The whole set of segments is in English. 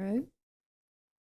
Right.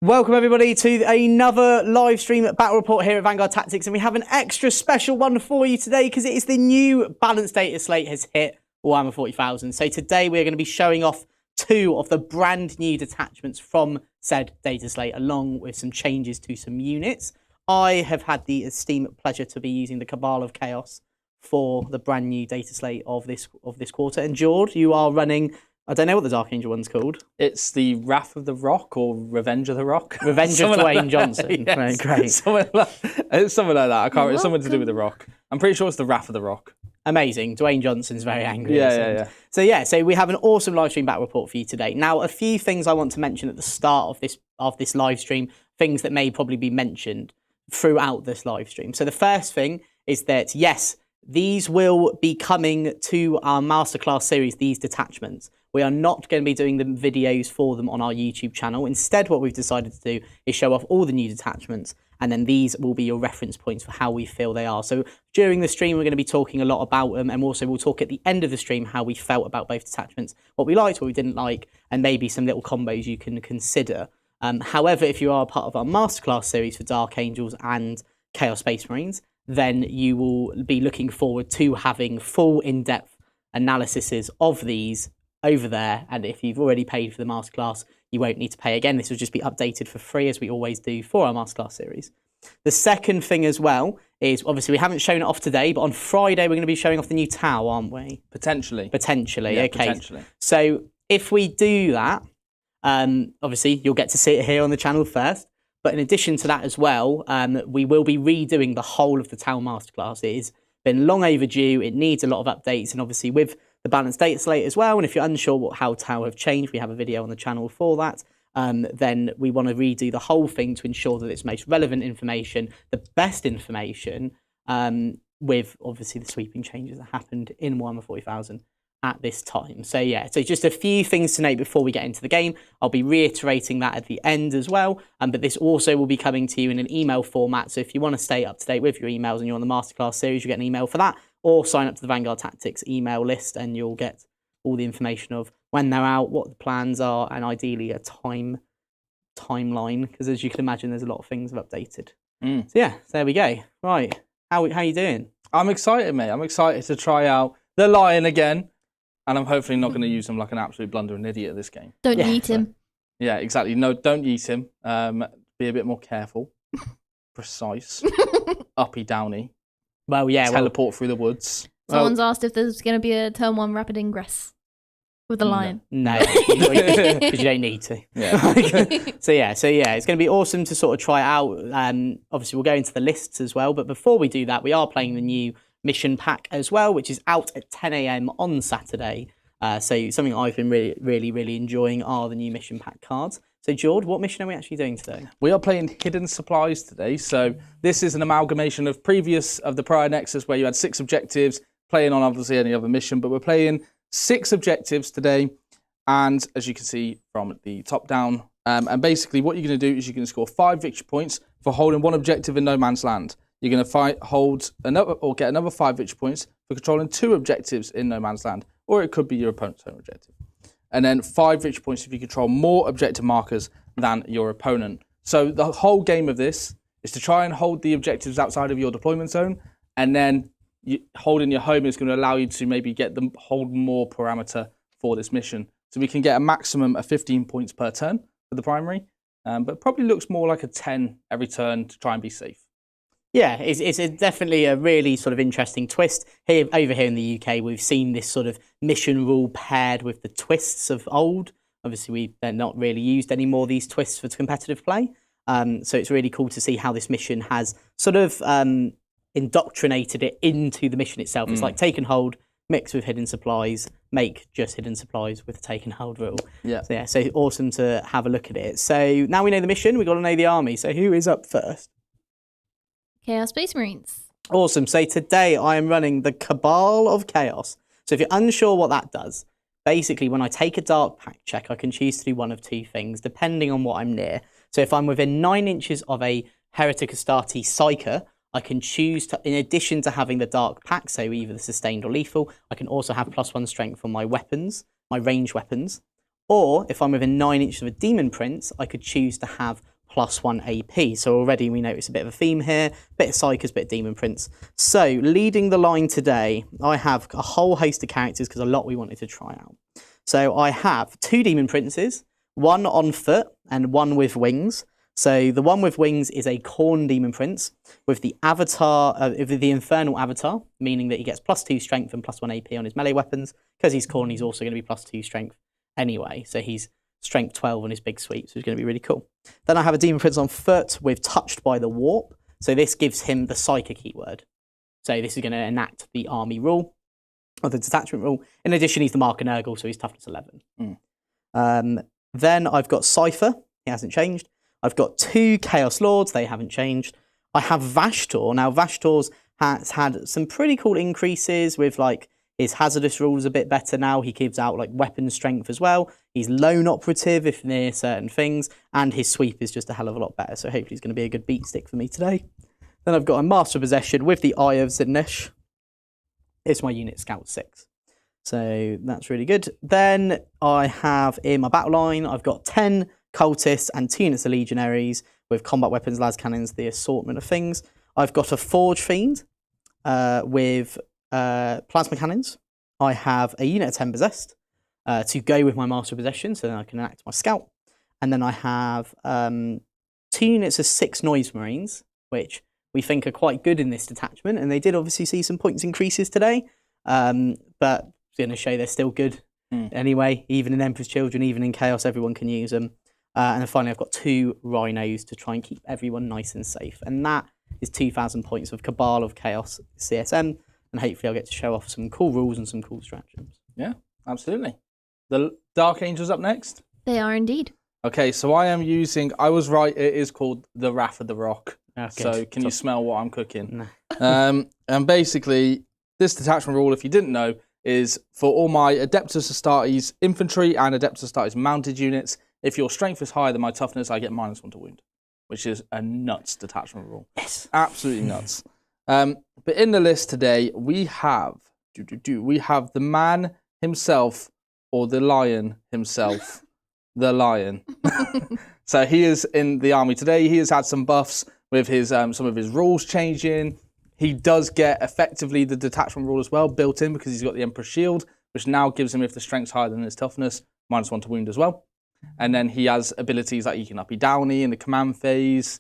Welcome everybody to another live stream battle report here at Vanguard Tactics, and we have an extra special one for you today because it is the new balance data slate has hit Warhammer 40,000. So today we're going to be showing off two of the brand new detachments from said data slate, along with some changes to some units. I have had the esteemed pleasure to be using the Cabal of Chaos for the brand new data slate of this quarter, and George, you are running. I don't know what the Dark Angel one's called. It's the Wrath of the Rock or Revenge of the Rock. Revenge of Dwayne Johnson. Yes. Right, great. Something like that. I can't remember. It's something to do with the Rock. I'm pretty sure it's the Wrath of the Rock. Amazing. Dwayne Johnson's very angry. Yeah. So we have an awesome live stream battle report for you today. Now, a few things I want to mention at the start of this live stream, things that may probably be mentioned throughout this live stream. So the first thing is that, yes, these will be coming to our masterclass series, these detachments. We are not going to be doing the videos for them on our YouTube channel. Instead, what we've decided to do is show off all the new detachments, and then these will be your reference points for how we feel they are. So during the stream, we're going to be talking a lot about them, and also we'll talk at the end of the stream how we felt about both detachments, what we liked, what we didn't like, and maybe some little combos you can consider. However, if you are part of our masterclass series for Dark Angels and Chaos Space Marines, then you will be looking forward to having full in-depth analyses of these over there. And if you've already paid for the masterclass, you won't need to pay again. This will just be updated for free, as we always do for our masterclass series. The second thing as well is, obviously we haven't shown it off today, but on Friday we're going to be showing off the new Tau, aren't we? Potentially. Yeah, okay. Potentially. So if we do that, obviously you'll get to see it here on the channel first. But in addition to that as well, we will be redoing the whole of the Tau masterclass. It has been long overdue. It needs a lot of updates, and obviously with the balance data slate as well. And if you're unsure how Tau have changed, we have a video on the channel for that. Then we want to redo the whole thing to ensure that it's most relevant information, the best information, with obviously the sweeping changes that happened in Warhammer 40,000 at this time. So yeah, so just a few things to note before we get into the game. I'll be reiterating that at the end as well, but this also will be coming to you in an email format. So if you want to stay up to date with your emails and you're on the masterclass series, you get an email for that, or sign up to the Vanguard Tactics email list and you'll get all the information of when they're out, what the plans are, and ideally a timeline, because as you can imagine, there's a lot of things have updated. So yeah, so there we go. Right, how you doing? I'm excited, mate. I'm excited to try out the Lion again. And I'm hopefully not going to use him like an absolute blundering idiot this game. Don't eat him. Yeah, exactly. No, don't eat him. Be a bit more careful. Precise. Uppy, downy. Well, yeah. Teleport through the woods. Someone's asked if there's going to be a turn 1 rapid ingress with the Lion. No, because you don't need to. Yeah. So yeah, it's going to be awesome to sort of try it out. Obviously, we'll go into the lists as well. But before we do that, we are playing the new mission pack as well, which is out at 10 AM on Saturday. So something I've been really enjoying are the new mission pack cards. So George, what mission are we actually doing today? We are playing Hidden Supplies today. So this is an amalgamation of the prior Nexus, where you had 6 objectives, playing on obviously any other mission, but we're playing 6 objectives today. And as you can see from the top down, and basically what you're going to do is you're going to score 5 victory points for holding 1 objective in no man's land. You're going to get another 5 victory points for controlling 2 objectives in no man's land, or it could be your opponent's own objective. And then 5 victory points if you control more objective markers than your opponent. So the whole game of this is to try and hold the objectives outside of your deployment zone, and then holding your home is going to allow you to maybe hold more parameter for this mission. So we can get a maximum of 15 points per turn for the primary, but probably looks more like a 10 every turn to try and be safe. Yeah, it's definitely a really sort of interesting twist. Over here in the UK, we've seen this sort of mission rule paired with the twists of old. Obviously, they're not really used anymore, these twists, for competitive play. So it's really cool to see how this mission has sort of indoctrinated it into the mission itself. It's like take and hold, mix with hidden supplies, make just hidden supplies with the take and hold rule. Yeah. So awesome to have a look at it. So now we know the mission, we've got to know the army. So who is up first? Chaos Space Marines. Awesome. So today I am running the Cabal of Chaos. So if you're unsure what that does, basically when I take a dark pack check, I can choose to do one of 2 things, depending on what I'm near. So if I'm within 9 inches of a Heretic Astarte Psyker, I can choose to, in addition to having the dark pack, so either the sustained or lethal, I can also have +1 strength on my weapons, my ranged weapons. Or if I'm within 9 inches of a demon prince, I could choose to have +1 AP. So already we notice a bit of a theme here, bit of Psychers, bit of Demon Prince. So leading the line today, I have a whole host of characters because a lot we wanted to try out. So I have 2 Demon Princes, 1 on foot and 1 with wings. So the one with wings is a Khorne Demon Prince with the avatar, the Infernal Avatar, meaning that he gets +2 strength and +1 AP on his melee weapons. Because he's Khorne, he's also going to be +2 strength anyway. So he's strength 12 on his big sweep, so it's going to be really cool. Then I have a Demon Prince on foot with Touched by the Warp. So this gives him the Psyker keyword. So this is going to enact the army rule, or the detachment rule. In addition, he's the Mark and Nurgle, so he's toughness 11. Then I've got Cypher. He hasn't changed. I've got 2 Chaos Lords. They haven't changed. I have Vashtor. Now, Vashtor's has had some pretty cool increases with, like, his hazardous rules a bit better now. He gives out like weapon strength as well. He's lone operative if near certain things, and his sweep is just a hell of a lot better. So hopefully he's going to be a good beat stick for me today. Then I've got a Master of Possession with the Eye of Zidnesh. It's my unit Scout 6. So that's really good. Then I have in my battle line, I've got 10 Cultists and 2 units of Legionaries with combat weapons, las cannons, the assortment of things. I've got a Forge Fiend with plasma cannons. I have a unit of 10 possessed to go with my Master of Possession, so then I can enact my Scout. And then I have 2 units of 6 Noise Marines, which we think are quite good in this detachment, and they did obviously see some points increases today, but it's going to show they're still good anyway. Even in Emperor's Children, even in Chaos, everyone can use them. And then finally, I've got 2 Rhinos to try and keep everyone nice and safe, and that is 2,000 points of Cabal of Chaos CSM. And hopefully I'll get to show off some cool rules and some cool stratagems. Yeah, absolutely. The Dark Angels up next? They are indeed. Okay, so I am using, I was right, it is called the Wrath of the Rock. Oh, so can you smell what I'm cooking? No. And basically, this detachment rule, if you didn't know, is for all my Adeptus Astartes infantry and Adeptus Astartes mounted units. If your strength is higher than my toughness, I get -1 to wound, which is a nuts detachment rule. Yes. Absolutely nuts. But in the list today, we have the man himself, or the lion himself, the lion. So he is in the army today. He has had some buffs with his some of his rules changing. He does get effectively the detachment rule as well built in because he's got the Emperor's Shield, which now gives him, if the strength's higher than his toughness, -1 to wound as well. And then he has abilities like he can uppy downy in the command phase.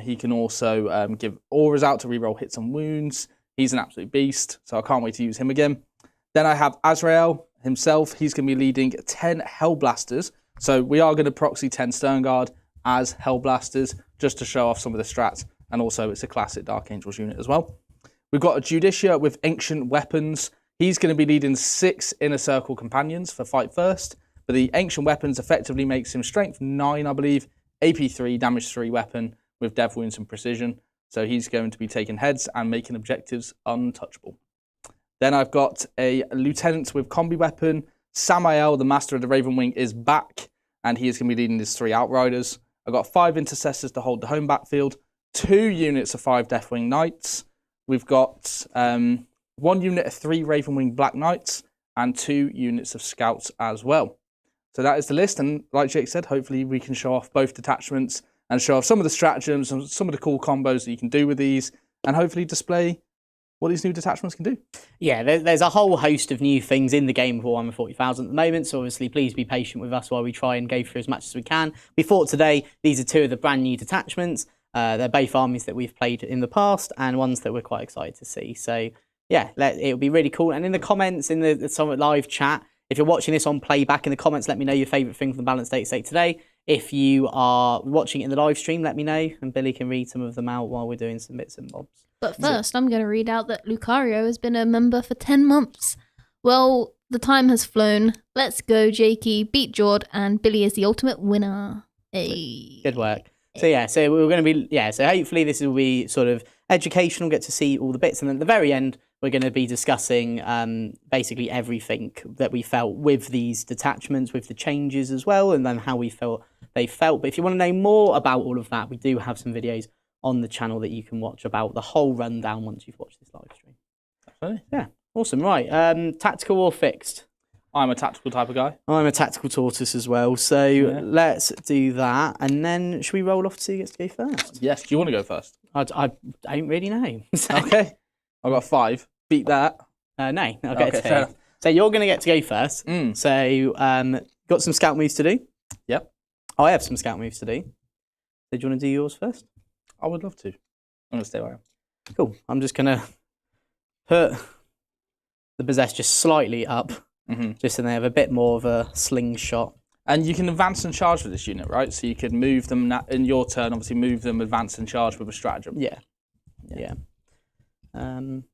He can also give auras out to reroll hits and wounds. He's an absolute beast, so I can't wait to use him again. Then I have Azrael himself. He's going to be leading 10 Hellblasters. So we are going to proxy 10 Sternguard as Hellblasters just to show off some of the strats. And also it's a classic Dark Angels unit as well. We've got a Judicia with Ancient Weapons. He's going to be leading 6 Inner Circle Companions for Fight First. But the Ancient Weapons effectively makes him Strength 9, I believe, AP 3, Damage 3 weapon with Dev Wounds and Precision. So he's going to be taking heads and making objectives untouchable. Then I've got a Lieutenant with Combi Weapon. Samael, the Master of the Raven Wing, is back, and he is going to be leading his 3 Outriders. I've got 5 Intercessors to hold the home backfield, 2 units of 5 Deathwing Knights. We've got 1 unit of 3 Ravenwing Black Knights, and 2 units of Scouts as well. So that is the list, and like Jake said, hopefully we can show off both detachments and show off some of the stratagems and some of the cool combos that you can do with these, and hopefully display what these new detachments can do. Yeah, there's a whole host of new things in the game of Warhammer 40,000 at the moment, so obviously please be patient with us while we try and go through as much as we can. We thought today these are 2 of the brand new detachments. They're both armies that we've played in the past and ones that we're quite excited to see. So yeah, it'll be really cool. And in the comments, in the some live chat, if you're watching this on playback, in the comments, let me know your favourite thing from the Balance Dataslate today. If you are watching it in the live stream, let me know, and Billy can read some of them out while we're doing some bits and bobs. But first, I'm going to read out that Lucario has been a member for 10 months. Well, the time has flown. Let's go, Jakey. Beat Jord, and Billy is the ultimate winner. Hey. Good work. So yeah, so we're going to be, so hopefully this will be sort of educational, get to see all the bits, and then at the very end, we're going to be discussing basically everything that we felt with these detachments, with the changes as well, and then how we felt they felt. But if you want to know more about all of that, we do have some videos on the channel that you can watch about the whole rundown once you've watched this live stream. Absolutely. Yeah, awesome. Right, tactical or fixed? I'm a tactical type of guy. I'm a tactical tortoise as well. So let's do that. And then should we roll off to see who gets to go first? Yes. Do you want to go first? I don't really know. So- Okay. I've got 5. Beat that. No, I'll get Okay, to fair enough. So you're going to get to go first. So got some scout moves to do? Yep. I have some scout moves to do. So do you want to do yours first? I would love to. I'm going to stay where I am. Cool. I'm just going to put the possess just slightly up, just so they have a bit more of a slingshot. And you can advance and charge with this unit, right? So you could move them in your turn, obviously move them, advance and charge with a stratagem. Yeah.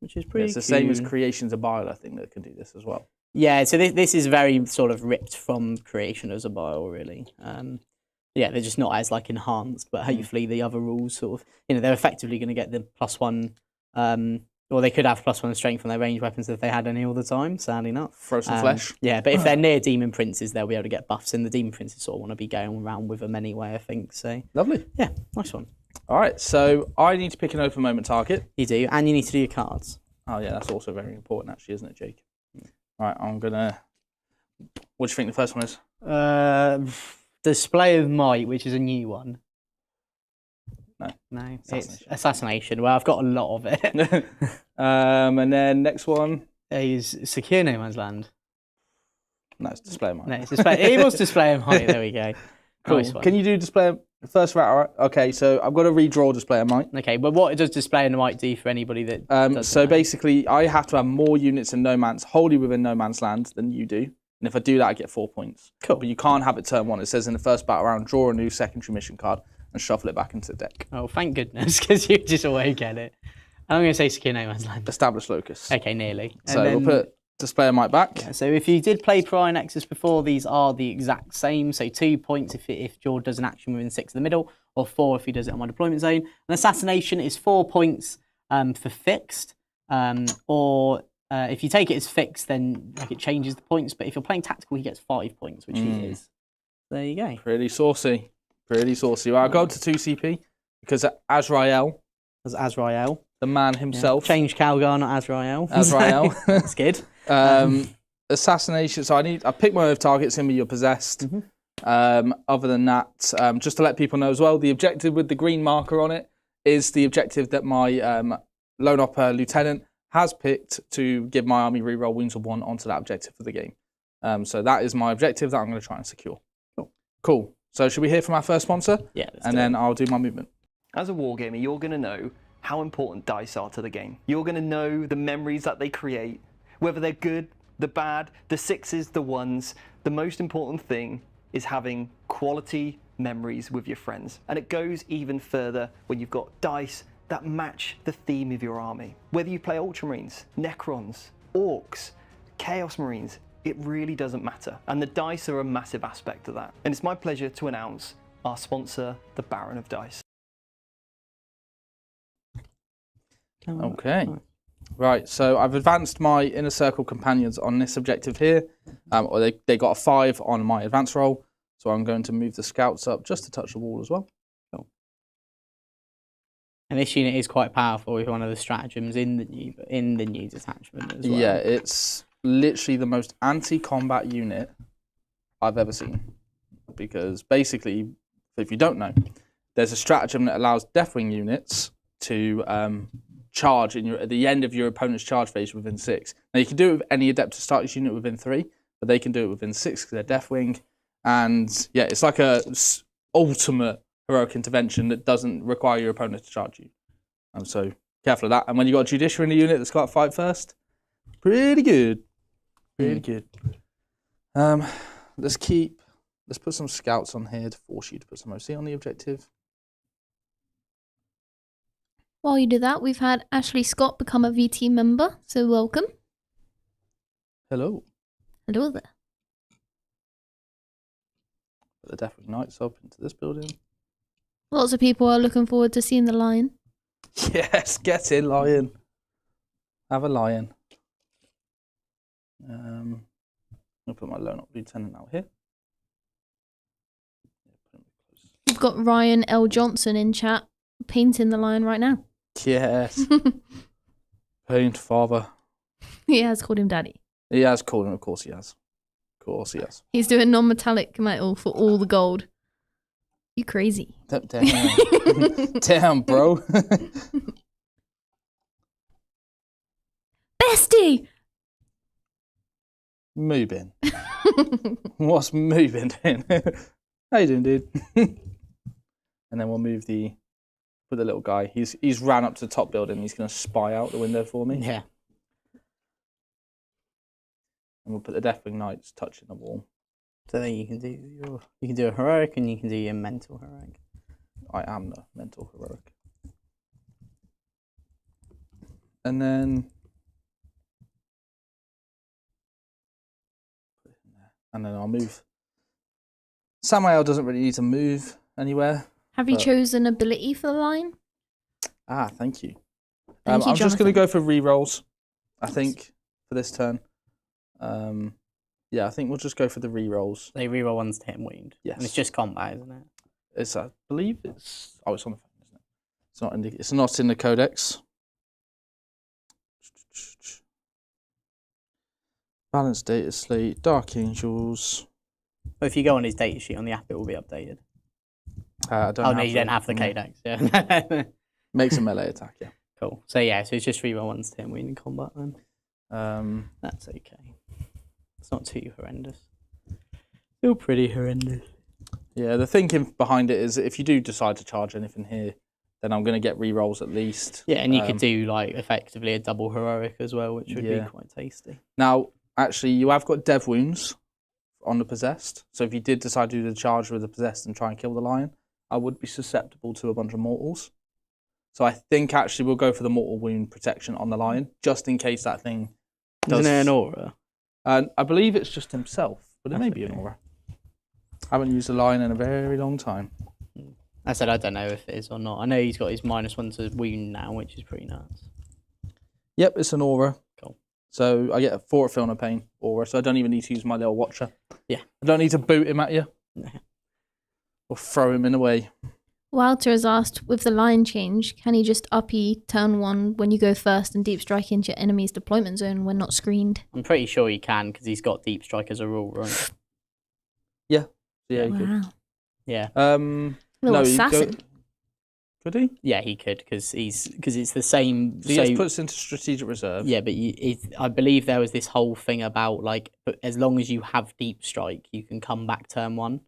Which is pretty It's the same as Creations of Bile, I think, that can do this as well. Yeah, so this is very sort of ripped from Creation as a Bile, really. Yeah, they're just not as like enhanced, but hopefully the other rules sort of, they're effectively going to get the +1, or they could have +1 strength on their ranged weapons if they had any all the time, sadly not. Throw some flesh. Yeah, but if they're near Demon Princes, they'll be able to get buffs, and the Demon Princes sort of want to be going around with them anyway, I think. So Lovely. Yeah, nice one. All right, so I need to pick an open moment target. You do, and you need to do your cards. Oh yeah, that's also very important, actually, isn't it, Jake? All right, I'm gonna. What do you think the first one is? Display of Might, which is a new one. No, it's Assassination. Well, I've got a lot of it. And then next one is Secure No Man's Land. No, it's Display of Might. No, it's display. It was Display of Might. There we go. Cool. Nice one. Can you do Display of first route? All right. Okay, so I've got to redraw Display of Might. Okay, but what does Display of Might do for anybody that? So basically, I have to have more units in wholly within No Man's Land than you do. And if I do that, I get 4 points. Cool. But you can't have it turn 1. It says in the first battle round, draw a new secondary mission card and shuffle it back into the deck. Oh, thank goodness, because you just always get it. I'm going to say Secure No Man's Land. Establish Locus. Okay, nearly. So we'll put Display of Might back. Yeah, so if you did play Pariah Nexus before, these are the exact same. So 2 points if George does an action within 6 of the middle, or 4 if he does it on my deployment zone. And Assassination is 4 points for fixed, or if you take it as fixed, then it changes the points. But if you're playing tactical, he gets 5 points, which he is. There you go. Pretty saucy. Pretty saucy. Well, I'll go to 2 CP because Azrael. As Azrael. The man himself. Yeah. Change Calgar, not Azrael. Azrael. That's good. Assassination. So I picked my own targets in, but you're possessed. Other than that, just to let people know as well, the objective with the green marker on it is the objective that my Lone Opera Lieutenant has picked to give my army reroll wounds of 1 onto that objective for the game. So that is my objective that I'm going to try and secure. Cool. So should we hear from our first sponsor? Yeah. And then I'll do my movement. As a wargamer, you're going to know how important dice are to the game. You're going to know the memories that they create, whether they're good, the bad, the 6s, the 1s. The most important thing is having quality memories with your friends. And it goes even further when you've got dice that match the theme of your army. Whether you play Ultramarines, Necrons, Orcs, Chaos Marines, it really doesn't matter. And the dice are a massive aspect of that. And it's my pleasure to announce our sponsor, the Baron of Dice. Okay. Right, so I've advanced my Inner Circle companions on this objective here. Or they got a 5 on my advance roll. So I'm going to move the scouts up just to touch the wall as well. Cool. And this unit is quite powerful with one of the stratagems in the new detachment as well. Yeah, it's literally the most anti-combat unit I've ever seen. Because basically, if you don't know, there's a stratagem that allows Deathwing units to charge at the end of your opponent's charge phase within 6. Now you can do it with any Adeptus Status unit within 3, but they can do it within 6 because they're Deathwing. And yeah, it's like a ultimate heroic intervention that doesn't require your opponent to charge you. So careful of that. And when you've got a Judiciary in the unit that's got to fight first, pretty good. Pretty good. Let's put some scouts on here to force you to put some OC on the objective. While you do that, we've had Ashley Scott become a VT member, so welcome. Hello. Hello there. Put the Deathwing Knights up into this building. Lots of people are looking forward to seeing the lion. Yes, get in, lion. Have a lion. I'll put my Lone Op Lieutenant out here. We've got Ryan L. Johnson in chat painting the lion right now. Yes. Paint father. He has called him daddy. He has called him, of course he has. course, yes. He's doing non-metallic metal for all the gold. You crazy. Damn. Damn, bro. Bestie! Moving. What's moving then? How you doing, dude? And then we'll move the little guy. He's ran up to the top building. He's going to spy out the window for me. Yeah. And we'll put the Deathwing Knights touching the wall. So then you can do a heroic and you can do your mental heroic. I am the mental heroic. And then I'll move. Samael doesn't really need to move anywhere. Have you chosen ability for the line? Ah, thank you. Thank you, I'm just going to Jonathan. go for re-rolls, I think, for this turn. Yeah, I think we'll just go for the re-rolls. They reroll ones to hit and wound. Yes. And it's just combat, isn't it? I believe it's... Oh, it's on the phone, isn't it? It's not in the codex. Balance Dataslate, Darkangels. But if you go on his data sheet on the app, it will be updated. I don't Oh, no, you don't have the codex. Yeah. Makes a melee attack, yeah. Cool. So, yeah, so it's just reroll ones to hit and wound in combat then. That's okay. It's not too horrendous. Still pretty horrendous. Yeah, the thinking behind it is if you do decide to charge anything here, then I'm going to get re-rolls at least. Yeah, and you could do, like, effectively a double heroic as well, which would be quite tasty. Now, actually, you have got dev wounds on the possessed. So if you did decide to do the charge with the possessed and try and kill the lion, I would be susceptible to a bunch of mortals. So I think actually we'll go for the mortal wound protection on the lion, just in case that thing does... Isn't it an aura? I believe it's just himself, but it may be an aura. I haven't used a lion in a very long time. I said I don't know if it is or not. I know he's got his -1 to wound now, which is pretty nuts. Yep, it's an aura. Cool. So I get a 4 Feeling of Pain aura, so I don't even need to use my little watcher. Yeah. I don't need to boot him at you. Or throw him in a way. Walter has asked, with the line change, can he just uppy turn 1 when you go first and deep strike into your enemy's deployment zone when not screened? I'm pretty sure he can because he's got deep strike as a rule, right? Yeah. Yeah, he Wow. Yeah. Little assassin. Could he? Yeah, he could because it's the same. He just puts into strategic reserve. Yeah, but I believe there was this whole thing about like, as long as you have deep strike, you can come back turn 1.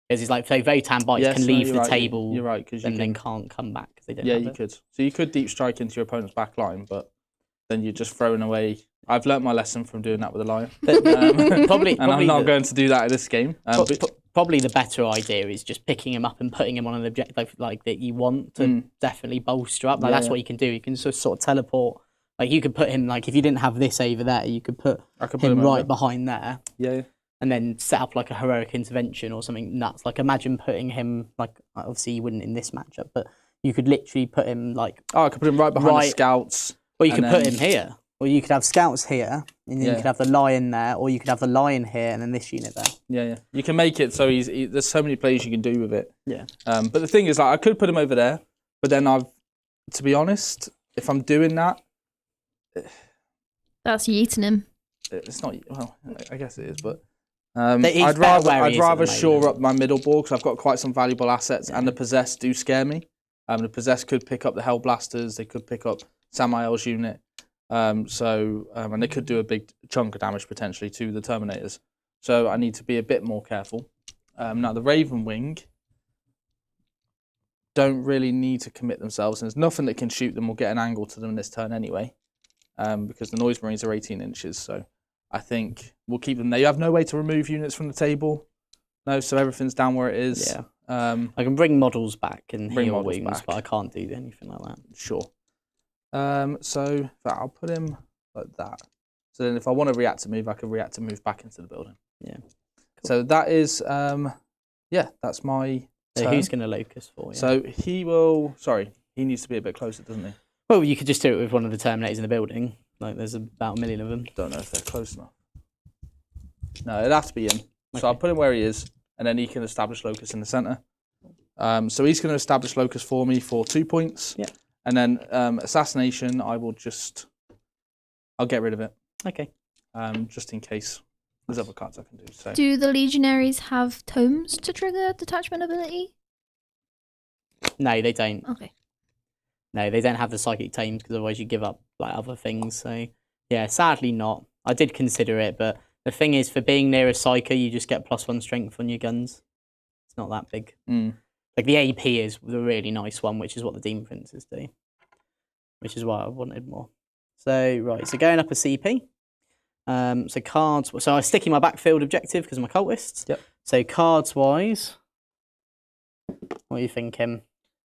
Because it's like, so Votan Bites can leave the table. You're right, because you then can't come back because they don't. Yeah, have you it. could. So you could deep strike into your opponent's back line, but then you're just throwing away. I've learnt my lesson from doing that with a lion. Probably, and I'm not going to do that in this game. Probably the better idea is just picking him up and putting him on an objective like that you want to definitely bolster up. Like that's what you can do. You can just sort of teleport. Like you could put him like if you didn't have this over there, you could put him right behind there. Yeah. And then set up like a heroic intervention or something nuts. Like imagine putting him like obviously you wouldn't in this matchup, but you could literally put him like I could put him right behind the scouts. Or you could put him here. Or you could have scouts here, and then you could have the lion there, or you could have the lion here, and then this unit there. Yeah. You can make it so there's so many plays you can do with it. Yeah. But the thing is, like, I could put him over there, but then to be honest, if I'm doing that, That's yeeting him. It's not. Well, I guess it is, but He's I'd better where he is rather at the shore moment. up my middle board because I've got quite some valuable assets, and the possessed do scare me. The possessed could pick up the Hell Blasters, they could pick up Samael's unit. And they could do a big chunk of damage potentially to the Terminators. So I need to be a bit more careful. Now the Raven Wing don't really need to commit themselves, and there's nothing that can shoot them or get an angle to them this turn anyway, because the Noise Marines are 18 inches. So I think we'll keep them there. You have no way to remove units from the table. No, so everything's down where it is. Yeah. I can bring models back and heal models wounds, back. but I can't do anything like that. Sure. So I'll put him like that. So then if I want to react to move, I can react to move back into the building. Yeah. Cool. So that is, that's my So turn. who's going to locus for you? So he will, he needs to be a bit closer, doesn't he? Well, you could just do it with one of the Terminators in the building. Like, there's about 1 million of them. Don't know if they're close enough. No, it'd have to be him. So I'll put him where he is, and then he can establish locus in the centre. So he's going to establish locus for me for 2 points. Yeah. And then assassination, I'll get rid of it. Okay. Just in case there's other cards I can do. So Do the legionaries have tomes to trigger detachment ability? No, they don't. Okay. No, they don't have the psychic tames because otherwise you give up like other things. So yeah, sadly not. I did consider it, but the thing is, for being near a psyker, you just get +1 strength on your guns. It's not that big. Like the AP is the really nice one, which is what the Demon Princes do, which is why I wanted more. So right, so going up a CP. So cards. So I was sticking my backfield objective because of my cultists. Yep. So cards wise, what are you thinking?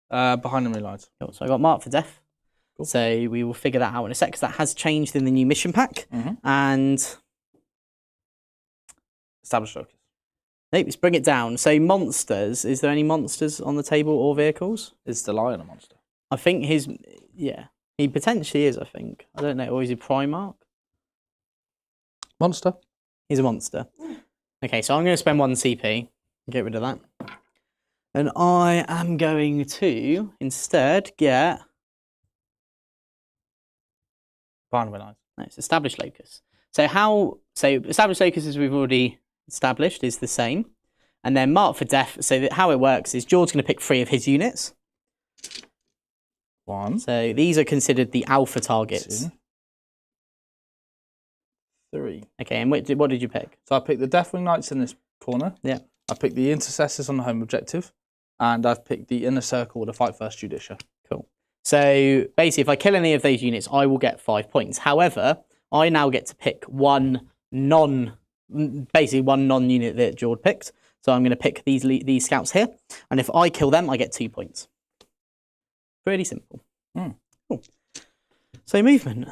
Behind enemy lines. Cool. So I got Mark for Death. Cool. So we will figure that out in a sec because that has changed in the new mission pack. And Established focus. nope, let's bring it down. So monsters. Is there any monsters on the table or vehicles? Is the lion a monster? I think he potentially is. I think I don't know. Or is he Primarch? Monster. He's a monster. Okay, so I'm going to spend 1 CP. Get rid of that. And I am going to instead get. Behind enemy lines. No, it's established locus. So established locus, as we've already established, is the same. And then mark for death. So how it works is George's going to pick 3 of his units. 1. So these are considered the alpha targets. 2. 3. Okay, and what did you pick? So I picked the Deathwing Knights in this corner. Yeah. I picked the Intercessors on the home objective. And I've picked the Inner Circle with a Fight First Judicia. Cool. So basically, if I kill any of those units, I will get 5 points. However, I now get to pick one non-unit that George picked. So I'm going to pick these scouts here. And if I kill them, I get 2 points. Pretty simple. Cool. So movement.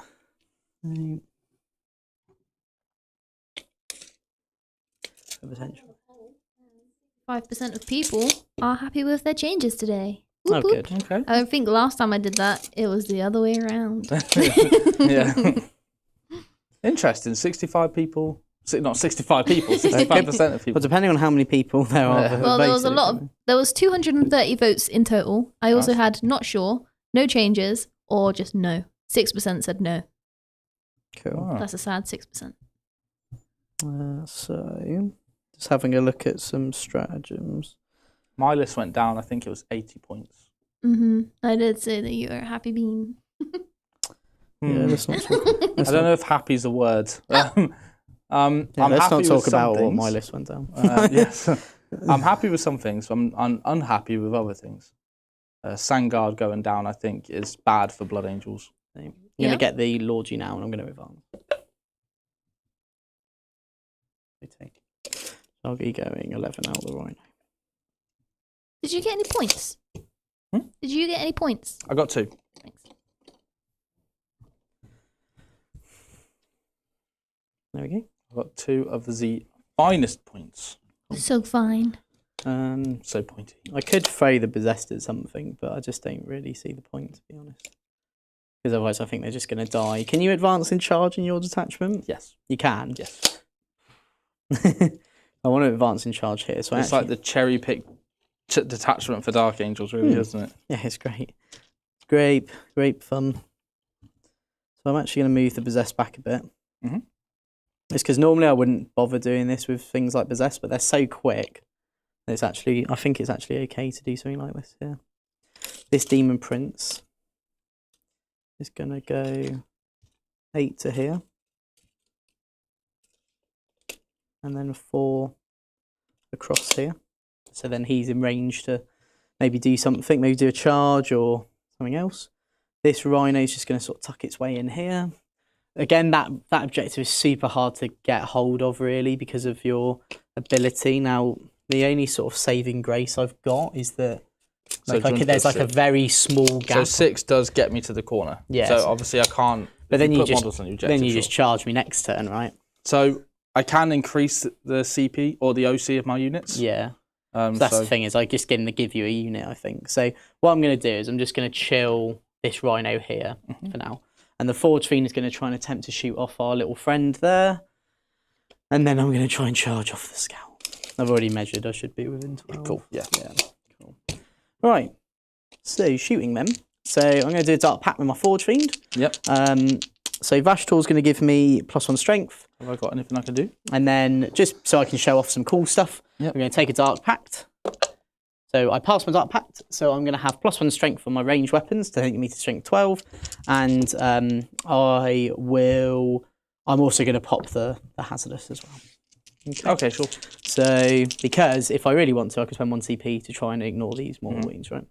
5% of people are happy with their changes today. Oh, Whoop, whoop. good. Okay. I think last time I did that, it was the other way around. Yeah. Interesting. 65 people. Not 65 people. 65% of people. But depending on how many people there are. Yeah. Well, there was a lot of. There was 230 votes in total. I also had not sure, no changes, or just no. 6% said no. Cool. That's a sad 6%. So, just having a look at some stratagems. My list went down. I think it was 80 points. I did say that you were a happy bean. Yeah, let's not talk. I don't know if happy is a word. I'm let's happy not with talk some about what things. my list went down. Yes. I'm happy with some things. I'm unhappy with other things. Vanguard going down, I think, is bad for Blood Angels. I'm going to get the Lorgy now, and I'm going to advance. I'll be going 11 out the right. Did you get any points? Did you get any points? I got 2. Thanks. There we go. I got 2 of the finest points. So fine. So pointy. I could throw the possessed at something, but I just don't really see the point, to be honest. Because otherwise I think they're just going to die. Can you advance in charge in your detachment? Yes. You can? Yes. I want to advance in charge here. So It's like the cherry pick detachment for Dark Angels, really, isn't it? Yeah, it's great. It's great. Great fun. So I'm actually going to move the possessed back a bit. It's because normally I wouldn't bother doing this with things like possessed, but they're so quick. It's actually, I think it's actually okay to do something like this here. This Demon Prince is going to go 8 to here. And then 4 across here. So then he's in range to maybe do something, maybe do a charge or something else. This Rhino is just going to sort of tuck its way in here. Again, that objective is super hard to get hold of, really, because of your ability. Now, the only sort of saving grace I've got is that there's like a very small gap. So 6 does get me to the corner. Yeah. So obviously I can't. But then you just just charge me next turn, right? So I can increase the CP or the OC of my units. Yeah. So that's the thing, is I just going to give you a unit, I think. So what I'm going to do is I'm just going to chill this Rhino here for now. And the Forge Fiend is going to try and attempt to shoot off our little friend there. And then I'm going to try and charge off the Scout. I've already measured, I should be within 12. Cool, yeah. Cool. Right, so shooting them. So I'm going to do a Dark Pact with my Forge Fiend. Yep. So Vashtor's going to give me +1 strength. Have I got anything I can do? And then just so I can show off some cool stuff, Yep. I'm going to take a Dark Pact. So I passed my Dark Pact, so I'm going to have +1 strength on my ranged weapons to take me to strength 12. And I'm also going to pop the hazardous as well. Okay, sure. So, because if I really want to, I could spend 1 CP to try and ignore these mortal wounds, right?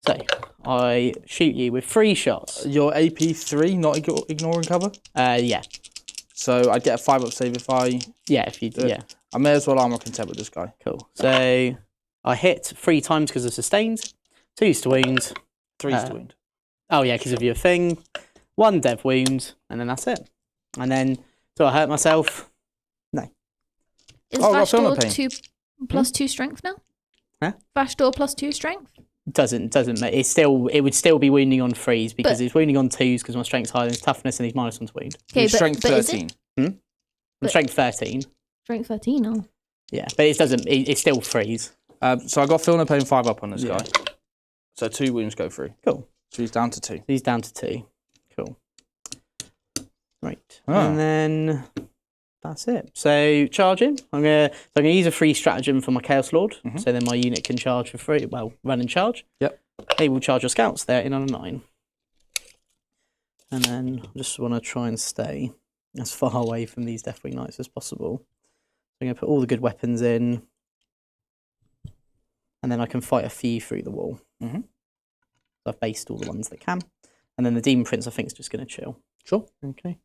So, I shoot you with 3 shots. Your AP 3, not ignoring cover? Yeah. So I get a 5-up save if I... Yeah, if you do, yeah. I may as well armor content with this guy. Cool. So, I hit 3 times because of sustained, 2's to wound. 3's to wound. Oh, yeah, because of your thing. 1 dev wound, and then that's it. And then, do I hurt myself? No. Is Oh, I got Vashtor Philip 2+2 strength now? Huh? Vashtor +2 strength? Doesn't make it would still be wounding on 3s because it's wounding on 2s because my strength's higher than his toughness and he's -1 to wound. Okay, Strength but 13. I'm strength 13. Strength 13, oh. Yeah, but it's still 3s. So I got Phil no pain 5-up on this guy. So 2 wounds go through. Cool. So he's down to 2. He's down to 2. Cool. Right. Ah. And then that's it. So charging. I'm gonna use a free stratagem for my Chaos Lord. So then my unit can charge for free. Well, run and charge. Yep. They will charge your scouts. They're in on a 9. And then I just want to try and stay as far away from these Deathwing Knights as possible. So I'm gonna put all the good weapons in. And then I can fight a few through the wall. So I've based all the ones that can. And then the Demon Prince, I think, is just going to chill. Sure. Okay.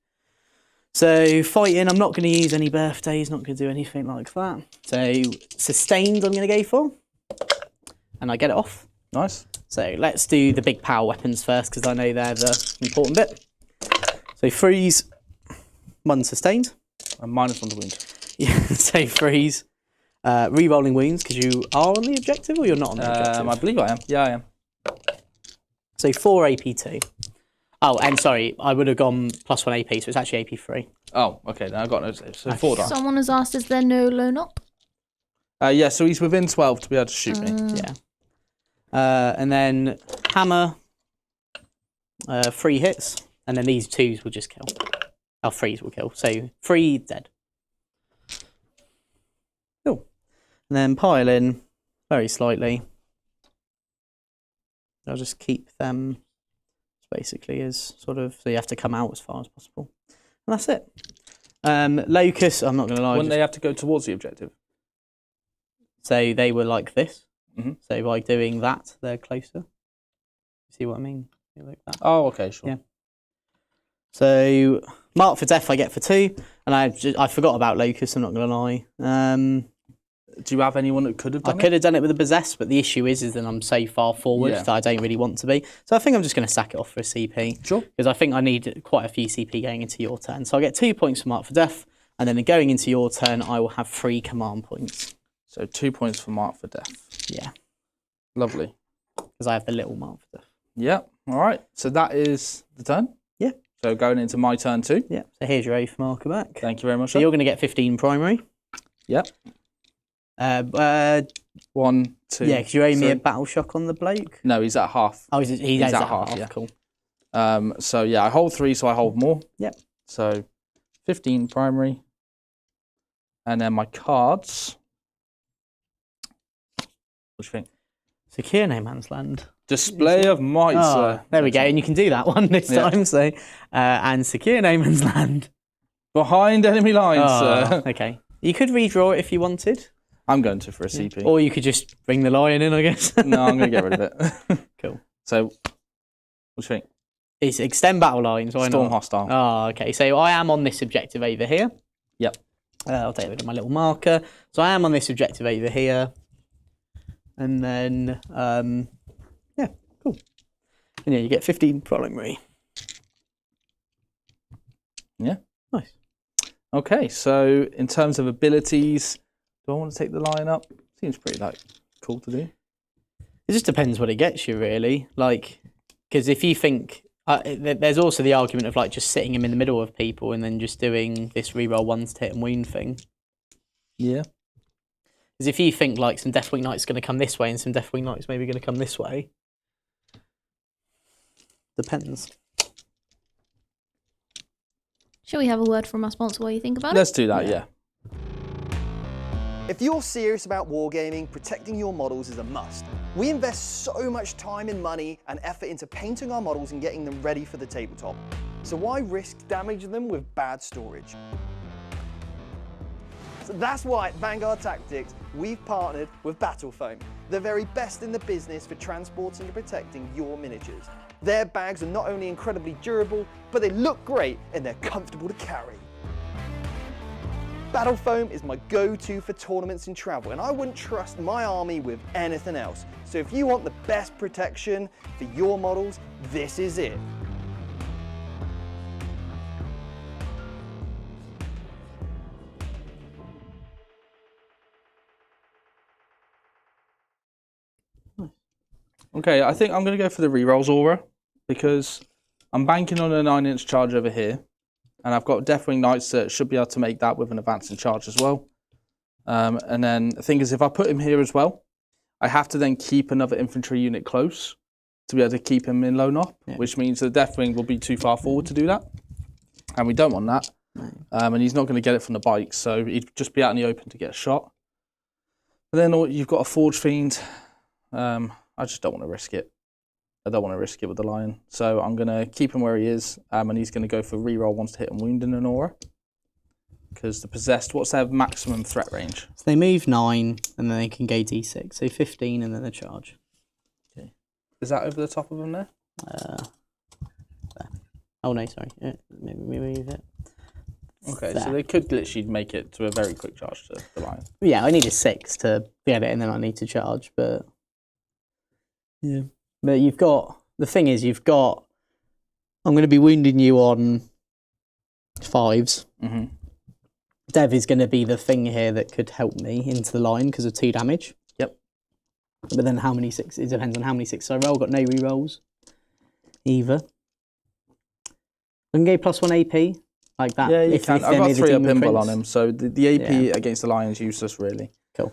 So fighting, I'm not going to use any birthdays, not going to do anything like that. So sustained, I'm going to go for. And I get it off. Nice. So let's do the big power weapons first, because I know they're the important bit. So freeze, 1 sustained. And -1 to wound. Yeah, so freeze. Re-rolling wounds, because you are on the objective or you're not on the objective? I believe I am. Yeah, I am. So 4 AP2. Oh, and sorry, I would have gone +1 AP, so it's actually AP3. Oh, okay. Then I got no saves. So 4 die. Someone has asked, is there no lone op? Yeah, so he's within 12 to be able to shoot me. Yeah. And then hammer, 3 hits, and then these 2s will just kill. Oh, 3s will kill. So 3 dead. Cool. And then pile in very slightly. I'll just keep them basically as sort of, so you have to come out as far as possible. And that's it. Locust, I'm not going to lie. Wouldn't they have to go towards the objective? So they were like this. So by doing that, they're closer. See what I mean? Like that. Oh, okay, sure. Yeah. So mark for death I get for 2, and I forgot about Locust, I'm not going to lie. Do you have anyone that could have done it? I could have done it with a Possess, but the issue is that I'm so far forward that I don't really want to be. So I think I'm just going to sack it off for a CP. Sure. Because I think I need quite a few CP going into your turn. So I get 2 points for Mark for Death, and then going into your turn, I will have 3 command points. So 2 points for Mark for Death. Yeah. Lovely. Because I have the little Mark for Death. Yeah. All right. So that is the turn. Yeah. So going into my turn too. Yeah. So here's your oath marker back. Thank you very much. So you're going to get 15 primary. Yep. 1, 2. Yeah, because you owe me a battle shock on the bloke. No, he's at half. Oh, he's at half. Yeah. Cool. So yeah, I hold 3, so I hold more. Yep. So 15 primary. And then my cards. What do you think? Secure no man's land. Display of might, sir. There we go, and you can do that one this time. So, and secure no man's land. Behind enemy lines, sir. Okay. You could redraw it if you wanted. I'm going to for a CP. Or you could just bring the lion in, I guess. No, I'm going to get rid of it. Cool. So, what do you think? It's extend battle lines. Why Storm not? hostile. Oh, okay. So I am on this objective over here. Yep. I'll take rid of my little marker. So I am on this objective over here. And then, yeah, cool. And yeah, you get 15 primary. Yeah. Nice. Okay, so in terms of abilities, do I want to take the lion up? Seems pretty cool to do. It just depends what it gets you, really. Like, because if you think, there's also the argument of like just sitting him in the middle of people and then just doing this reroll 1s to hit and wound thing. Yeah. Because if you think like some Deathwing Knight's going to come this way and some Deathwing Knight's maybe going to come this way, depends. Shall we have a word from our sponsor while you think about Let's it? do that, yeah. If you're serious about wargaming, protecting your models is a must. We invest so much time and money and effort into painting our models and getting them ready for the tabletop. So why risk damaging them with bad storage? So that's why at Vanguard Tactics, we've partnered with Battle Foam, the very best in the business for transporting and protecting your miniatures. Their bags are not only incredibly durable, but they look great and they're comfortable to carry. Battle Foam is my go-to for tournaments and travel, and I wouldn't trust my army with anything else. So if you want the best protection for your models, this is it. Okay, I think I'm going to go for the rerolls aura because I'm banking on a 9-inch charge over here. And I've got Deathwing Knights that should be able to make that with an advancing charge as well. And then the thing is, if I put him here as well, I have to then keep another infantry unit close to be able to keep him in low NOP, which means the Deathwing will be too far forward to do that. And we don't want that. And he's not going to get it from the bike, so he'd just be out in the open to get a shot. But then you've got a Forge Fiend. I just don't want to risk it. I don't want to risk it with the Lion. So I'm going to keep him where he is, and he's going to go for reroll once to hit and wound in an aura. Because the Possessed, what's their maximum threat range? So they move 9, and then they can go D6. So 15, and then a charge. Okay. Is that over the top of them there? There. Oh no, sorry. Maybe we move it. Okay, There. so they could literally make it to a very quick charge to the Lion. Yeah, I need a 6 to get it, and then I need to charge. But yeah. But you've got, the thing is, you've got, I'm going to be wounding you on 5s. Mm-hmm. Dev is going to be the thing here that could help me into the line because of 2 damage. Yep. But then how many 6s? It depends on how many 6s I roll. I've got no rerolls either. I can go +1 AP like that. Yeah, you can. I've got 3 up pinball on him, so the AP Yeah. against the Lion is useless, really. Cool.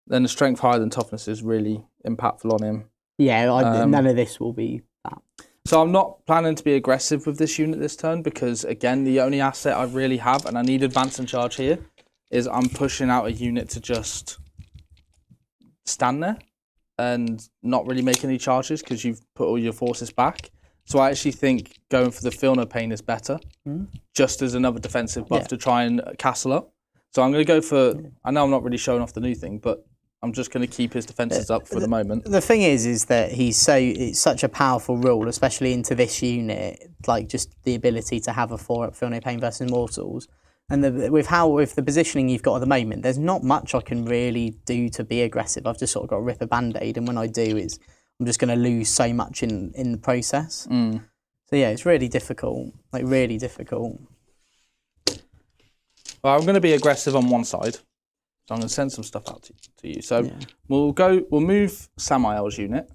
Then the strength higher than toughness is really impactful on him. Yeah, none of this will be that. So I'm not planning to be aggressive with this unit this turn because, again, the only asset I really have, and I need advance and charge here, is I'm pushing out a unit to just stand there and not really make any charges because you've put all your forces back. So I actually think going for the Feel No Pain is better, just as another defensive buff to try and castle up. So I'm going to go for, I know I'm not really showing off the new thing, but I'm just going to keep his defences up for the moment. The thing is that it's such a powerful rule, especially into this unit, like just the ability to have a 4-up Feel No Pain versus Mortals. And with the positioning you've got at the moment, there's not much I can really do to be aggressive. I've just sort of got to rip a band-aid, and when I do, I'm just going to lose so much in the process. So yeah, it's really difficult, like really difficult. Well, I'm going to be aggressive on one side. So I'm going to send some stuff out to you. So we'll move Samael's unit,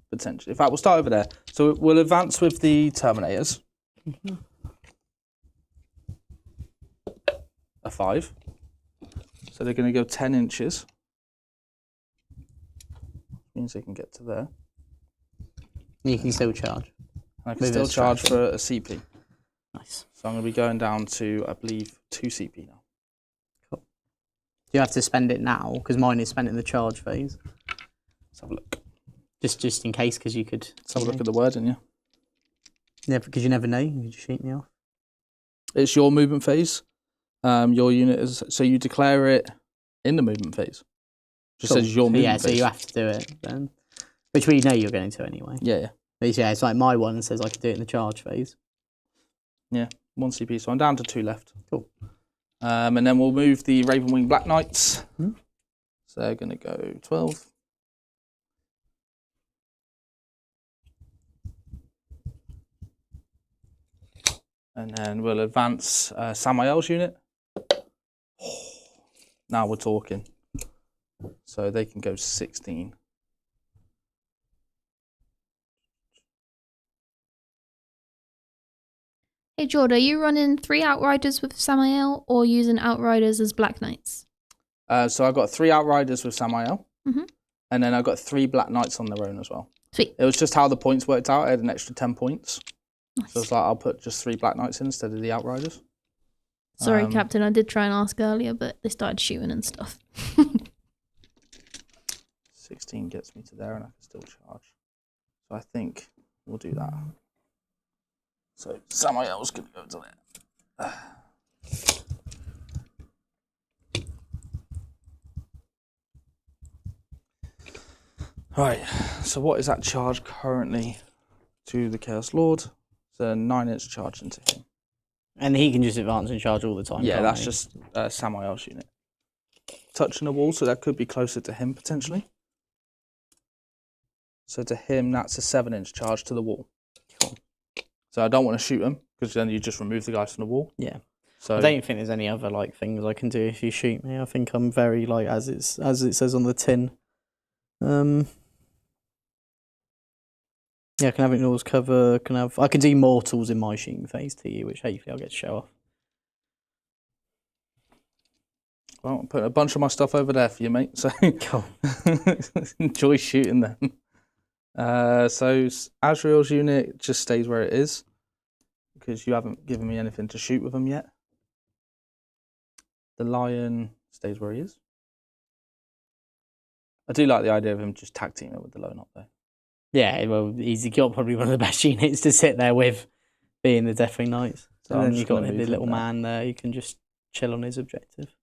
potentially. In fact, we'll start over there. So we'll advance with the Terminators. A 5. So they're going to go 10 inches. Means they can get to there. You can still charge. And I can still charge for a CP. Nice. So I'm going to be going down to, I believe, 2 CP now. Cool. You have to spend it now, because mine is spent in the charge phase. Let's have a look. Just in case, because you could... Let's have a look at the wording, yeah. Yeah, because you never know. You could just shoot me off. It's your movement phase. Your unit is... So you declare it in the movement phase. Just says your movement phase. So you have to do it then. Which we know you're going to anyway. Yeah, yeah. But yeah, it's like my one says I could do it in the charge phase. Yeah, 1 CP. So I'm down to 2 left. Cool. And then we'll move the Ravenwing Black Knights. So they're going to go 12. And then we'll advance Samael's unit. Now we're talking. So they can go 16. Hey, Jordan, are you running 3 Outriders with Samael or using Outriders as Black Knights? So I've got 3 Outriders with Samael. And then I've got 3 Black Knights on their own as well. Sweet. It was just how the points worked out. I had an extra 10 points. Nice. So it's like I'll put just 3 Black Knights in instead of the Outriders. Sorry, Captain, I did try and ask earlier, but they started shooting and stuff. 16 gets me to there and I can still charge. So I think we'll do that. So Samael's going to go to there. Right, so what is that charge currently to the Chaos Lord? It's a 9-inch charge into him. And he can just advance and charge all the time. Yeah, can't that's he? just Samael's unit. Touching the wall, so that could be closer to him potentially. So to him, that's a 7-inch charge to the wall. Cool. So I don't want to shoot him because then you just remove the guys from the wall. Yeah. So I don't think there's any other like things I can do if you shoot me. I think I'm very like as it says on the tin. Yeah, I can have ignorance cover. I can do mortals in my shooting phase to you, which hopefully I'll get to show off. well, I'm putting a bunch of my stuff over there for you, mate. So Cool. enjoy shooting them. So Azrael's unit just stays where it is because you haven't given me anything to shoot with them yet. The Lion stays where he is. I do like the idea of him just tag teaming with the Lone Up though. Yeah, well, he's got probably one of the best units to sit there with, being the Deathwing Knights. So And I'm then just you've got gonna the move little him there. man there. You can just chill on his objective.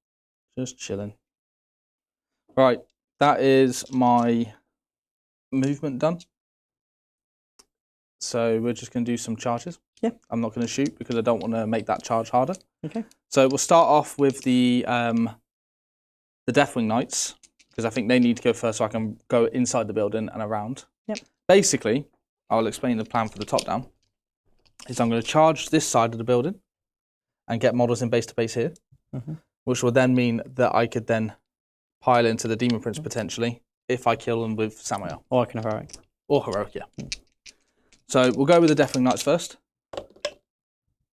Just chilling. Right, that is my movement done. So we're just going to do some charges. Yeah. I'm not going to shoot because I don't want to make that charge harder. Okay. So we'll start off with the Deathwing Knights because I think they need to go first so I can go inside the building and around. Yep. Basically, I'll explain the plan for the top down. Is I'm going to charge this side of the building and get models in base to base here, which will then mean that I could then pile into the Demon Prince potentially if I kill them with Samael. Or I can heroic. Or Heroic, yeah. So we'll go with the Deathwing Knights first.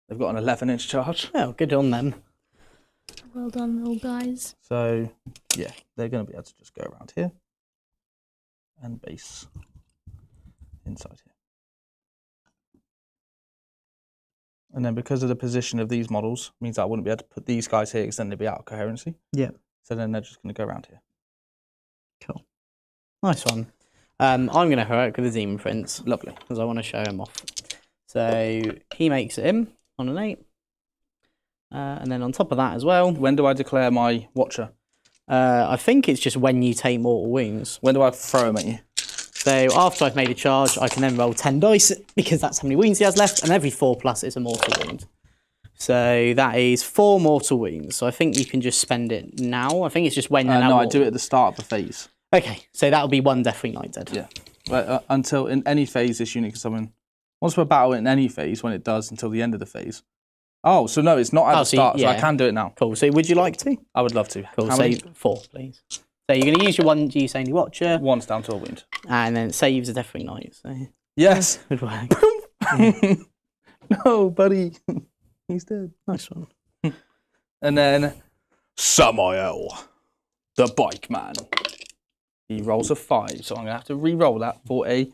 They've got an 11-inch charge. Oh, good on them. Well done, little guys. So, yeah, they're going to be able to just go around here and base inside here. And then because of the position of these models, means that I wouldn't be able to put these guys here because then they'd be out of coherency. Yeah. So then they're just going to go around here. Cool. Nice one. I'm going to heroic with the Demon Prince. Lovely. Because I want to show him off. So he makes it in on an 8. And then on top of that as well, When do I declare my Watcher? I think it's just when you take mortal wounds. When do I throw him at you? So after I've made a charge, I can then roll 10 dice because that's how many wounds he has left, and every 4+ is a mortal wound. So that is 4 mortal wounds. So I think you can just spend it now. I think it's just when you're now. No, I do it at the start of the phase. Okay, so that'll be 1 Deathwing Knight dead. Yeah. But, until in any phase, this unit can summon. Once we're battle in any phase, when it does until the end of the phase. Oh, so no, it's not at the start, so I can do it now. Cool. So would you like to? I would love to. Cool. How So many? 4, please. So you're going to use your 1 G Sandy Watcher, One's down to a wound. and then it saves a Deathwing Knight. So Yes. good work. No, buddy. He's dead. Nice one. And then Samael, the bike man. He rolls a 5, so I'm going to have to re-roll that for a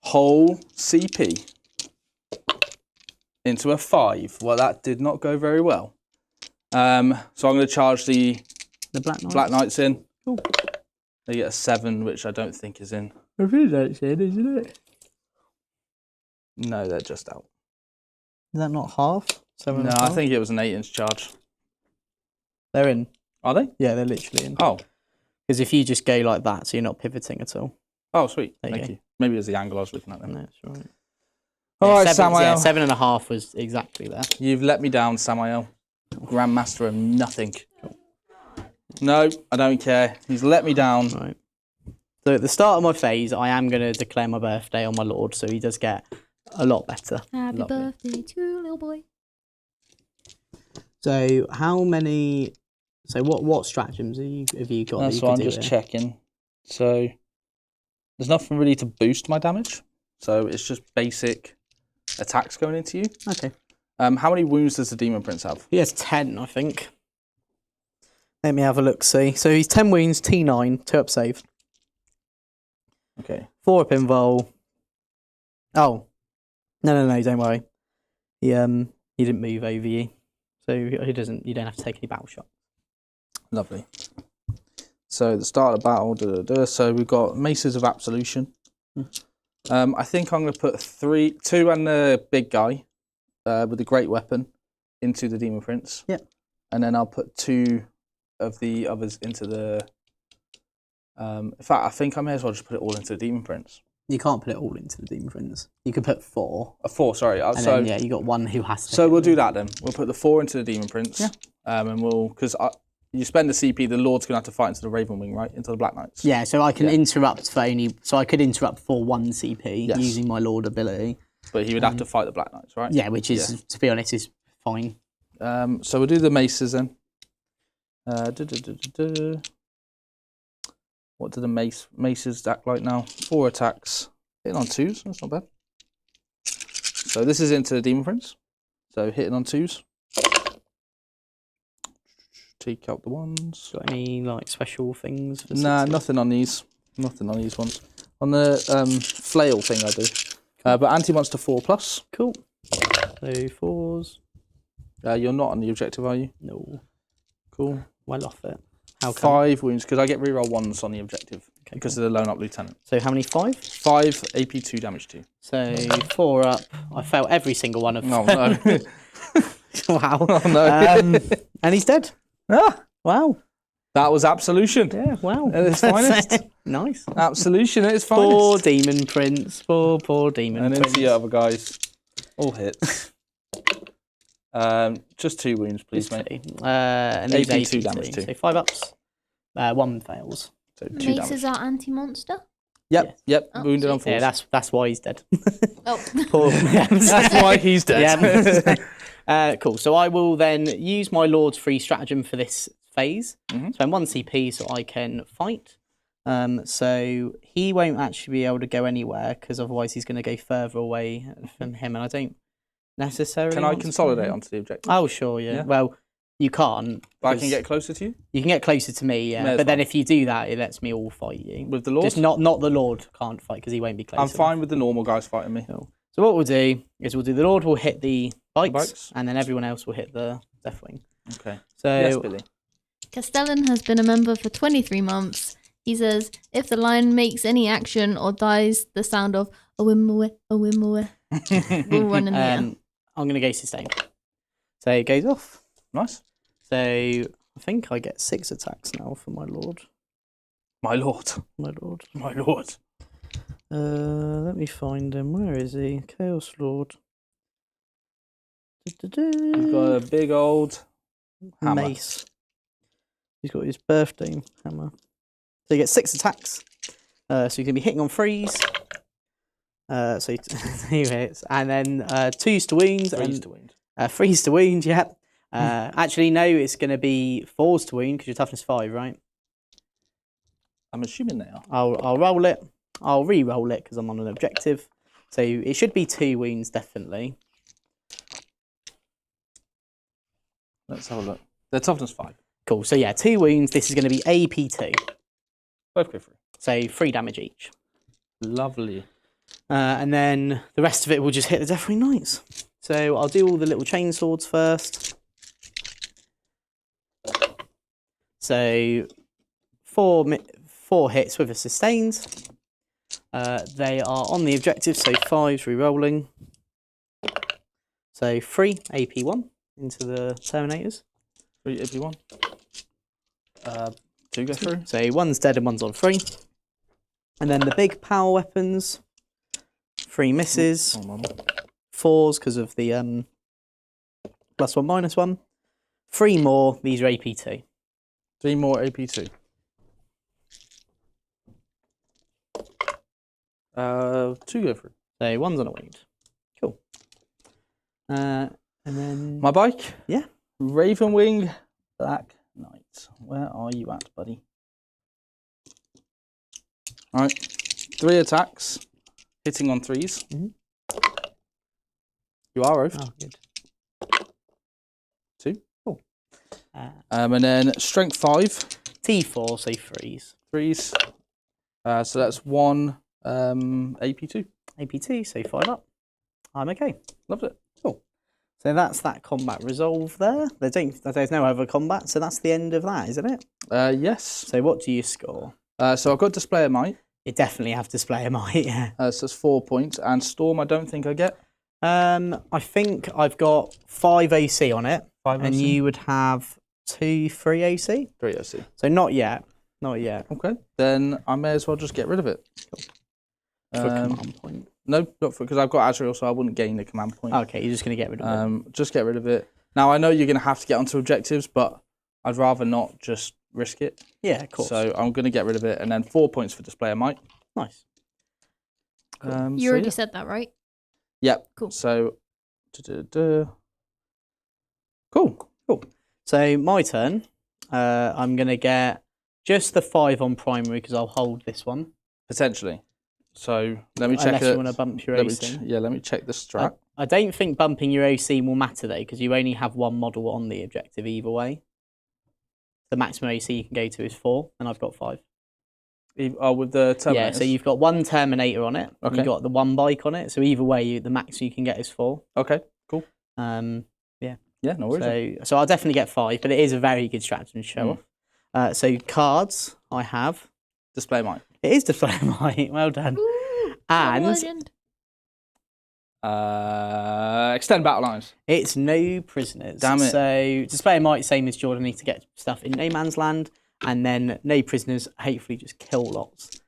whole CP into a 5. Well, that did not go very well. So I'm going to charge the Black Knight. Black Knights in. Cool. They get a 7, which I don't think is in. I really don't see it, isn't it? No, they're just out. Is that not half? 7 No, and a I half? think it was an 8-inch charge. They're in. Are they? Yeah, they're literally in. Oh. Because if you just go like that, so you're not pivoting at all. Oh, sweet. There you Thank go. you. Maybe it was the angle I was looking at then. No, that's right. All right, 7, Samael. yeah, 7.5 was exactly there. You've let me down, Samael. Grandmaster of nothing. No, I don't care. He's let me down. Right. So at the start of my phase, I am going to declare my birthday on my lord, so he does get a lot better. Happy Lovely. birthday to little boy. So how many? So what stratagems have you got? That's that you why I'm could do just here? checking. So there's nothing really to boost my damage. So it's just basic attacks going into you. Okay. How many wounds does the Demon Prince have? He has 10, I think. Let me have a look. See. So he's 10 wounds, T9, 2 up save, Okay. 4 up invul. Oh, no, don't worry. He didn't move over you, so he doesn't. You don't have to take any battle shot. Lovely. So the start of battle. So we've got Maces of Absolution. I think I'm going to put 2 and the big guy with the great weapon into the Demon Prince. Yeah. And then I'll put 2 of the others into the. In fact, I think I may as well just put it all into the Demon Prince. You can't put it all into the Demon Prince. You could put 4. 4, sorry. And so then, yeah, you got one who has to. So we'll do that then. We'll put the 4 into the Demon Prince. Yeah. And we'll because you spend the CP, the Lord's gonna have to fight into the Raven Wing, right? Into the Black Knights. Yeah, so I can interrupt for only. So I could interrupt for 1 CP using my Lord ability. But he would have to fight the Black Knights, right? Yeah, which is, to be honest, is fine. So we'll do the Maces then. What do the Maces act like now? 4 attacks. Hitting on 2s, that's not bad. So this is into the Demon Prince. So hitting on 2s. Take out the 1s. Got any like special things? For Nah, nothing on these. Nothing on these ones. On the flail thing I do. But anti-monster 4+. Cool. So 4s. You're not on the objective, are you? No. Cool. Well off it. How come? 5 wounds, because I get reroll 1s on the objective. Because of the lone up lieutenant. So how many? 5? 5 AP 2 damage 2. So 4 up. I failed every single one of them. Oh no. Wow. Oh no. And he's dead. Ah, Wow. that was Absolution. Yeah, wow. At its finest. Nice. Absolution at its finest. Poor Demon Prince. Poor Demon And Prince. into the other guys. All hits. Just 2 wounds, please, mate. And AP these 2 damage 2. So 5 ups. 1 fails. So 2 Maces damage. are anti-monster. Yep, yep. Oh, Wounded on 4. Yeah, that's why he's dead. Oh. Poor. That's why he's dead. Yeah. Cool. So I will then use my Lord's free stratagem for this phase. Spend 1 CP so I can fight. So he won't actually be able to go anywhere because otherwise he's going to go further away from him, and I don't necessarily. Can I want to consolidate him. onto the objective? Oh, sure. Yeah. Well, you can't. But I can get closer to you? You can get closer to me, yeah. May as But then well. if you do that, it lets me all fight you. With the Lord? Just not the Lord can't fight because he won't be close. I'm fine with the normal guys fighting me. Cool. So what we'll do is the Lord will hit the bikes, bikes. and then everyone else will hit the Deathwing. Okay. So Yes, Billy. Castellan has been a member for 23 months. He says, if the lion makes any action or dies, the sound of a whim away will run in the air. I'm going to go sustain. So it goes off. Nice. So I think I get 6 attacks now for my Lord. My Lord. My Lord. My Lord. Let me find him. Where is he? Chaos Lord. He's got a big old hammer. Mace. He's got his birthday hammer. So you get 6 attacks. So you can be hitting on 3s. So 2 hits. And then 2s to wound. 3s to wound. 3s to wound, yeah. Actually, no, it's going to be 4s to wound because you're toughness 5, right? I'm assuming they are. I'll roll it. I'll re-roll it because I'm on an objective. So it should be 2 wounds, definitely. Let's have a look. They're toughness 5. Cool. So yeah, 2 wounds. This is going to be AP2. Both go through. So 3 damage each. Lovely. And then the rest of it will just hit the Deathwing Knights. So I'll do all the little chain swords first. So 4 hits with a sustained. They are on the objective, so 5s re-rolling. So 3 AP1 into the Terminators. 3 AP1. 2 go through. So 1's dead and 1's on 3. And then the big power weapons. 3 misses. 4s because of the +1 -1. 3 more. These are AP2. 3 more AP2. 2 go through. So 1's on a wound. Cool. And then My bike? Yeah. Ravenwing Black Knight. Where are you at, buddy? Alright. 3 attacks. Hitting on 3s. You are oafed. oh, good. 2. Cool. And then strength 5. T4, so 3s. 3s. So that's 1 AP2. AP2, so 5 up. I'm okay. Loved it. Cool. So that's that combat resolve there. There's no other combat, so that's the end of that, isn't it? Yes. So what do you score? So I've got Display of Might. You definitely have Display of Might, yeah. So it's 4 points. And Storm, I don't think I get. I think I've got 5 AC on it. 5 and AC? you would have 3 AC. 3 AC. So not yet. Not yet. Okay. Then I may as well just get rid of it. For command point. No, not because I've got Azrael, so I wouldn't gain the command point. Okay, you're just going to get rid of it. Just get rid of it. Now, I know you're going to have to get onto objectives, but I'd rather not just risk it. Yeah, of course. So I'm going to get rid of it, and then 4 points for Display of Might. Nice. You already said that, right? Yep. Cool. So, cool. So my turn. I'm going to get just the 5 on primary because I'll hold this one. Potentially. So let me check Unless you want to bump your AC. let me check the strat. I don't think bumping your AC will matter though, because you only have one model on the objective either way. The maximum AC you can go to is 4, and I've got 5. Oh, with the Terminator. Yeah, so you've got 1 Terminator on it. Okay. You've got the 1 bike on it. So either way, the max you can get is 4. Okay, cool. Yeah, no worries. So I'll definitely get 5, but it is a very good stratagem to show off. So cards, I have. Display Might. It is Display Might. Well done. Ooh, And legend. Extend battle lines. it's no prisoners. Damn it. So Display Might, same as Jordan, need to get stuff in no man's land, and then no prisoners, hopefully just kill lots.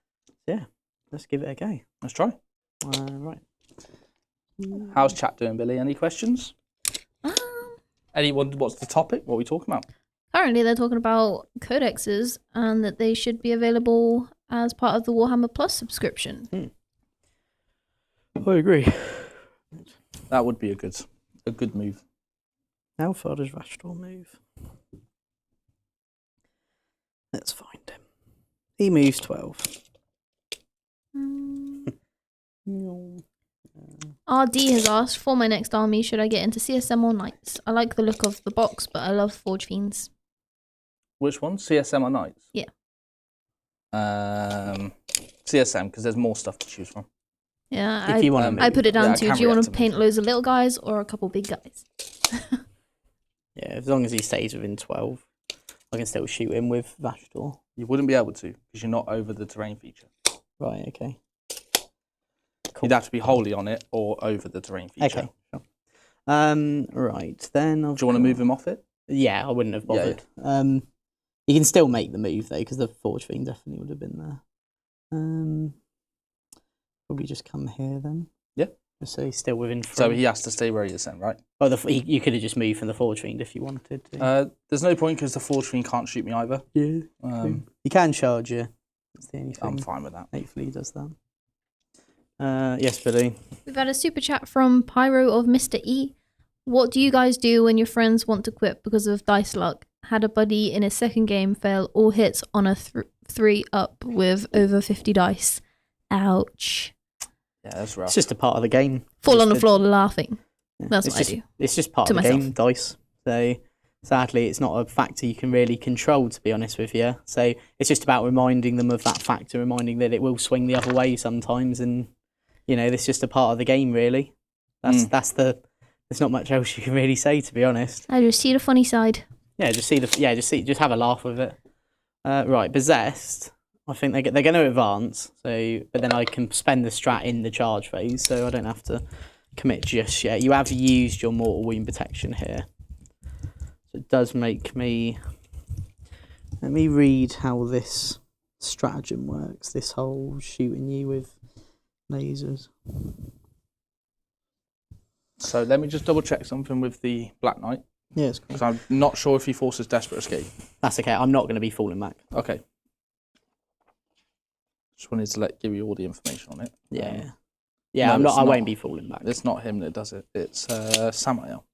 Yeah, let's give it a go. Let's try. Right. How's chat doing, Billy? Any questions? Anyone? What's the topic? What are we talking about? Currently, they're talking about codexes and that they should be available as part of the Warhammer Plus subscription. I agree. That would be a good move. How far does Rastor move? Let's find him. He moves 12. RD has asked, for my next army, should I get into CSM or Knights? I like the look of the box, but I love Forge Fiends. Which one? CSM or Knights? Yeah. CSM, because there's more stuff to choose from. Yeah, If you want to I put it down Yeah, I to, can do you want react to to paint move. loads of little guys or a couple big guys? Yeah, as long as he stays within 12, I can still shoot him with Vashdor. You wouldn't be able to, because you're not over the terrain feature. Right, okay. You'd have to be wholly on it or over the terrain feature. Okay, sure. Right, then Do you want to move him off it? Yeah, I wouldn't have Yeah, bothered. You can still make the move, though, because the Forge Fiend definitely would have been there. Probably just come here, then. Yeah. So he's still within 3. So he has to stay where he is then, right? Well, you could have just moved from the Forge Fiend if you wanted to. There's no point because the Forge Fiend can't shoot me either. Yeah. He can charge you. That's the only thing. I'm fine with that. Hopefully he does that. Yes, Billy. We've had a super chat from Pyro of Mr. E. What do you guys do when your friends want to quit because of dice luck? Had a buddy in his second game fail all hits on a 3 up with over 50 dice. Ouch. Yeah, that's rough. It's just a part of the game. Fall on the floor laughing. Yeah, That's it's what just, I do. It's just part To of the myself. game, dice. So sadly, it's not a factor you can really control, to be honest with you. So it's just about reminding them of that factor, reminding that it will swing the other way sometimes, and it's just a part of the game, really. There's not much else you can really say, to be honest. I just see the funny side. Yeah, just have a laugh with it. Right, possessed. I think they're going to advance. So, but then I can spend the strat in the charge phase, so I don't have to commit just yet. You have used your mortal wound protection here, so it does make me. Let me read how this stratagem works. This whole shooting you with lasers. So let me just double check something with the Black Knight, Yes, because I'm not sure if he forces Desperate Escape. that's okay. I'm not going to be falling back. Okay. Just wanted to give you all the information on it. Yeah, no, I'm not. it's I not. won't be falling back. It's not him that does it. It's Samael.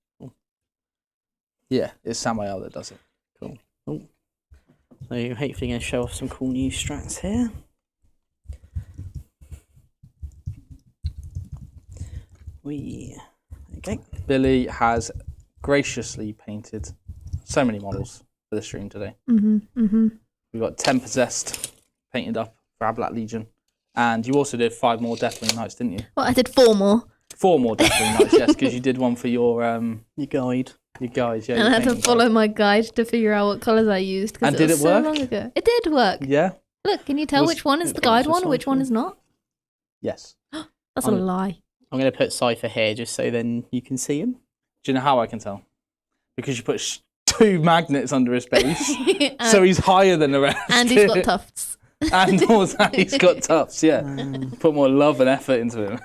Yeah, it's Samael that does it. Cool. So hopefully going to show off some cool new strats here. Okay. Billy has graciously painted so many models for the stream today. We've got 10 Possessed painted up for our Black Legion. And you also did 5 more Deathwing Knights, didn't you? Well, I did 4 more. 4 more Deathwing Knights, yes, because you did one for your guide. Your guys, yeah. And I had to follow my guide to figure out what colours I used. And it did was it so work? long ago. It did work. Yeah. Look, can you tell which one is the guide one, which one is not? Yes. That's a lie. I'm going to put Cypher here just so then you can see him. Do you know how I can tell? Because you put 2 magnets under his base, so he's higher than the rest. And he's got tufts. And also he's got tufts, yeah. Put more love and effort into him.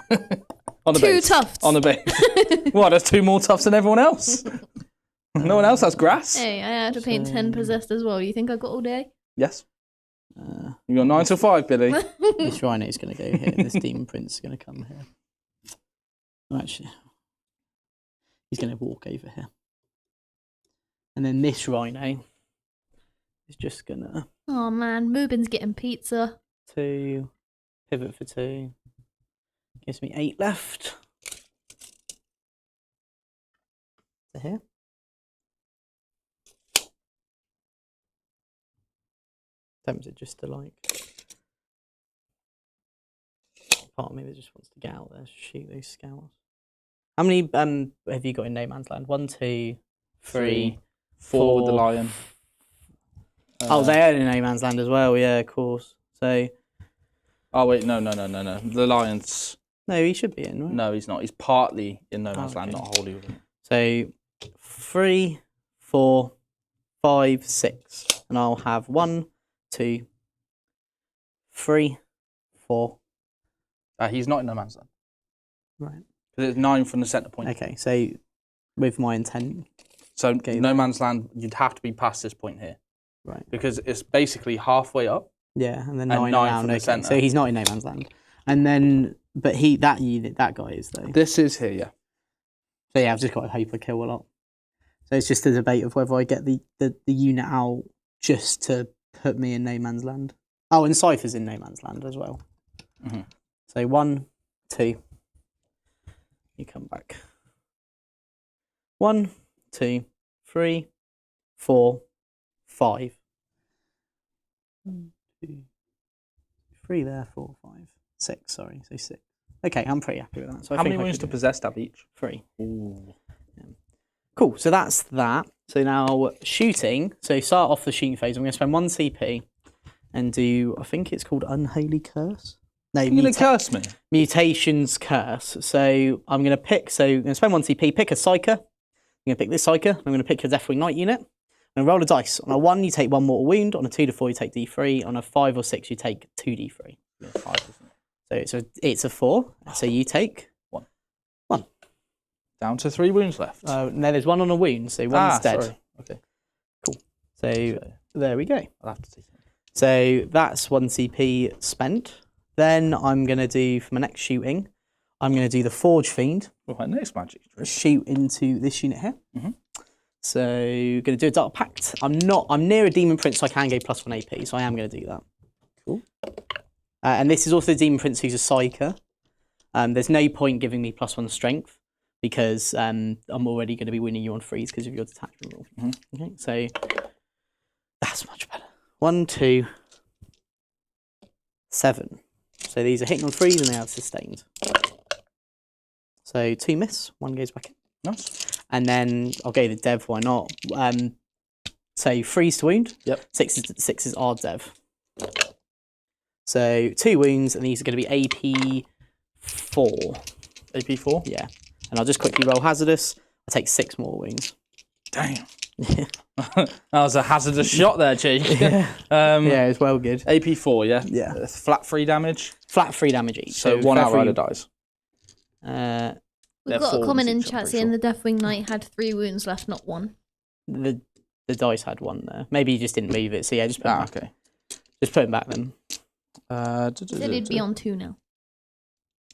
On the 2 base. tufts. On the base. What, there's 2 more tufts than everyone else? No one else has grass? Hey, I had to paint 10 possessed as well. You think I got all day? Yes. You got 9 till 5, Billy. This Rhino's going to go here. This Demon Prince is going to come here. Actually, he's going to walk over here. And then this Rhino is just going to... Oh man, Moobin's getting pizza. 2, pivot for 2. Gives me 8 left. To here. Tempted just to like... Part of me that just wants to get out there, shoot those scouts. How many have you got in No Man's Land? 1, 2, 3, 4 with the lion. Oh, they're in No Man's Land as well. Yeah, of course. So. Oh wait, no. The lion's. No, he should be in, right? No, he's not. He's partly in No Man's Land, not wholly within. So 3, 4, 5, 6, and I'll have 1, 2, 3, 4. He's not in No Man's Land. Right. Because it's 9 from the centre point. Okay, so with my intent. So No Man's Land, you'd have to be past this point here. Right. Because it's basically halfway up. Yeah, and then And 9 9 around. from the Okay, centre. so he's not in No Man's Land. And then, but that guy is though. This is here, yeah. So yeah, I've just got to hope I kill a lot. So it's just a debate of whether I get the unit out just to put me in No Man's Land. Oh, and Cypher's in No Man's Land as well. Mm-hmm. So 1, 2. You come back. 1, 2, 3, 4, 5. 1, 2, 3 there, 4, 5, 6. Sorry, so 6. Okay, I'm pretty happy with that. So How many wounds to possess have each? 3. Ooh. Yeah. Cool. So that's that. So now shooting. So start off the shooting phase. I'm going to spend 1 CP and do. I think it's called Unholy Curse. No, You're going to curse me? Mutations Curse. So I'm going to pick. So I'm going to spend 1 CP. Pick a Psyker. I'm going to pick this Psyker. I'm going to pick your Deathwing Knight unit. I'm going to roll a dice. On a 1, you take 1 mortal wound. On a 2 to 4, you take D3. On a 5 or 6, you take 2D3. Yeah, 5, isn't it? So it's a 4. So you take 1. 1. Down to 3 wounds left. No, there's 1 on a wound. So one's dead. Sorry. Okay. Cool. So there we go. I'll have to take it. So that's 1 CP spent. Then I'm going to do, for my next shooting, I'm going to do the Forge Fiend. Well, my next magic trick. Shoot into this unit here. Mm-hmm. So going to do a Dark Pact. I'm near a Demon Prince, so I can go +1 AP, so I am going to do that. Cool. And this is also the Demon Prince who's a Psyker. There's no point giving me +1 strength because I'm already going to be winning you on freeze because of your detachment rule. Mm-hmm. Okay, so that's much better. 1, 2, 7. So these are hitting on freeze and they have sustained. So 2 miss, 1 goes back in. Nice. And then I'll go the dev, why not? So freeze to wound. Yep. 6 is our dev. So 2 wounds, and these are going to be AP4. AP4? Yeah. And I'll just quickly roll hazardous. I take 6 more wounds. Damn. That was a hazardous shot there, Cheek. Yeah. Yeah, it's well good. AP4, yeah? Yeah. Flat 3 damage? Flat 3 damage each. So 1 outrider dies. We've got a comment in chat saying the Deathwing Knight had 3 wounds left, not 1. The dice had 1 there. Maybe you just didn't leave it. So yeah, just put him back. Okay. Just put him back then. Said he'd be on 2 now.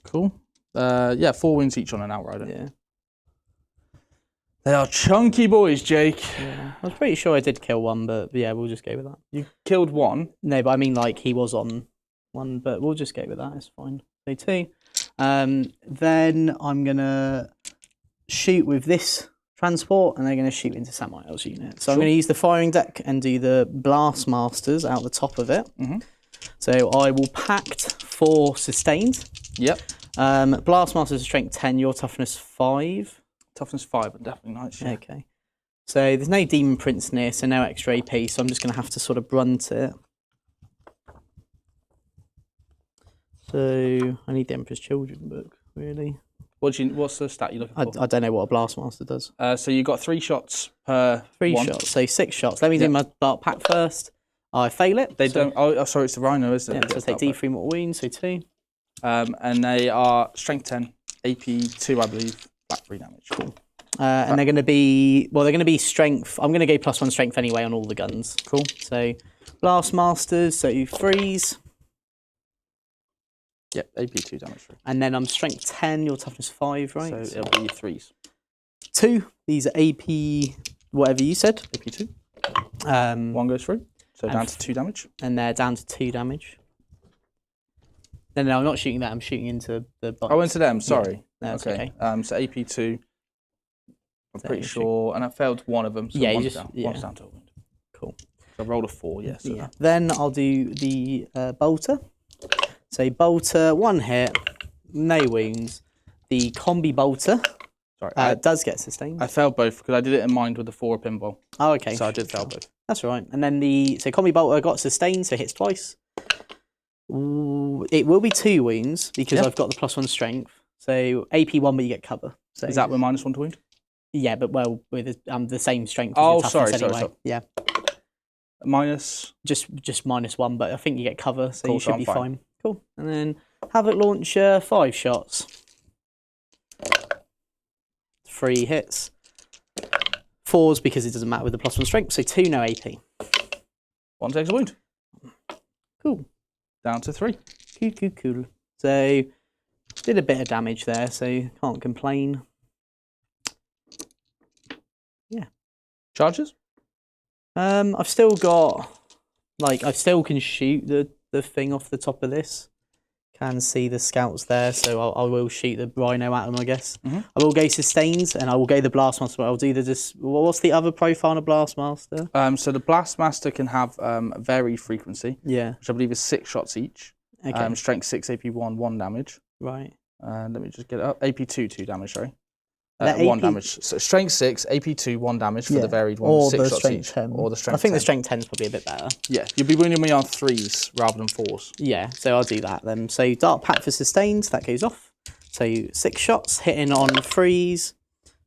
Cool. Yeah, 4 wounds each on an outrider. Yeah. They are chunky boys, Jake. Yeah. I was pretty sure I did kill 1, but yeah, we'll just go with that. You killed 1? No, but I mean like he was on 1, but we'll just go with that. It's fine. So 2. Then I'm gonna shoot with this transport, and they're gonna shoot into Samael's unit. So I'm gonna use the firing deck and do the blast masters out the top of it. Mm-hmm. So I will pact 4 sustained. Yep. Blastmaster's strength 10, your toughness 5. Toughness 5, but definitely nice. Yeah. Okay. So there's no Demon Prince near, so no extra AP, so I'm just going to have to sort of brunt it. So I need the Emperor's Children book, really. What's the stat you're looking for? I don't know what a Blastmaster does. So you got 3 shots per 3 one. shots, so 6 shots. Let me do my Dark Pact first. I fail it. They don't. Oh, sorry, it's the Rhino, isn't it? Yeah, so I take D3 mortal wounds, so 2. And they are strength 10, AP 2, I believe, flat 3 damage. Cool. And they're going to be strength. I'm going to go +1 strength anyway on all the guns. Cool. So Blastmasters, so 3s. Yep, AP 2 damage. And then I'm strength 10, your toughness 5, right? So it'll be 3s. 2. These are AP, whatever you said. AP 2. 1 goes through. So down to 2 damage. And they're down to 2 damage. No, I'm not shooting that. I'm shooting into the box. Oh, into them. Sorry. Yeah, that's okay. okay. So AP 2. I'm pretty sure, and I failed one of them. So yeah, one's down to a wound. Cool. So I rolled a 4. Yeah. So yeah. Then I'll do the bolter. So bolter, 1 hit, no wounds. The combi bolter does get sustained. I failed both because I did it in mind with the 4 pinball. Oh, okay. So I did fail both. That's right. And then so combi bolter got sustained, so hits twice. Ooh, it will be 2 wounds because I've got the +1 strength. So AP 1, but you get cover. So is that with -1 to wound? Yeah, but with the same strength. Oh, as sorry, anyway. sorry. Yeah. Minus? Just -1, but I think you get cover, so cool, you should so be fine. fine. Cool. And then Havoc Launcher, 5 shots. 3 hits. 4s because it doesn't matter with the +1 strength, so 2 no AP. 1 takes a wound. Cool. Down to 3. Cool. So did a bit of damage there, so can't complain. Yeah. Charges? I've still got, I still can shoot the thing off the top of this. Can see the scouts there, so I will shoot the Rhino at them, I guess. I will go sustains, and I will go the Blastmaster, but I'll do what's the other profile on a Blastmaster? So the Blastmaster can have varied frequency, which I believe is 6 shots each. Okay. Strength 6, AP 1, 1 damage. Right. Let me just get it up. AP 2, 2 damage, sorry. That 1 AP damage. So strength 6, AP 2, 1 damage for the varied one. Or 6 the shots strength each. 10. Or the strength I think 10. the strength 10 is probably a bit better. Yeah, you'll be wounding me on 3s rather than 4s. Yeah, so I'll do that then. So Dark Pact for sustains, that goes off. So 6 shots, hitting on 3s.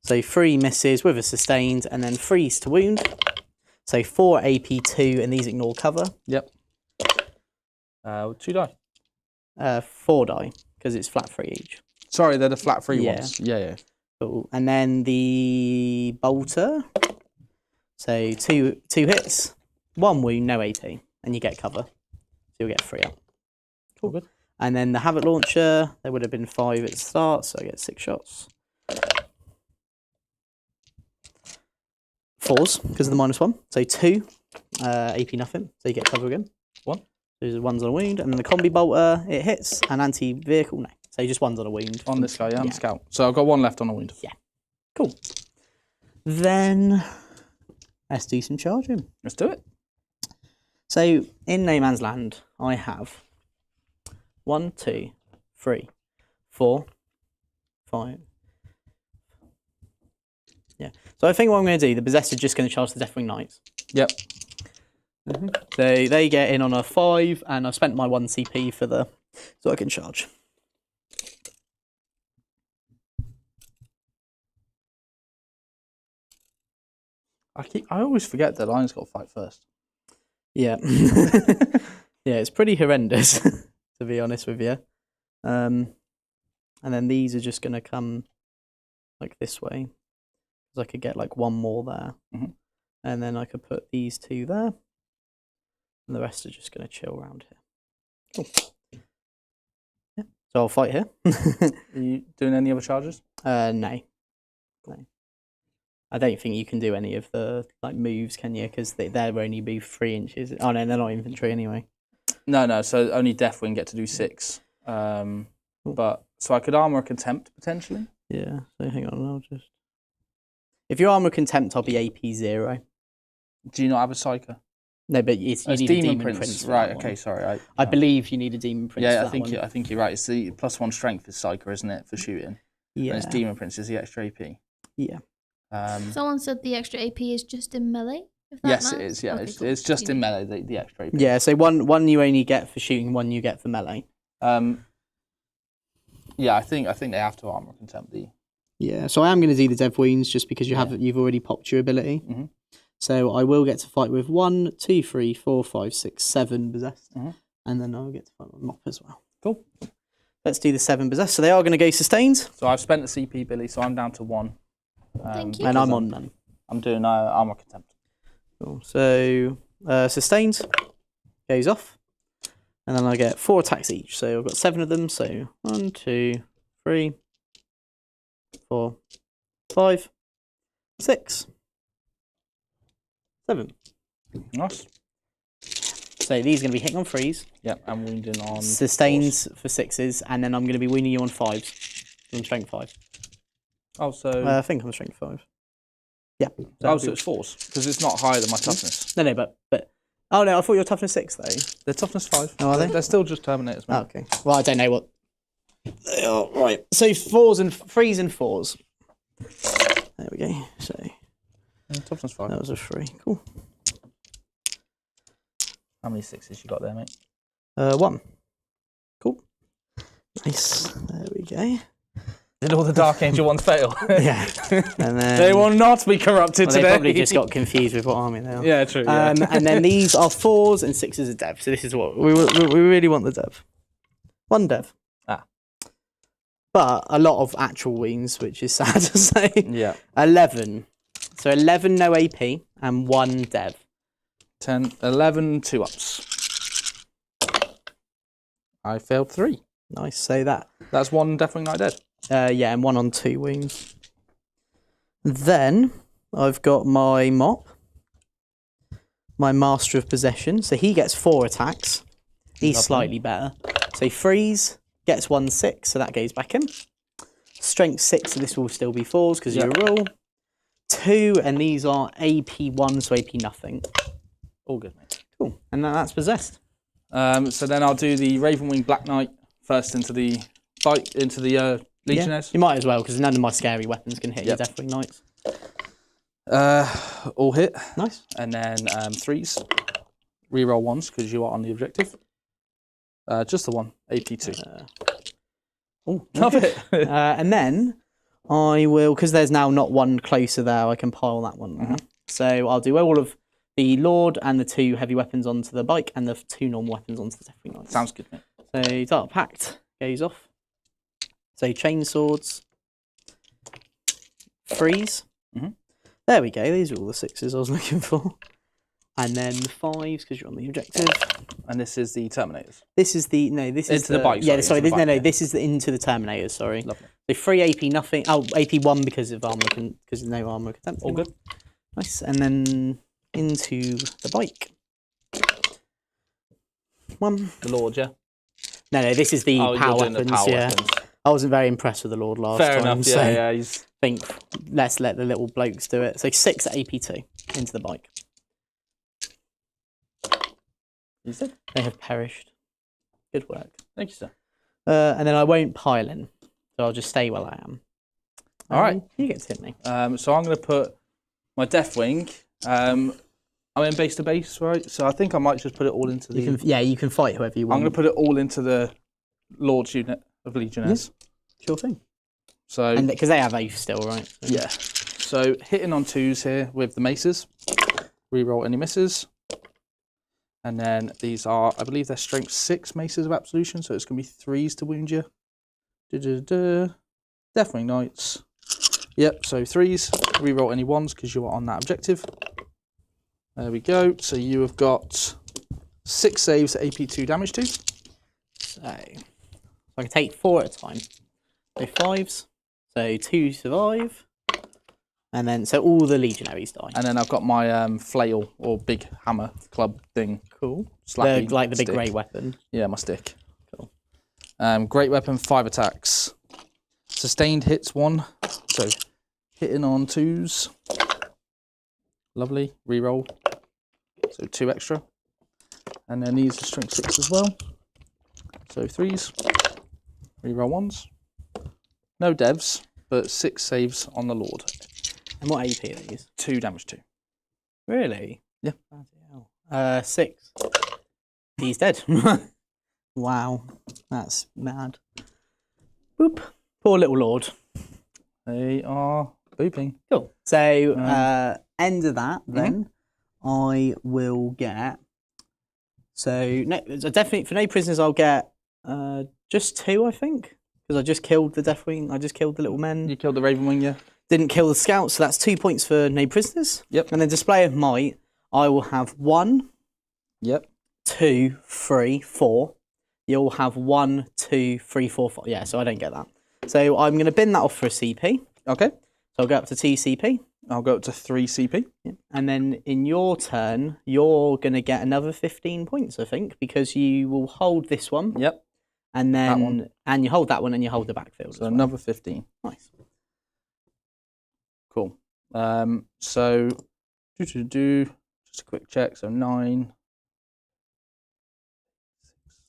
So 3 misses with a sustained, and then 3s to wound. So 4 AP 2, and these ignore cover. Yep. 2 die. 4 die, because it's flat 3 each. Sorry, they're the flat 3 ones. Yeah. Cool. And then the bolter. So 2 hits, 1 wound, no AP, and you get cover. So you'll get 3 up. Cool. Good. And then the Havoc Launcher, there would have been 5 at the start, so I get 6 shots. 4s, because of the -1. So 2, AP nothing, so you get cover again. 1. Those are 1s on a wound, and then the combi bolter, it hits, and anti-vehicle, no. So just 1s on a wound. On this guy, I'm scout. So I've got 1 left on a wound. Yeah. Cool. Then let's do some charging. Let's do it. So in No Man's Land, I have 1, 2, 3, 4, 5. Yeah. So I think what I'm going to do, the Possessor's just going to charge the Deathwing Knights. Yep. So they get in on a 5, and I've spent my 1 CP so I can charge. I always forget that Lion's got to fight first. Yeah. Yeah, it's pretty horrendous, to be honest with you. And then these are just going to come like this way. Because I could get 1 more there. And then I could put these 2 there. And the rest are just going to chill around here. Cool. Yeah. So I'll fight here. Are you doing any other charges? No. I don't think you can do any of the moves, can you? Because they're only be 3 inches. Oh no, they're not infantry anyway. No. So only Deathwing get to do 6. But so I could armor a contempt potentially. Yeah. So hang on, I'll just. If you armor contempt, I'll be AP 0. Do you not have a psyker? No, but you need a demon prince for right? that Okay, one. sorry. I believe you need a demon prince. Yeah, for that one. I think you're right. It's the +1 strength is psyker, isn't it, for shooting? Yeah. And it's demon prince is the extra AP. Yeah. Someone said the extra AP is just in melee. If that Yes, matters? it is. Yeah, Okay, cool. it's just in melee the extra AP. Yeah. So one you only get for shooting, one you get for melee. Yeah, I think they have to armor contempt the. Yeah. So I am going to do the dev wounds just because you've already popped your ability. Mm-hmm. So I will get to fight with 1, 2, 3, 4, 5, 6, 7 possessed, and then I'll get to fight with mop as well. Cool. Let's do the 7 possessed. So they are going to go sustained. So I've spent the CP, Billy. So I'm down to 1. Thank you. And I'm on none. I'm doing armor contempt. Cool. So sustained goes off, and then I get 4 attacks each. So I've got 7 of them. So 1, 2, 3, 4, 5, 6, 7. Nice. So these are going to be hitting on 3s. Yep, and wounding on Sustains for 6s, and then I'm going to be wounding you on 5s. On strength 5. Oh, so I think I'm strength 5. Yeah. so it's 4s because it's not higher than my toughness. No, but oh no, I thought you were toughness 6 though. They're toughness 5. Oh, are they? They're still just Terminators, man. Oh, okay. Well, I don't know what they are. Right. So 3s and 4s. There we go. So Toughness 5. that was a 3. Cool. How many 6s you got there, mate? 1. Cool. Nice. There we go. Did all the Dark Angel ones fail? Yeah. And then They will not be corrupted they today. probably just got confused with what army they are. Yeah, true. Yeah. And then these are 4s and 6s of dev. So this is what we really want the dev. 1 dev. But a lot of actual wounds, which is sad to say. Yeah. 11. So 11 no AP and 1 dev. 10, 11, 2-ups. I failed 3. Nice. So That's 1 definitely not dead. yeah, and 1 on 2 wounds. Then I've got my mop, my master of possession. So he gets 4 attacks. He's Lovely. slightly better. So freeze gets 1 6, so that goes back in. Strength 6, so this will still be 4s because you're a roll. 2, and these are AP 1, so AP nothing. All good, mate. Cool. And then that's possessed. So then I'll do the Ravenwing Black Knight first into the fight, into the Legionnaires. You might as well, because none of my scary weapons can hit you, definitely knights. All hit. Nice. And then 3s. Reroll 1s because you are on the objective. Just the 1, AP2. Oh, Love it. And then I will, because there's now not 1 closer there, I can pile that one there. So I'll do all of the Lord and the 2 heavy weapons onto the bike and the 2 normal weapons onto the Deathwing Knights. Sounds good, mate. So Dark Pact goes off. So chain swords. Freeze. There we go. These are all the 6s I was looking for. And then the 5s because you're on the objective. And this is the Terminators. This is the this is into the bike. Yeah, sorry. Into the bike, This is the into the Terminators. Sorry. Lovely. So 3 AP nothing. Oh, AP 1 because of armor because no armor contempt. All good. Nice. And then into the bike. 1. The Lord, yeah. No, this is the Oh, power you're doing weapons. the power Yeah. weapons. I wasn't very impressed with the Lord last Fair time. enough. so Yeah, yeah. I think let's let the little blokes do it. So 6 AP2 into the bike. You said. They have perished. Good work. Thank you, sir. And then I won't pile in, so I'll just stay where I am. All right. You get to hit me. So I'm going to put my Deathwing. I'm in base to base, right? So I think I might just put it all into the. You can fight whoever you want. I'm going to put it all into the Lord's unit of Legionnaires. Sure thing. So And because they have Oath still, right? So- yeah. So hitting on 2s here with the maces. Reroll any misses. And then these are, I believe they're strength 6 maces of absolution, so it's going to be 3s to wound you. Deathwing Knights. Yep, so 3s. Reroll any 1s because you are on that objective. There we go. So you have got 6 saves at AP2 damage to. So I can take 4 at a time. So 5s. So 2 survive. And then, so all the legionaries die. And then I've got my flail or big hammer club thing. Cool. Slappy Like the big stick. grey weapon. Yeah, my stick. Cool. Great weapon, 5 attacks. Sustained hits 1. So hitting on 2s. Lovely. Reroll. So 2 extra. And then these are strength 6 as well. So 3s. Reroll 1s. No devs, but 6 saves on the Lord. And what AP are these? 2 damage 2. Really? Yeah. 6. He's dead. Wow. That's mad. Boop. Poor little Lord. They are booping. Cool. So, end of that, then, I will get... So, definitely, for no prisoners, I'll get just 2, I think. Because I just killed the Deathwing. I just killed the little men. You killed the Ravenwing, yeah? Didn't kill the scouts, so that's 2 points for no prisoners. Yep. And then display of might, I will have 1, Yep. 2, 3, 4. You'll have 1, 2, 3, 4, 5. Yeah, so I don't get that. So I'm going to bin that off for a CP. Okay. So I'll go up to 2 CP. I'll go up to 3 CP. Yeah. And then in your turn, you're going to get another 15 points, I think, because you will hold this one. Yep. And then, That one. and you hold that one and you hold the backfield. So as well. another 15. Nice. Cool. So, just a quick check. So 9.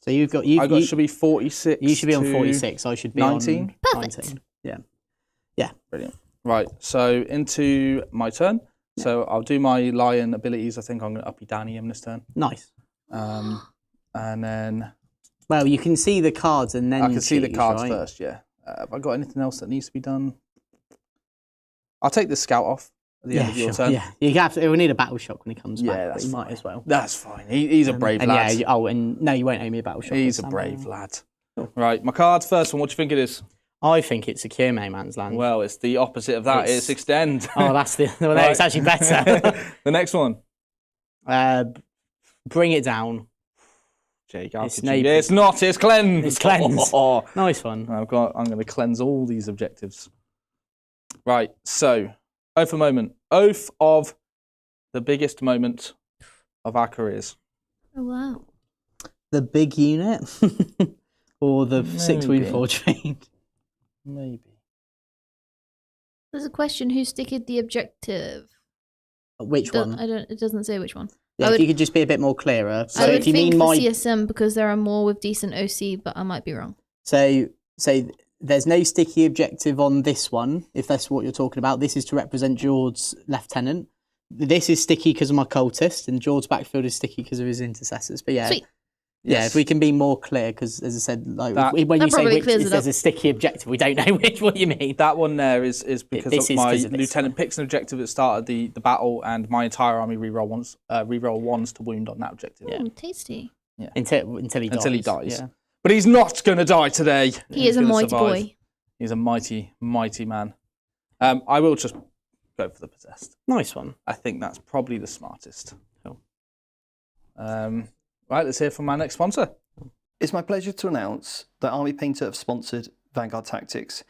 So you've got, should be 46. You should be on 46. I should be 19. on Perfect. 19. Yeah. Yeah. Brilliant. Right. So into my turn. Yeah. So I'll do my lion abilities. I think I'm going to uppy downy him this turn. Nice. And then. Well, you can see the cards and then I can see the cards right? first. Yeah. Have I got anything else that needs to be done? I'll take the scout off at the end of your turn. Yeah, you have to, we'll need a battle shock when he comes back. That's but he fine. might as well. That's fine. He's a brave and lad. Yeah, and no, you won't owe me a battle shock. He's a brave lad. Right, my cards first one. What do you think it is? I think it's Secure No Man's Land. Well, it's the opposite of that. It's Extend. Oh, that's the. Well, no, it's actually better. The next one. Bring it down. Jake, it's not. It's Cleanse. It's Cleanse. Oh. Nice one. I'm going to cleanse all these objectives. Right. So, oath of moment. Oath of the biggest moment of our careers. Oh, wow. The big unit, or the 6 wound 4 trained. Maybe. There's a question: who sticked the objective? Which one? It doesn't say which one. Yeah, if you could just be a bit more clearer. So I would if you think mean for my CSM because there are more with decent OC, but I might be wrong. So there's no sticky objective on this one, if that's what you're talking about. This is to represent George's lieutenant. This is sticky because of my cultist, and George's backfield is sticky because of his intercessors. But yeah, Sweet. Yeah, Yes. if we can be more clear, because as I said, like when that you say probably which, clears if it there's up. a sticky objective, we don't know what you mean. That one there is because This of is my 'cause of this lieutenant one. picks an objective at the start of the battle, and my entire army reroll ones to wound on that objective. Yeah. Ooh, tasty. Until he dies. Yeah. But he's not going to die today. He is a gonna mighty survive. boy. He's a mighty, mighty man. I will just go for the possessed. Nice one. I think that's probably the smartest. Cool. Right, let's hear from my next sponsor. It's my pleasure to announce that Army Painter have sponsored Vanguard Tactics.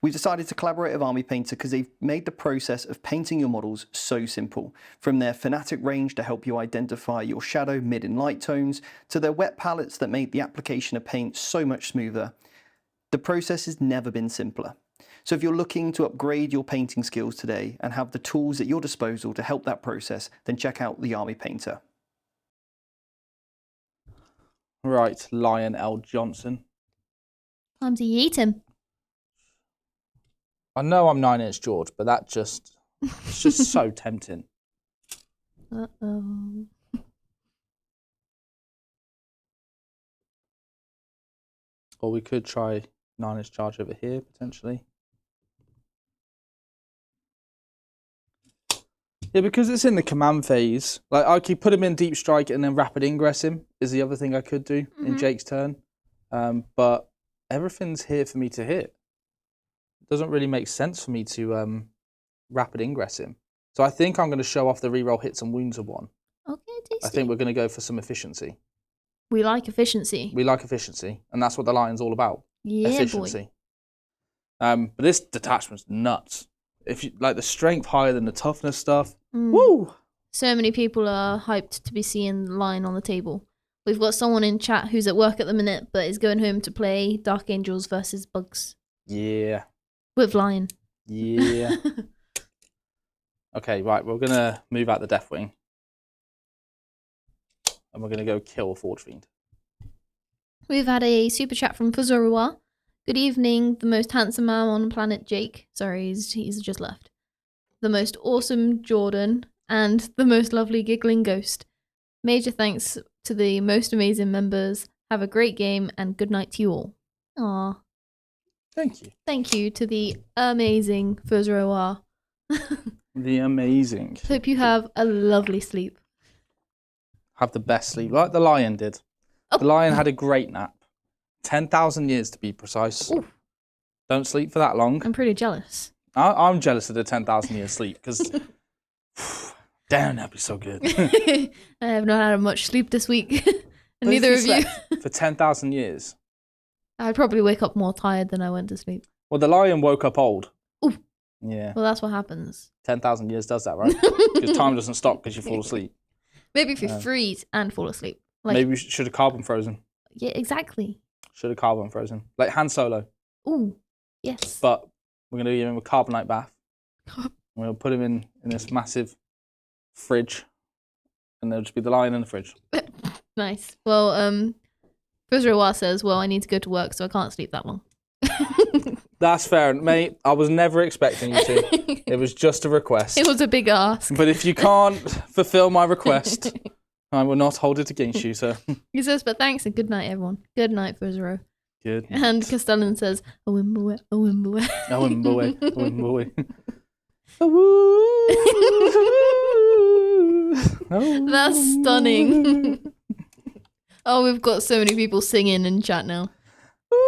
We've decided to collaborate with Army Painter because they've made the process of painting your models so simple. From their Fanatic range to help you identify your shadow, mid and light tones, to their wet palettes that make the application of paint so much smoother. The process has never been simpler. So if you're looking to upgrade your painting skills today and have the tools at your disposal to help that process, then check out the Army Painter. Right, Lion L. Johnson. Time to eat him. I know I'm 9-inch George, but that just, it's just so tempting. Uh-oh. Or we could try 9-inch charge over here, potentially. Yeah, because it's in the command phase. Like, I could put him in deep strike and then rapid ingress him, is the other thing I could do in Jake's turn. But everything's here for me to hit. It doesn't really make sense for me to rapid ingress him. So I think I'm going to show off the reroll hits and wounds of 1. Okay, tasty. I think we're going to go for some efficiency. We like efficiency. We like efficiency, and that's what the Lion's all about. Yeah, Efficiency. But this detachment's nuts. If you like the strength higher than the toughness stuff, woo! So many people are hyped to be seeing Lion on the table. We've got someone in chat who's at work at the minute, but is going home to play Dark Angels versus Bugs Yeah. with Lion. Yeah. Okay, right, we're going to move out the Deathwing. and we're going to go kill a Forge Fiend. We've had a super chat from Fuzurua. Good evening, the most handsome man on planet Jake. Sorry, he's just left. The most awesome Jordan, and the most lovely giggling ghost. Major thanks to the most amazing members. Have a great game, and good night to you all. Aww. Thank you. Thank you to the amazing Fuzurua. The amazing. Hope you have a lovely sleep. Have the best sleep, like the lion did. Oh. The lion had a great nap. 10,000 years to be precise. Ooh. Don't sleep for that long. I'm pretty jealous. I'm jealous of the 10,000 years sleep because, damn, that'd be so good. I have not had much sleep this week. And neither of you. For 10,000 years. I'd probably wake up more tired than I went to sleep. Well, the lion woke up old. Ooh. Yeah. Well, that's what happens. 10,000 years does that, right? Because time doesn't stop because you fall asleep. Maybe if you freeze and fall asleep. Like, Maybe we should have carbon frozen. Yeah, exactly. Should have carbon frozen. Like Han Solo. Ooh, yes. But we're going to give him a carbonite bath. We'll put him in this massive fridge. And there'll just be the lion in the fridge. Nice. Well, Fuzurua says, well, I need to go to work, so I can't sleep that long. That's fair, mate. I was never expecting you to. It was just a request. It was a big ask. But if you can't fulfill my request, I will not hold it against you, sir. He says, but thanks and good night, everyone. Good night, Fuzuro. Good. And Castellan says, a wimble, a wimble. Oh, boy. That's stunning. Oh, we've got so many people singing in chat now.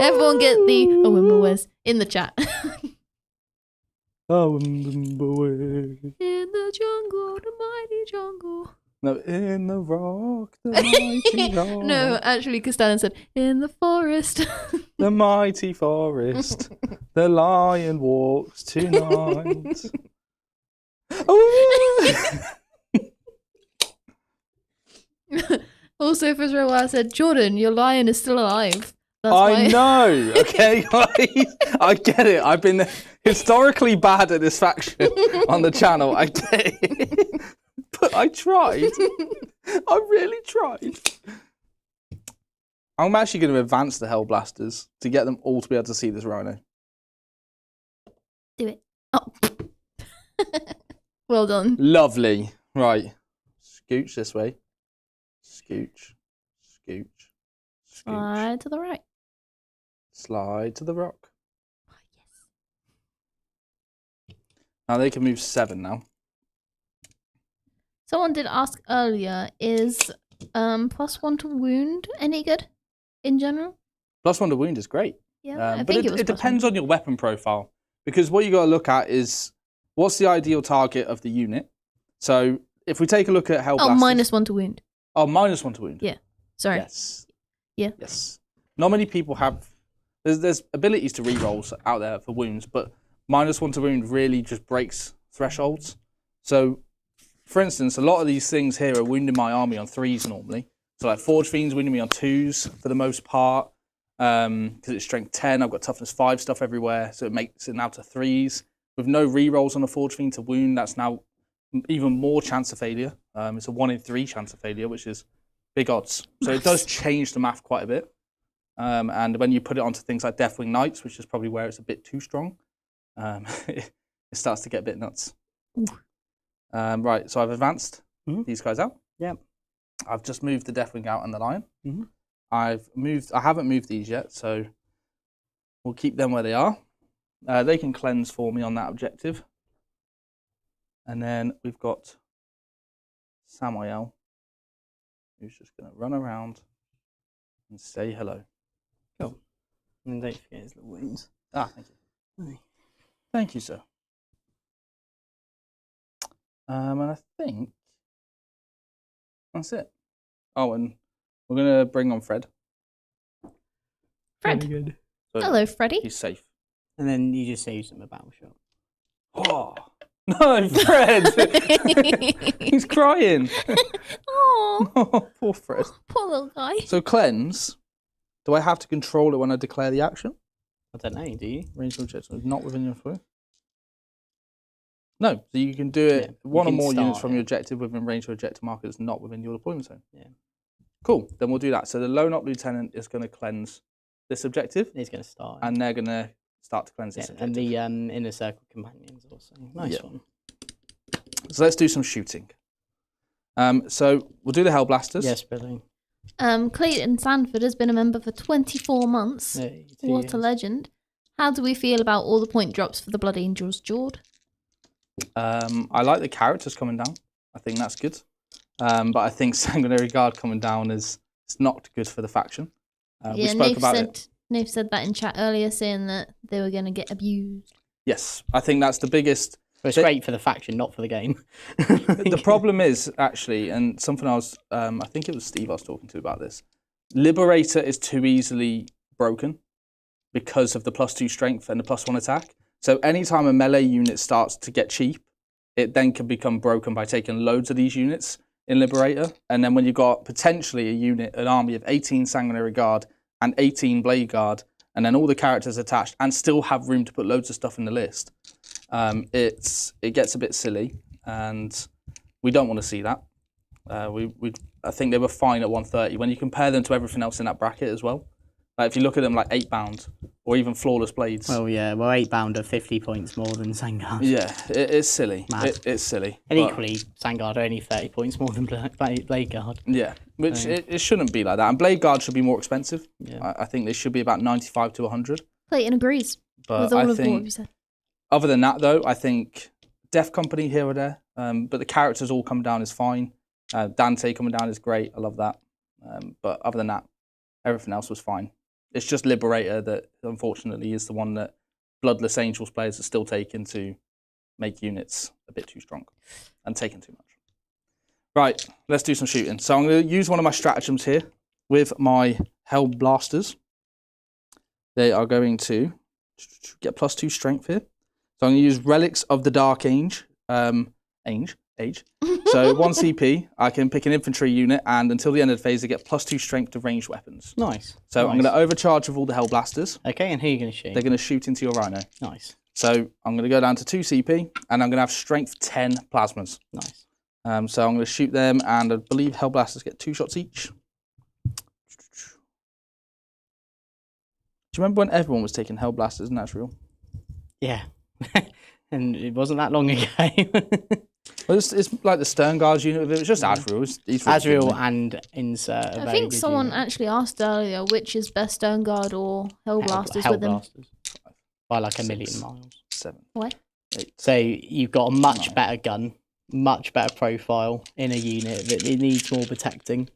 Everyone get the Wimblewes in the chat. Oh, in the jungle, the mighty jungle. No, in the rock, the mighty rock. No, actually, Castellan said, in the forest. The mighty forest, the lion walks tonight. Also, Fuzurua said, Jordan, your lion is still alive. That's I why. know, okay, guys. I get it. I've been historically bad at this faction on the channel. I get it. But I tried. I really tried. I'm actually going to advance the Hellblasters to get them all to be able to see this rhino. Do it. Oh. Well done. Lovely. Right. Scooch this way. Scooch. Scooch. Scooch. Slide to the right. Slide to the rock. Oh, yes. Now they can move 7 now. Someone did ask earlier, is +1 to wound any good in general? +1 to wound is great. Yeah, I but think it was it depends on your weapon profile. Because what you got to look at is what's the ideal target of the unit. So if we take a look at Hellblasters. Oh, -1 to wound. Oh, -1 to wound. Yeah. Sorry. Yes. Yeah. Yes. Not many people have. There's abilities to rerolls out there for wounds, but -1 to wound really just breaks thresholds. So, for instance, a lot of these things here are wounding my army on 3s normally. So like Forge Fiends wounding me on 2s for the most part. Because it's strength 10, I've got toughness 5 stuff everywhere, so it makes it now to 3s. With no rerolls on a Forge Fiend to wound, that's now even more chance of failure. It's a 1 in 3 chance of failure, which is big odds. So it does change the math quite a bit. And when you put it onto things like Deathwing Knights, which is probably where it's a bit too strong, it starts to get a bit nuts. Right, so I've advanced these guys out. Yeah. I've just moved the Deathwing out and the Lion. Mm-hmm. I haven't moved these yet, so we'll keep them where they are. They can cleanse for me on that objective. And then we've got Samuel, who's just going to run around and say hello. Cool. And don't forget his little wounds. Ah, thank you. Aye. Thank you, sir. And I think that's it. Oh, and we're going to bring on Fred. Fred. Very good. So Hello, Freddy. he's safe. And then you just use them a battle shot. Oh, no, Fred! He's crying. Oh, Oh, poor Fred. poor little guy. So cleanse, do I have to control it when I declare the action? I don't know, do you? Range of objective, not within your flow. No, so you can do it Yeah, you one or can more units start from it. your objective within range of objective markers not within your deployment zone. Yeah. Cool. Then we'll do that. So the Lone Op Lieutenant is going to cleanse this objective, He's going to start. and they're going to start to cleanse this And objective. the Inner Circle Companions also. Nice one. So let's do some shooting. So we'll do the Hellblasters. Yes, brilliant. Clayton Sanford has been a member for 24 months. Yeah, What a legend. How do we feel about all the point drops for the Blood Angels, Jord? I like the characters coming down. I think that's good. But I think Sanguinary Guard coming down is not good for the faction. We spoke about it. Nave said that in chat earlier, saying that they were going to get abused. Yes, I think that's the biggest. Well, it's great for the faction, not for the game. The problem is actually, and something I was, I think it was Steve I was talking to about this. Liberator is too easily broken because of the +2 strength and the +1 attack. So anytime a melee unit starts to get cheap, it then can become broken by taking loads of these units in Liberator. And then when you've got potentially a unit, an army of 18 Sanguinary Guard and 18 Blade Guard, and then all the characters attached, and still have room to put loads of stuff in the list, it gets a bit silly, and we don't want to see that. I think they were fine at 130 when you compare them to everything else in that bracket as well. Like if you look at them like 8-bound or even Flawless Blades. Well, yeah, 8-bound are 50 points more than Sangard. Yeah, it's silly. It's silly. And equally, Sangard are only 30 points more than Blade Guard. Yeah, which it shouldn't be like that. And Blade Guard should be more expensive. Yeah. I think they should be about 95 to 100. Clayton agrees But with all I of think, what you said. other than that, though, I think Death Company here or there, but the characters all come down is fine. Dante coming down is great. I love that. But other than that, everything else was fine. It's just Liberator that, unfortunately, is the one that Bloodless Angels players are still taking to make units a bit too strong and taking too much. Right, let's do some shooting. So I'm going to use one of my stratagems here with my Hellblasters. They are going to get +2 strength here. So I'm going to use Relics of the Dark Age. So 1 CP, I can pick an infantry unit, and until the end of the phase, they get +2 strength to ranged weapons. Nice. So I'm going to overcharge with all the Hellblasters. Okay, and who are you going to shoot? They're going to shoot into your Rhino. Nice. So I'm going to go down to 2 CP, and I'm going to have strength 10 plasmas. Nice. So I'm going to shoot them, and I believe Hellblasters get 2 shots each. Do you remember when everyone was taking Hellblasters in Natural? Yeah. And it wasn't that long ago. Well, it's like the Stern Guards unit with it. It's just Azrael. Azrael and Insert. I think someone actually asked earlier which is best Stone Guard or Hellblasters with them. By like 1 million miles. 7. What? 8. So you've got a much better gun, much better profile in a unit that it needs more protecting,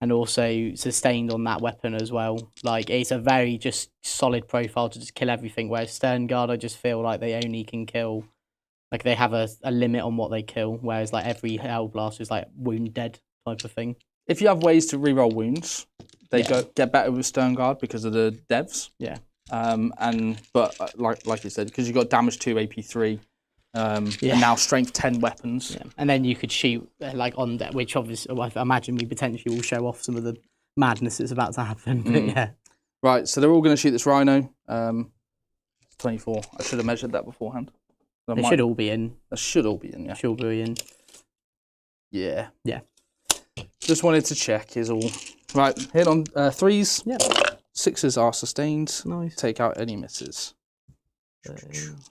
and also sustained on that weapon as well. Like it's a very just solid profile to just kill everything. Whereas Stern Guard, I just feel like they only can kill. Like they have a limit on what they kill, whereas like every Hellblaster is like wound dead type of thing. If you have ways to reroll wounds, they get better with Stern Guard because of the devs. Yeah. But like you said, because you got damage 2, AP 3, and now strength 10 weapons. Yeah. And then you could shoot like on deck, which obviously I imagine we potentially will show off some of the madness that's about to happen. But yeah. Right. So they're all going to shoot this Rhino. 24. I should have measured that beforehand. They should all be in. They should all be in, yeah. Should be in. Yeah. Yeah. Just wanted to check is all. Right, hit on 3s. Yeah. 6s are sustained. Nice. Take out any misses.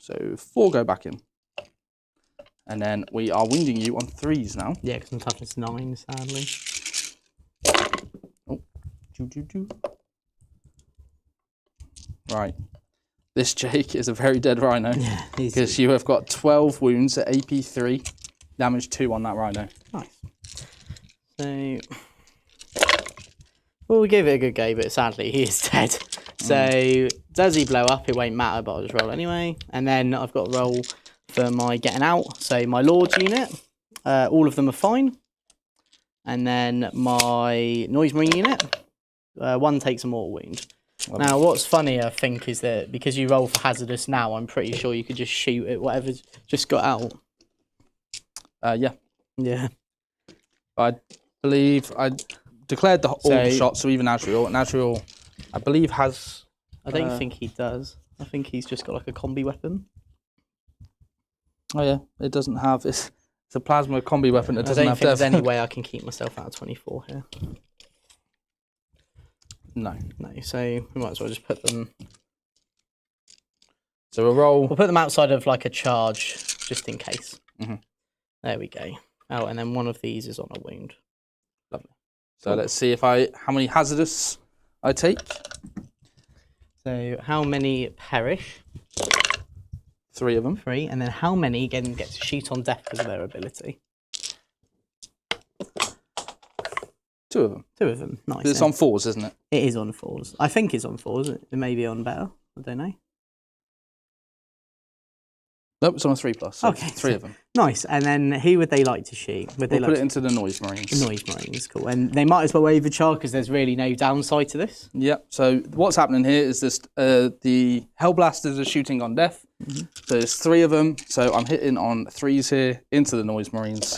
So 4 go back in. And then we are wounding you on 3s now. Yeah, because I'm toughness 9, sadly. Oh. Right. This Jake is a very dead Rhino. Yeah, because you have got 12 wounds at AP 3, damage 2 on that Rhino. Nice. So, well, we gave it a good go, but sadly he is dead. So, does he blow up? It won't matter, but I'll just roll anyway. And then I've got to roll for my getting out. So, my Lord's unit, all of them are fine. And then my Noise Marine unit, 1 takes a mortal wound. Now, what's funny, I think, is that because you roll for hazardous now, I'm pretty sure you could just shoot at whatever's just got out. Yeah. Yeah. I believe I declared all the shots, so even Azrael. And Azrael, I believe, has... I don't think he does. I think he's just got like a combi weapon. Oh, yeah. It doesn't have... It's a plasma combi weapon that doesn't have I don't think dev. there's any way I can keep myself out of 24 here. No. No, so we might as well just put them. So we'll roll. We'll put them outside of like a charge, just in case. Mm-hmm. There we go. Oh, and then one of these is on a wound. Lovely. So let's see how many hazardous I take. So how many perish? 3 of them. 3, and then how many again get to shoot on death because of their ability? 2 of them. 2 of them. Nice. It's on 4s, isn't it? It is on 4s. I think it's on 4s. It may be on better. I don't know. Nope, it's on a 3+. So Okay, 3 of them. Nice. And then who would they like to shoot? Would they We'll put it into the Noise Marines. The Noise Marines, cool. And they might as well overcharge because there's really no downside to this. Yep. So what's happening here is this: the Hellblasters are shooting on death. Mm-hmm. So there's 3 of them. So I'm hitting on 3s here into the Noise Marines.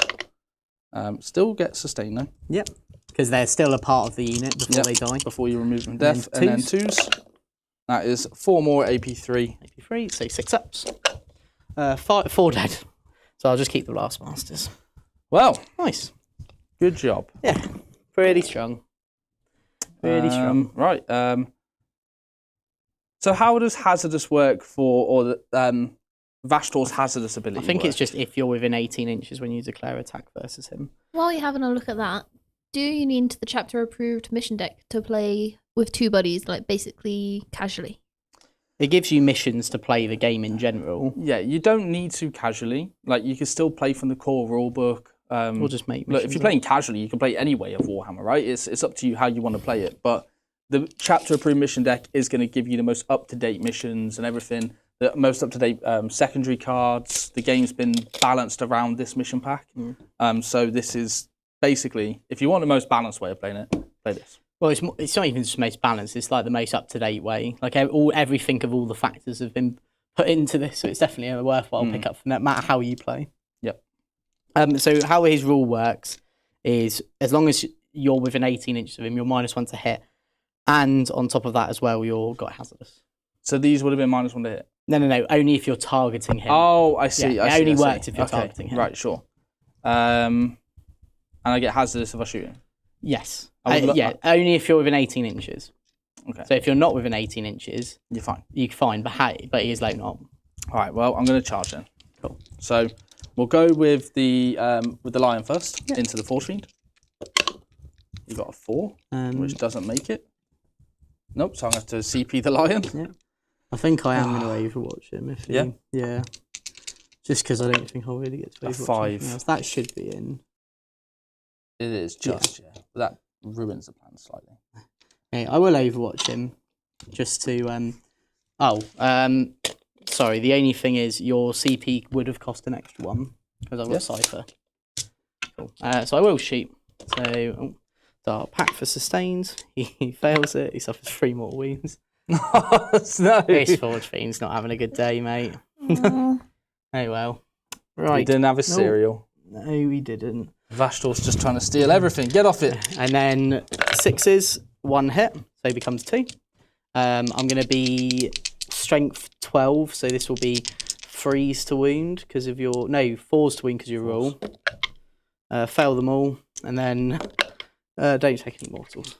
Still get sustain though. Yep. Because they're still a part of the unit before they die. Before you remove them death, And then and then 2s. That is 4 more AP3. AP3, so 6 ups. 4 dead. So I'll just keep the Blast Masters. Well, Nice. good job. Yeah. Pretty strong. Pretty strong. Right. So how does hazardous work or the Vashtor's hazardous ability I think work? it's just if you're within 18 inches when you declare attack versus him. While you're having a look at that, do you need the chapter approved mission deck to play with 2 buddies, like basically casually? It gives you missions to play the game in general. Yeah, you don't need to casually. Like, you can still play from the core rulebook. Or just make Look, missions. if you're playing casually, you can play any way of Warhammer, right? It's up to you how you want to play it. But the chapter approved mission deck is going to give you the most up-to-date missions and everything. The most up-to-date secondary cards. The game's been balanced around this mission pack. So this is basically, if you want the most balanced way of playing it, play this. Well, it's not even just most balanced. It's like the most up-to-date way. Like everything of all the factors have been put into this, so it's definitely a worthwhile pick up, no matter how you play. Yep. So how his rule works is as long as you're within 18 inches of him, you're -1 to hit, and on top of that as well, you're got hazardous. So these would have been -1 to hit. No. Only if you're targeting him. Oh, I see. Yeah, I it see, only I see. works if you're targeting him. Right, sure. And I get hazardous if I shoot him. Yes. Yeah, only if you're within 18 inches. Okay. So if you're not within 18 inches, You're fine. you're fine. But he is low not. All right. Well, I'm going to charge then. Cool. So we'll go with the lion first into the force fiend. You got a 4, which doesn't make it. Nope. So I'm going to have to CP the lion. Yeah. I think I am going to overwatch him. If he, yeah. Just because I don't think I'll really get to overwatch 5. anything else. That should be in. It is just But that ruins the plan slightly. Okay, I will overwatch him just to. Sorry. The only thing is your CP would have cost an extra 1 because I've got Cypher. Cool. So I will shoot. So I'll pack for sustains. He fails it. He suffers 3 more wounds. No. This Forge Fiend's not having a good day, mate. Oh well. Right. He didn't have a cereal. No, he didn't. Vashtor's just trying to steal everything. Get off it. And then 6s, 1 hit, so he becomes 2. I'm going to be strength 12, so this will be 3s to wound because of your 4s to wound because of your roll. Fail them all, and then don't take any mortals.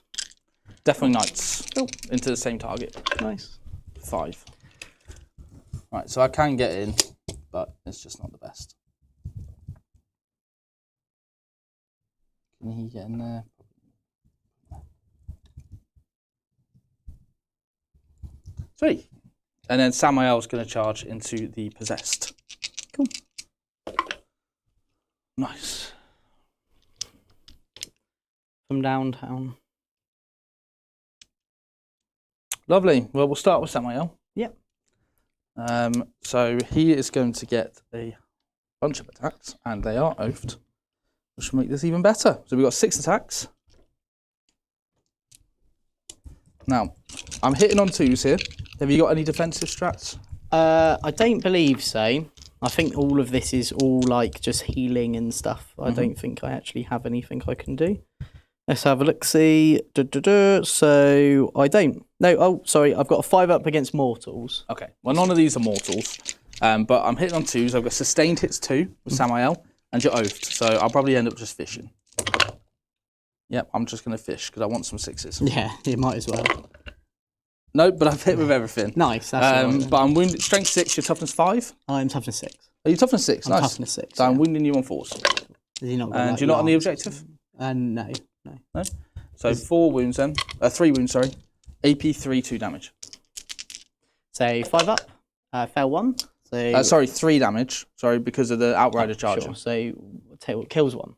Definitely knights. Into the same target. Nice. 5. Right, so I can get in, but it's just not the best. Can he get in there? Sweet. And then Samael's going to charge into the possessed. Cool. Nice. From downtown. Lovely. Well, we'll start with Samael. Yep. So he is going to get a bunch of attacks, and they are oafed, which will make this even better. So we've got 6 attacks. Now, I'm hitting on 2s here. Have you got any defensive strats? I don't believe so. I think all of this is all like just healing and stuff. I don't think I actually have anything I can do. Let's have a look. See. So I don't. No. Oh, sorry. I've got a 5 up against mortals. Okay. Well, none of these are mortals. But I'm hitting on 2s. I've got sustained hits 2 with Samael, and you're oafed. So I'll probably end up just fishing. Yep, I'm just going to fish because I want some 6s. Yeah, you might as well. No, but I've hit with everything. Nice. That's all right, but I'm wounded. Strength 6, you're toughness 5. I'm toughness 6. Are you toughness 6? I'm Nice. toughness 6. So I'm yeah. wounding you on 4s. Has he not got, And like, you're not on the lance? objective? No. No? So 4 wounds then. 3 wounds, sorry. AP 3, 2 damage. So 5 up. Fail 1. So Sorry, 3 damage. Sorry, because of the Outrider charge. Sure. So kills 1.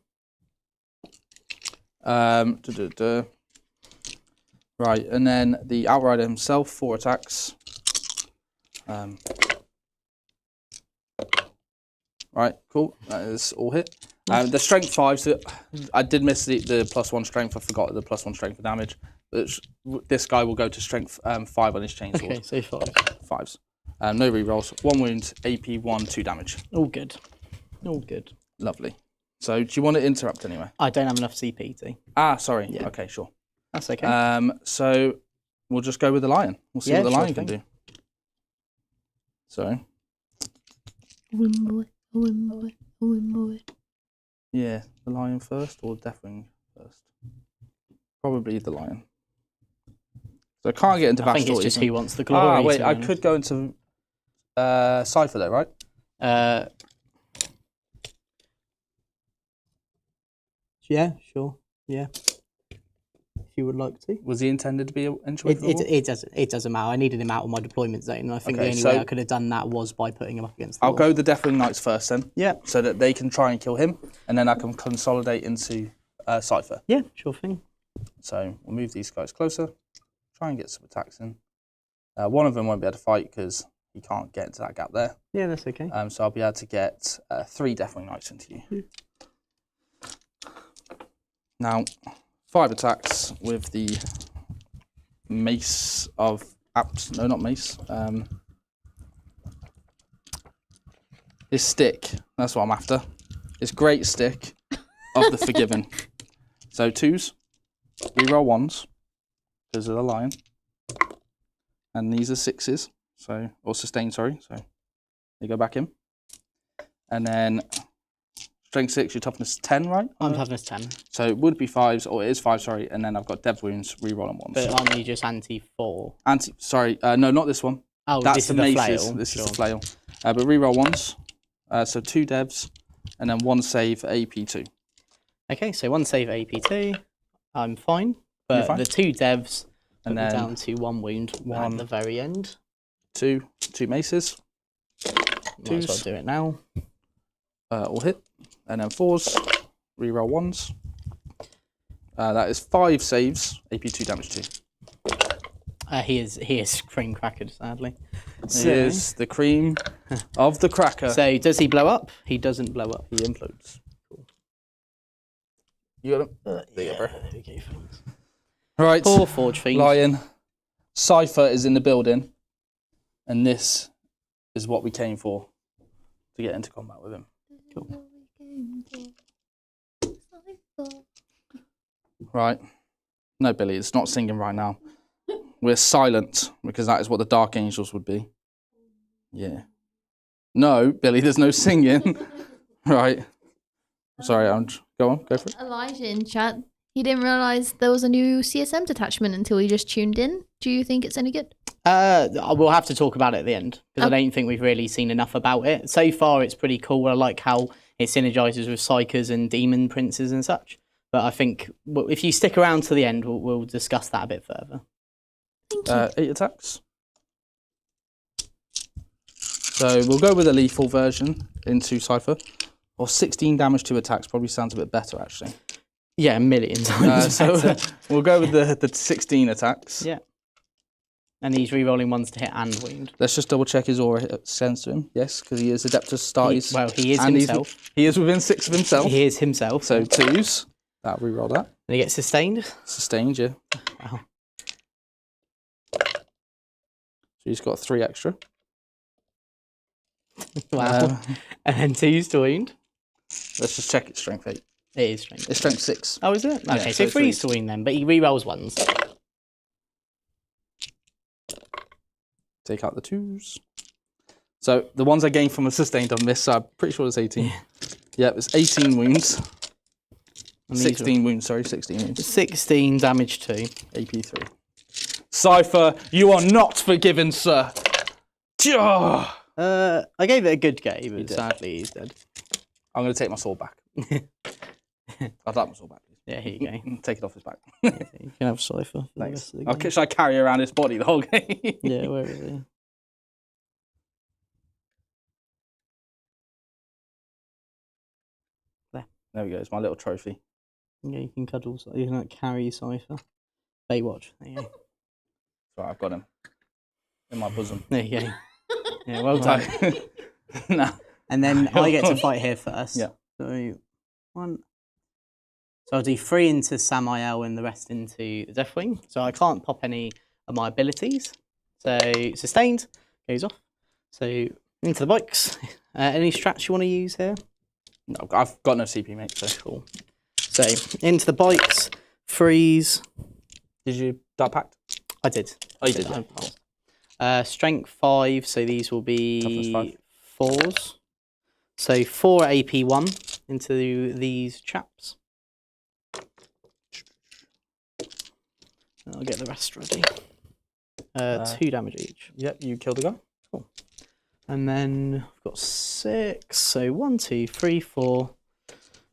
Right, and then the Outrider himself, 4 attacks. Right, cool. That is all hit. The strength 5, so I did miss the +1 strength. I forgot the +1 strength for damage. This guy will go to strength 5 on his chainsword. Okay, so 5. 5s. No rerolls. 1 wound, AP 1, 2 damage. All good. All good. Lovely. So do you want to interrupt anyway? I don't have enough CP to. Sorry. Yeah. Okay, sure. That's okay. So we'll just go with the lion. We'll see what the lion can do. So. Yeah, the lion first or Deathwing first? Probably the lion. So I can't get into I think it's just who wants the glory. Wait, I could go into Cypher though, right? Yeah, sure. Yeah. If you would like to. Was he intended to be an entry? It doesn't matter. I needed him out of my deployment zone, and I think the only way I could have done that was by putting him up against the wall. I'll go the Deathwing Knights first then. Yeah. So that they can try and kill him, and then I can consolidate into Cypher. Yeah, sure thing. So we'll move these guys closer, try and get some attacks in. One of them won't be able to fight because he can't get into that gap there. Yeah, that's okay. So I'll be able to get 3 Deathwing Knights into you. Now, 5 attacks with the Mace of Apps. No, not Mace. His stick. That's what I'm after. His great stick of the Forgiven. So 2s. Reroll 1s because of the lion. And these are 6s. So, or sustain, sorry. So they go back in. And then strength 6, your toughness 10, right? I'm toughness 10. So it would be 5s, or it is 5, sorry. And then I've got Dev Wounds, reroll on 1s. But aren't you just anti-4? Sorry, no, not this one. Oh, that's this the is the maces. flail. This is the flail. But reroll 1s. So 2 devs, and then 1 save for AP2. Okay, so 1 save AP2. I'm fine. But fine? the 2 devs And put me then down to 1 wound at the very end. 2 maces. Might as well do it now. All hit. And then 4s, reroll 1s. That is 5 saves, AP2 damage 2. He is cream crackered, sadly. He is the cream of the cracker. So does he blow up? He doesn't blow up. He implodes. Cool. You got him? There you go, bro. Okay, thanks. Right. Poor Forge Fiend. Lion. Cypher is in the building. And this is what we came for to get into combat with him. Cool. Right. No, Billy, it's not singing right now. We're silent because that is what the Dark Angels would be. Yeah. No, Billy, there's no singing. Right. Sorry, go on, go for it. Elijah in chat, he didn't realise there was a new CSM detachment until he just tuned in. Do you think it's any good? We'll have to talk about it at the end because I don't think we've really seen enough about it. So far, it's pretty cool. I like how it synergizes with Psychers and Demon Princes and such. But I think if you stick around to the end, we'll discuss that a bit further. 8 attacks. So we'll go with a lethal version into Cypher. Or 16 damage to attacks probably sounds a bit better, actually. Yeah, a million times so we'll go with the 16 attacks. Yeah. And he's re-rolling 1s to hit and wound. Let's just double check his aura sends to him. Yes, because he is Adeptus Startis. He is himself. He is within 6 of himself. He is himself. So 2s. That'll re-roll that. And he gets sustained. Sustained, yeah. Wow. So he's got 3 extra. Wow. And then 2s to wound. Let's just check its strength 8. It is strength. It's strength 6. Oh, is it? Yeah, Okay, so so 3s to wound then, but he re-rolls 1s. Take out the 2s. So the ones I gained from a sustained on this, so I'm pretty sure it's 18. Yeah, it's 18 wounds. And 16 wounds, sorry, 16 wounds. 16 damage 2. AP3. Cypher, you are not forgiven, sir. I gave it a good game, but sadly he's dead. I'm going to take my sword back. I'd like my sword back. Yeah, here you go. Take it off his back. You can have Cypher. Thanks. Should I carry around his body the whole game? Yeah, where is he? There we go, it's my little trophy. Yeah, you can cuddle. You can carry Cypher. Baywatch. There you go. Right, I've got him in my bosom. There you go. Yeah, well done. No. And then I get to fight here first. Yeah. So 1. So I'll do 3 into Samael and the rest into the Deathwing. So I can't pop any of my abilities. So sustained goes off. So into the bikes. Any strats you want to use here? No, I've got no CP, mate. So cool. So into the bikes. Freeze. Did you Dark Pact? I did. Oh, you did. Yeah. Strength 5. So these will be Toughness 4s. So 4 AP 1 into these chaps. I'll get the rest ready. 2 damage each. Yep, you killed the guy. Cool. And then I've got 6. So 1, 2, 3, 4,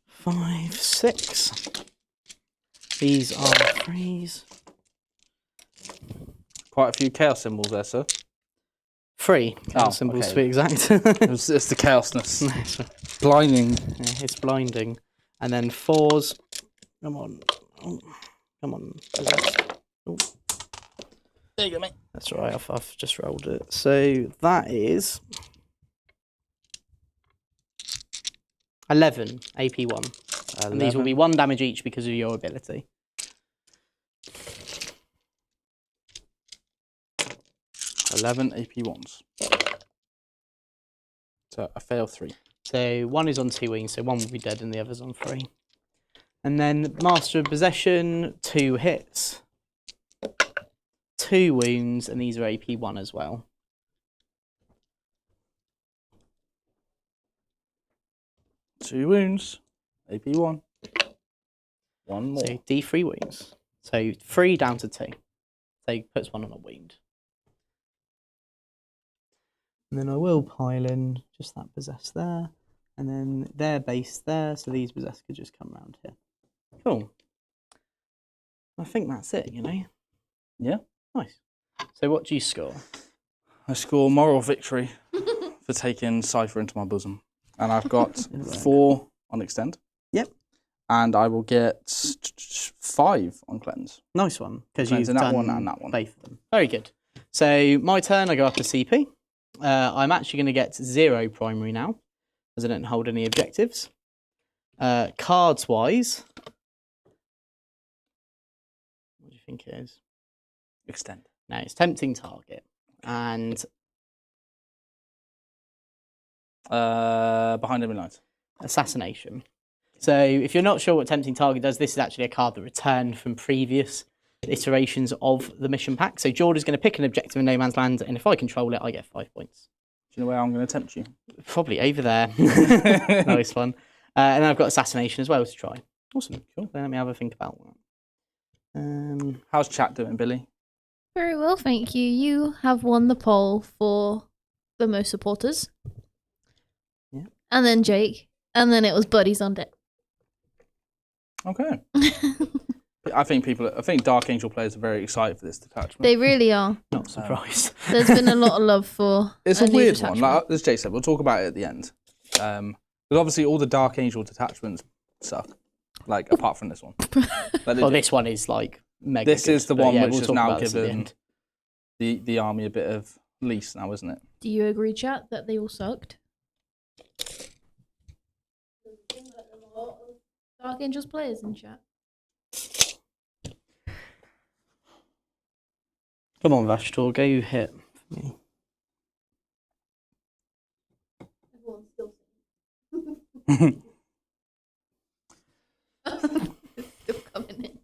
5, 6. These are 3s. Quite a few chaos symbols there, sir. 3 chaos symbols to be exact. It's the chaosness. Blinding. Yeah, it's blinding. And then 4s. Come on. Oh, come on. Oh. There you go, mate. That's right, I've just rolled it. So that is 11 AP1. And these will be 1 damage each because of your ability. 11 AP1s. So I fail 3. So 1 is on 2 wings, so 1 will be dead and the other's on 3. And then Master of Possession, 2 hits. 2 wounds, and these are AP1 as well. Two wounds, AP1. 1 more. So D3 wounds. So 3 down to 2. So he puts 1 on a wound. And then I will pile in just that possess there. And then their base there, so these possess could just come around here. Cool. I think that's it, you know? Yeah. Nice. So what do you score? I score moral victory for taking Cypher into my bosom. And I've got 4 on extend. Yep. And I will get 5 on cleanse. Nice one, because you've that done one and that one. both of them. Very good. So my turn, I go up to CP. I'm actually going to get 0 primary now, as I don't hold any objectives. Cards-wise, what do you think it is? Extend. No, it's Tempting Target. And Behind enemy lines. Assassination. So if you're not sure what Tempting Target does, this is actually a card that returned from previous iterations of the mission pack. So Jordan's going to pick an objective in no man's land, and if I control it, I get 5 points. Do you know where I'm going to tempt you? Probably over there. Nice one. And then I've got Assassination as well to try. Awesome. Cool. Then let me have a think about that. How's chat doing, Billy? Very well, thank you. You have won the poll for the most supporters. Yeah. And then Jake. And then it was Buddies on deck. Okay. I think Dark Angel players are very excited for this detachment. They really are. Not surprised. There's been a lot of love for It's a new weird detachment. one. Like, as Jay said, we'll talk about it at the end. Because obviously all the Dark Angel detachments suck. Like, apart from this one. Like, Well, this one is like mega this good, is the but one yeah, which we'll has talk now about this at the given end. the army a bit of lease now, isn't it? Do you agree, chat, that they all sucked? Dark Angels players in chat. Come on, Vashtor, go hit for me. Everyone's still coming in.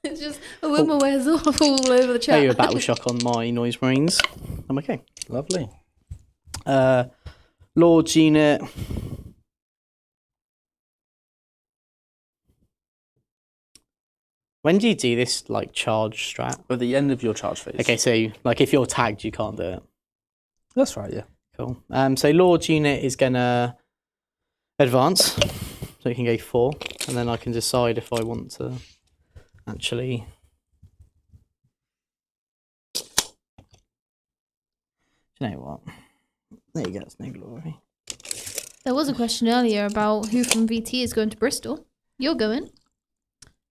It's just a woman wears off all over the chat. Hey, you a battle shock on my noise marines. I'm okay. Lovely. Lord's unit. When do you do this like charge strat? At the end of your charge phase. Okay, so like if you're tagged, you can't do it. That's right, yeah. Cool. So Lord's unit is gonna advance, so it can go 4, and then I can decide if I want to actually. Do you know what? There you go. It's no glory. There was a question earlier about who from VT is going to Bristol. You're going.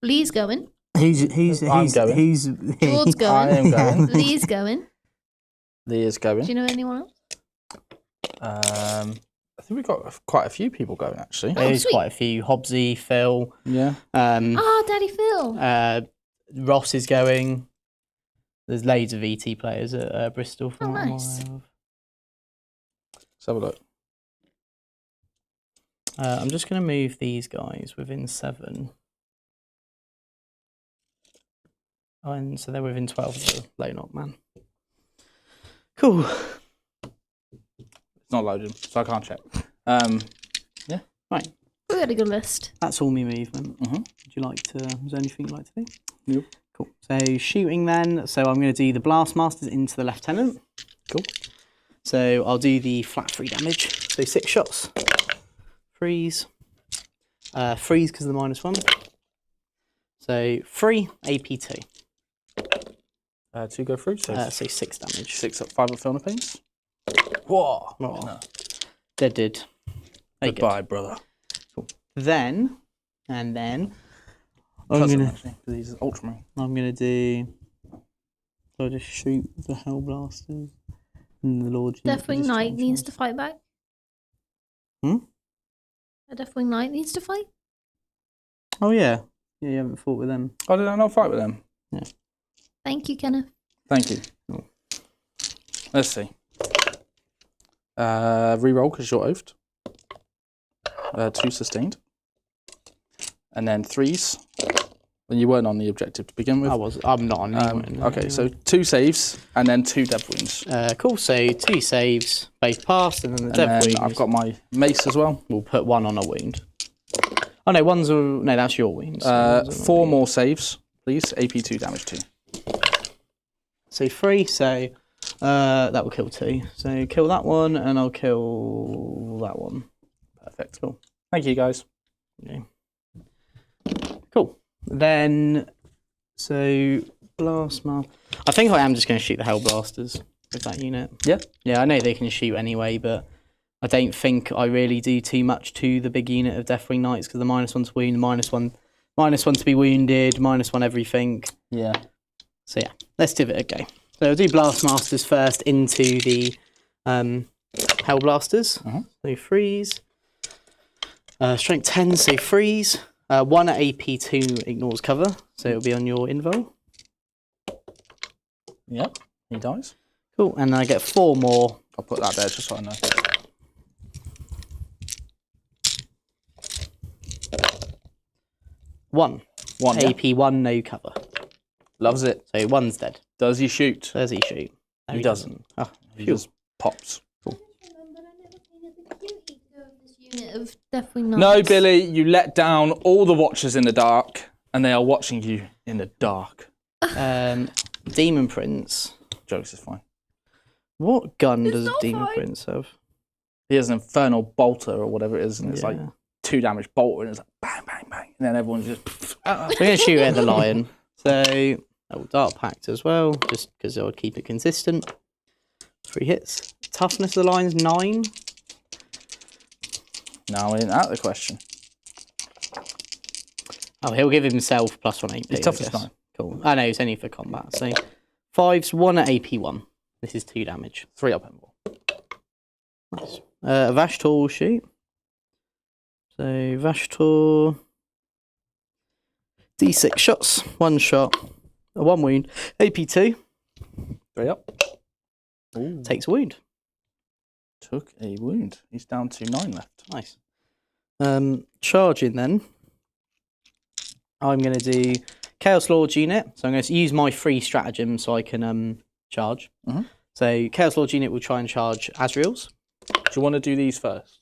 Lee's going. I'm going. George's going. I am going. Lee's going. Lee is going. Do you know anyone else? I think we've got quite a few people going, actually. There's sweet. quite a few. Hobbsy, Phil. Yeah. Daddy Phil. Ross is going. There's loads of VT players at Bristol. From what I'm nice. aware of. Let's have a look. I'm just going to move these guys within 7. Oh, and so they're within 12 of the low knock man. Cool. It's not loaded, so I can't check. Yeah. Right. We had a good list. That's all me movement. Mhm. Would you like to? Is there anything you'd like to do? Nope. Cool. So shooting then. So I'm going to do the blast masters into the lieutenant. Cool. So I'll do the flat 3 damage. So 6 shots. Freeze. Freeze because of the -1. So 3 AP2. 2 go through, so So 6 damage. 6 up, 5 up Filner Pains. Whoa! Oh, No. Dead. Very good. Goodbye, brother. Then, and then, Trust him, actually, 'cause he's Ultramarine. I'm gonna do. So I just shoot the Hell Blasters and the Lord. Deathwing Knight needs to fight back. Hmm? A Deathwing Knight needs to fight. Oh yeah, yeah. You haven't fought with them. Oh, did I not fight with them? Thank you, Kenneth. Thank you. Oh. Let's see. Reroll because you're oafed. 2 sustained. And then 3s. When you weren't on the objective to begin with. I'm not on. Okay, so 2 saves and then 2 dev wounds. Cool. So 2 saves, both passed, and then the dev wounds. I've got my mace as well. We'll put 1 on a wound. Oh no, no, that's your wounds. 4 more saves, please. AP2 damage 2. So 3. So that will kill 2. So kill that one, and I'll kill that one. Perfect. Cool. Thank you, guys. Okay. Cool. Then, so blast mask. I think I am just going to shoot the Hell Blasters with that unit. Yeah. Yeah, I know they can shoot anyway, but I don't think I really do too much to the big unit of Deathwing Knights because the -1 to wound, -1 to be wounded, -1 everything. Yeah. So yeah, let's give it a go. So I'll do Blast Masters first into the Hell Blasters. So freeze. Strength 10, so freeze. 1 at AP2 ignores cover, so it'll be on your invul. Yep, he dies. Cool, and then I get 4 more. I'll put that there just so I know. One, yeah. AP1, no cover. Loves it. So 1's dead. Does he shoot? Does he shoot? No, He doesn't. Oh, He phew. just pops. Cool. Unit of Deathwing Knights. No, Billy, you let down all the watchers in the dark, and they are watching you in the dark. Demon Prince. Jokes is fine. What gun does not Demon fine. Prince have? He has an infernal bolter or whatever it is, and it's like Yeah. 2 damage bolter, and it's like bang, bang, bang, and then everyone's just. We're going to shoot at the lion. So, Dark Pact as well, just because I would keep it consistent. 3 hits. Toughness of the lion's 9. No, isn't that the question? Oh, he'll give himself +1 AP. He's toughness 9. Cool. I know, it's only for combat. So 5's 1 at AP1. This is 2 damage. 3 up invul. Nice. Vashtor will shoot. So Vashtor. D6 shots. 1 shot. 1 wound. AP2. 3 up. Ooh. Takes a wound. Took a wound. He's down to 9 left. Nice. Charging then. I'm going to do Chaos Lord's unit. So I'm going to use my free stratagem so I can charge. So Chaos Lord's unit will try and charge Azrael's. Do you want to do these first?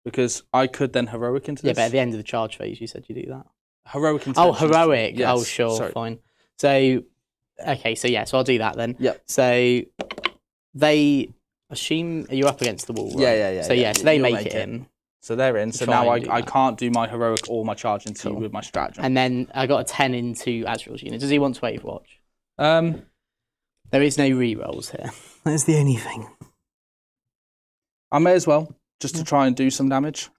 Because I could then heroic into this. Yeah, but at the end of the charge phase, you said you do that. Heroic Oh, intentions. heroic. Yes. Oh, sure, Sorry. fine. So, okay, so yeah, so I'll do that then. Yep. So they assume you're up against the wall, right? Yeah. So yeah, so they You'll make it in. So they're in. So Try now and do I that. can't do my heroic or my charge into Cool. with my stratagem. And then I got a 10 into Azrael's unit. Does he want to wave watch? I There is no re-rolls here. That's the only thing. may as well, just to try and do some damage.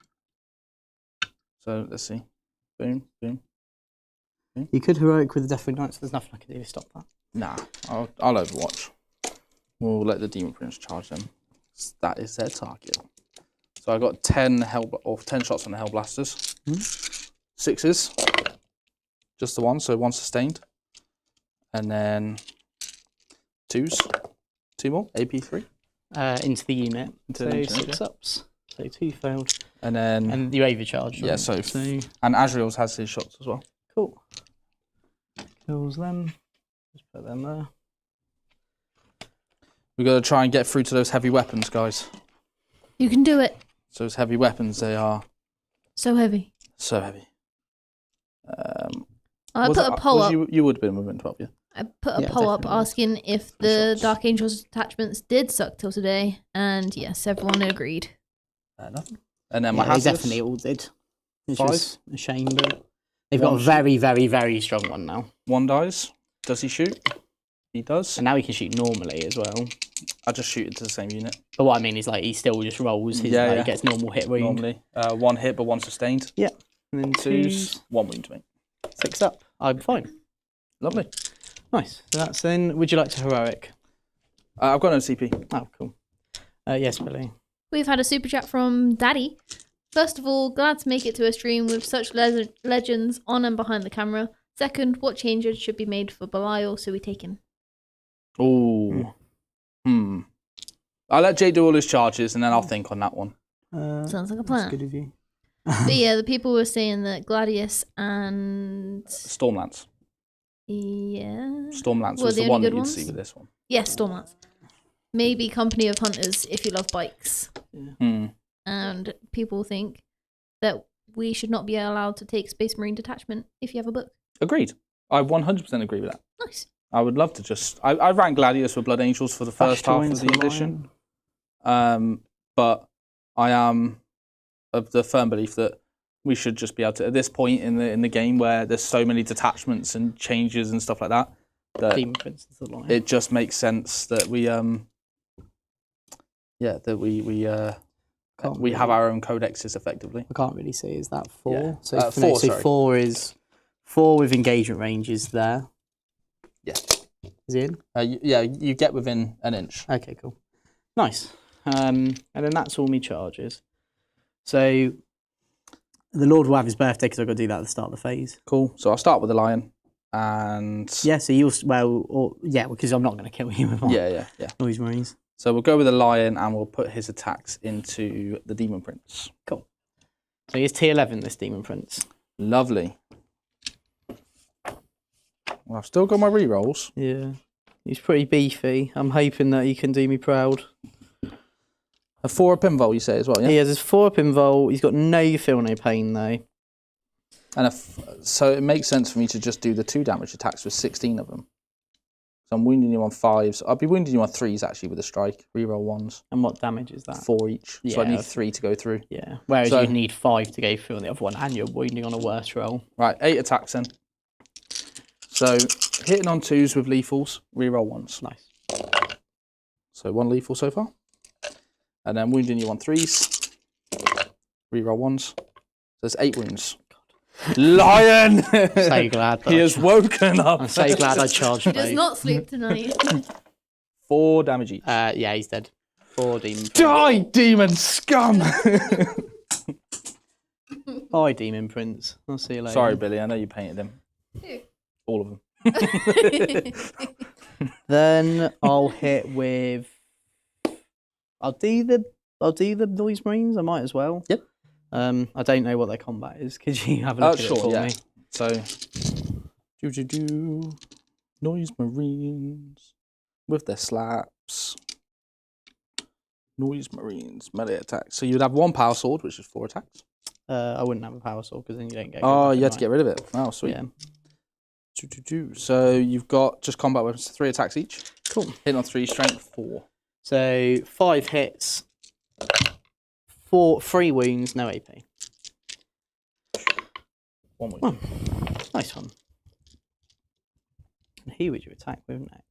So let's see. Boom, boom. You could heroic with the Deathwing Knights. There's nothing I can do to stop that. Nah, I'll overwatch. We'll let the Demon Prince charge them. That is their target. So I got 10 shots on the Hellblasters. 6s. Just the one, so 1 sustained. And then 2s. 2 more, AP3. Into the unit. Into So the unit, 6 ups. So 2 failed. And then And you overcharged. yeah, right? so and Azrael's has his shots as well. Cool. Kills them. Just put them there. We've got to try and get through to those heavy weapons, guys. You can do it. So those heavy weapons, they are So heavy. so heavy. I put a poll up. You would have been within 12, yeah. I put a Yeah, poll up definitely. asking if the Dark Angels attachments did suck till today, and yes, everyone agreed. Nothing. And then my Yeah, they hazardous. definitely all did. It's 5. just a shame, but they've One got a very, very, very strong one now. 1 dies. Does he shoot? He does. And now he can shoot normally as well. I just shoot into the same unit. But what I mean is, like, he still just rolls his, Yeah, like, yeah. he gets normal hit wound. Normally. 1 hit, but 1 sustained. Yeah. And then 2s, 1 wound to me. 6 up. I'm fine. Lovely. Nice. So that's then. Would you like to heroic? I've got no CP. Oh, cool. Yes, Billy. We've had a super chat from Daddy. First of all, glad to make it to a stream with such legends on and behind the camera. Second, what changes should be made for Belial so we take him? Ooh. I'll let Jay do all his charges and then I'll think on that one. Sounds like a That's plan. good of you. But yeah, the people were saying that Gladius and Stormlance. yeah, Stormlance Well, was the the only one that good you'd ones? see with this one. yes, Stormlance. Maybe Company of Hunters if you love bikes. And people think that we should not be allowed to take Space Marine detachment if you have a book. Agreed. I 100% agree with that. Nice. I would love to just... I ran Gladius with Blood Angels for the first half of the edition. But I am of the firm belief that we should just be able to, at this point in the game where there's so many detachments and changes and stuff like that, that Demon Prince is the line. it just makes sense that we have our own codexes effectively. I can't really see. Is that 4? Yeah. So, 4, so sorry. 4 is 4 with engagement ranges there. Yeah. Is he in? You get within an inch. Okay, cool. Nice. And then that's all me charges. So the Lord will have his birthday because I've got to do that at the start of the phase. Cool. So I'll start with the lion, and Yeah, so you'll, because I'm not going to kill you with my yeah. noise marines. So we'll go with the lion, and we'll put his attacks into the demon prince. Cool. So he's tier 11, this Demon Prince. Lovely. Well, I've still got my rerolls. Yeah. He's pretty beefy. I'm hoping that he can do me proud. A 4 pinvol, you say as well, yeah? He has his 4 up invul. He's got no feel, no pain, though. And so it makes sense for me to just do the 2 damage attacks with 16 of them. So I'm wounding you on 5s. I'll be wounding you on 3s, actually, with a strike. Reroll 1s. And what damage is that? 4 each. So I Yeah. need 3 to go through. Yeah. Whereas So- you need 5 to go through on the other one, and you're wounding on a worse roll. Right, 8 attacks then. So hitting on 2s with lethals, reroll 1s. Nice. So 1 lethal so far. And then wounding you on 3s, reroll 1s. So there's 8 wounds. Lion! So glad that He has woken up. I'm so glad I charged He does both. not sleep tonight. 4 damage each. Yeah, he's dead. 4 demon. Die, demon scum! Bye, Demon Prince. I'll see you later. Sorry, Billy, I know you painted him. Who? All of them. Then I'll hit with. I'll do the noise marines. I might as well. Yep. I don't know what their combat is. Could you have a look at it for me? So, noise marines with their slaps. Noise marines melee attacks. So you'd have 1 power sword, which is 4 attacks. I wouldn't have a power sword because then you don't get. Oh, you had to get rid of it. Oh, sweet. Yeah. So you've got just combat weapons, 3 attacks each. Cool. Hit on 3, strength 4. So 5 hits, 3 wounds, no AP. 1 wound. Oh, nice one. And who would you attack with next?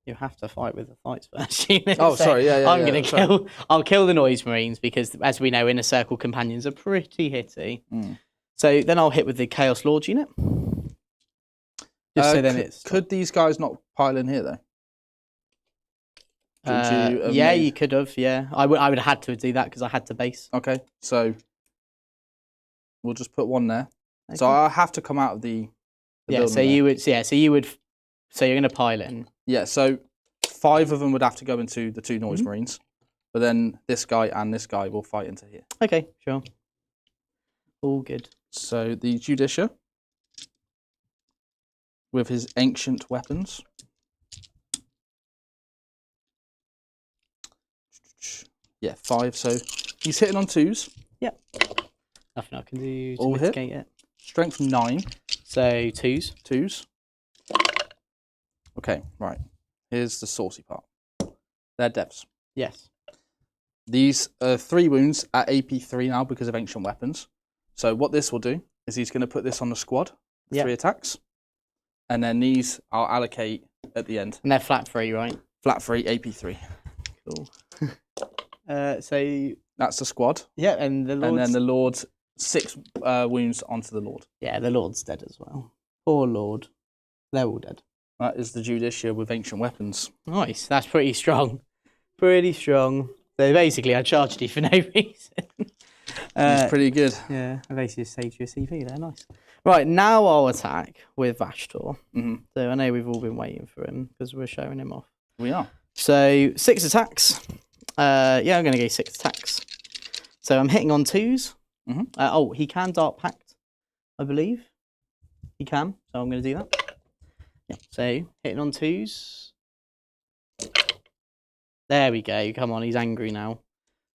You have to fight with the fights first. Oh, sorry, yeah, I'm gonna kill. I'll kill the noise marines because, as we know, inner circle companions are pretty hitty. So then I'll hit with the chaos lords unit. Just so then it's. Could these guys not pile in here though? Yeah, you could have. Yeah, I would have had to do that because I had to base. Okay, so we'll just put 1 there. Okay. So I have to come out of the yeah. So you would. Yeah. So you would. So you're going to pile in. Yeah. So 5 of them would have to go into the 2 noise marines, but then this guy and this guy will fight into here. Okay. Sure. All good. So the Judicia with his ancient weapons. Yeah, 5. So he's hitting on 2s. Yep. Nothing I can do to All hit. mitigate it. Strength 9. So 2s. 2s. Okay, right. Here's the saucy part. They're devs. Yes. These are 3 wounds at AP 3 now because of ancient weapons. So what this will do is he's going to put this on the squad. 3 attacks. And then these I'll allocate at the end. And they're flat 3, right? Flat 3, AP 3. Cool. So that's the squad. Yeah, and the Lord's... And then the Lord, 6 wounds onto the Lord. Yeah, the Lord's dead as well. Poor Lord. They're all dead. That is the Judicia with ancient weapons. Nice. That's pretty strong. Pretty strong. So basically, I charged you for no reason. It's pretty good. Yeah, I basically just saved you a CV there. Nice. Right, now I'll attack with Vashtor. So I know we've all been waiting for him because we're showing him off. We are. So 6 attacks. Yeah, I'm going to go 6 attacks. So I'm hitting on 2s. Oh, he can Dark Pact, I believe. He can, so I'm going to do that. Yeah, so hitting on 2s. There we go. Come on, he's angry now.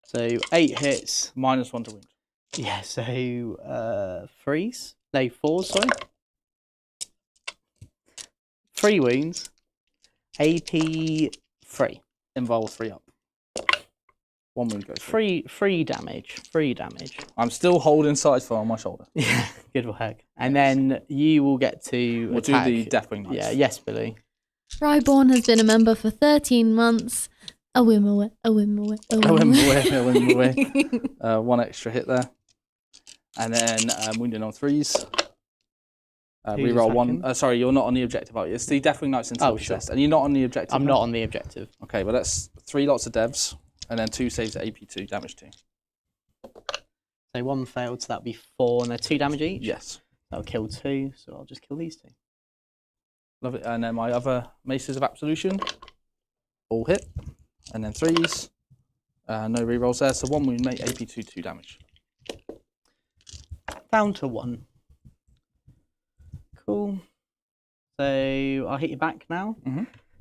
So 8 hits. -1 to wound. Yeah, so 3s. No, 4s, sorry. 3 wounds. AP 3. Involve 3 up. 1 wound goes through. 3 damage. 3 damage. I'm still holding Sidefire on my shoulder. Yeah, good work. And then you will get to We'll attack. do the Deathwing Knights. Yeah, yes, Billy. Ryborn has been a member for 13 months. A whim away, a whim away, a whim away. 1 extra hit there. And then wounding on 3s. Reroll 1. Sorry, you're not on the objective, are you? It's the Deathwing Knights until possessed. And you're not on the objective? I'm not on the objective. Okay, well, that's 3 lots of devs. And then 2 saves at AP2, damage 2. So 1 failed, so that'll be 4, and they're 2 damage each? Yes. That'll kill 2, so I'll just kill these 2. Love it. And then my other Maces of Absolution, all hit. And then 3s. No rerolls there, so 1 wound, mate, AP2, 2 damage. Down to 1. Cool. So I'll hit you back now.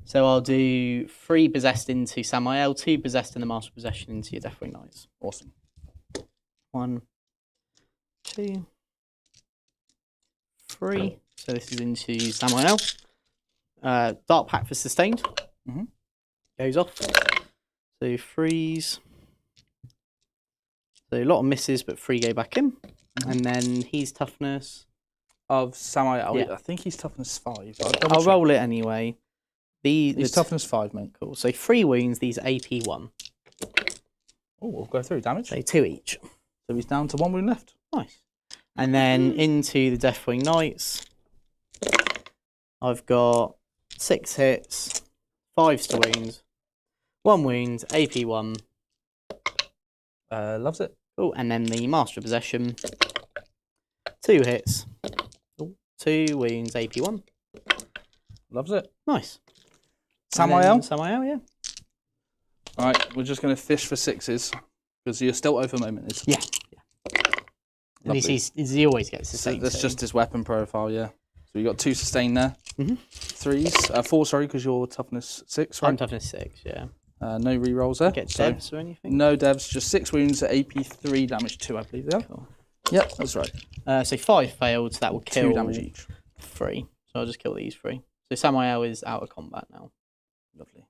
So I'll do 3 possessed into Samael, 2 possessed in the Master Possession into your Deathwing Knights. Awesome. 1, 2, 3. So this is into Samael. Dark Pact for sustained. Goes off. So 3s. So a lot of misses, but 3 go back in. And then he's toughness. Of Samael, Yeah. I think he's toughness 5. I'll roll it anyway. He's toughness 5, mate. Cool. So 3 wounds, these AP 1. Oh, we'll go through damage. So 2 each. So he's down to 1 wound left. Nice. And then into the Deathwing Knights. I've got 6 hits, 5 wounds, 1 wound, AP 1. Loves it. Cool. And then the Master of Possession. 2 hits, 2 wounds, AP 1. Loves it. Nice. Samael? Samael, yeah. All right, we're just going to fish for 6s because you're still over moment. Yeah. And he always gets the same. That's just his weapon profile, yeah. So you got 2 sustain there. 3s, 4, sorry, because you're toughness 6, right? I'm toughness 6, yeah. No rerolls there. Get devs or anything? No devs, just 6 wounds at AP3, damage 2, I believe they are. Cool. Yep, that's right. So 5 failed, so that will kill 2 damage each. 3. So I'll just kill these 3. So Samael is out of combat now. Lovely.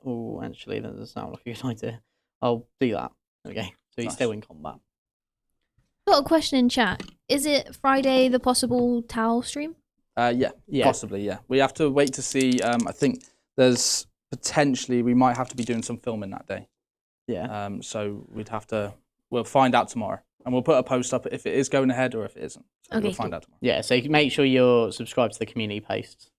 Oh, actually, that doesn't sound like a good idea. I'll do that. Okay, so he's still in combat. Got a question in chat. Is it Friday the possible Tau stream? Yeah, possibly, yeah. We have to wait to see. I think there's potentially, we might have to be doing some filming that day. Yeah. So we'll find out tomorrow. And we'll put a post up if it is going ahead or if it isn't. So Okay, we'll find out tomorrow. Yeah, so make sure you're subscribed to the community posts.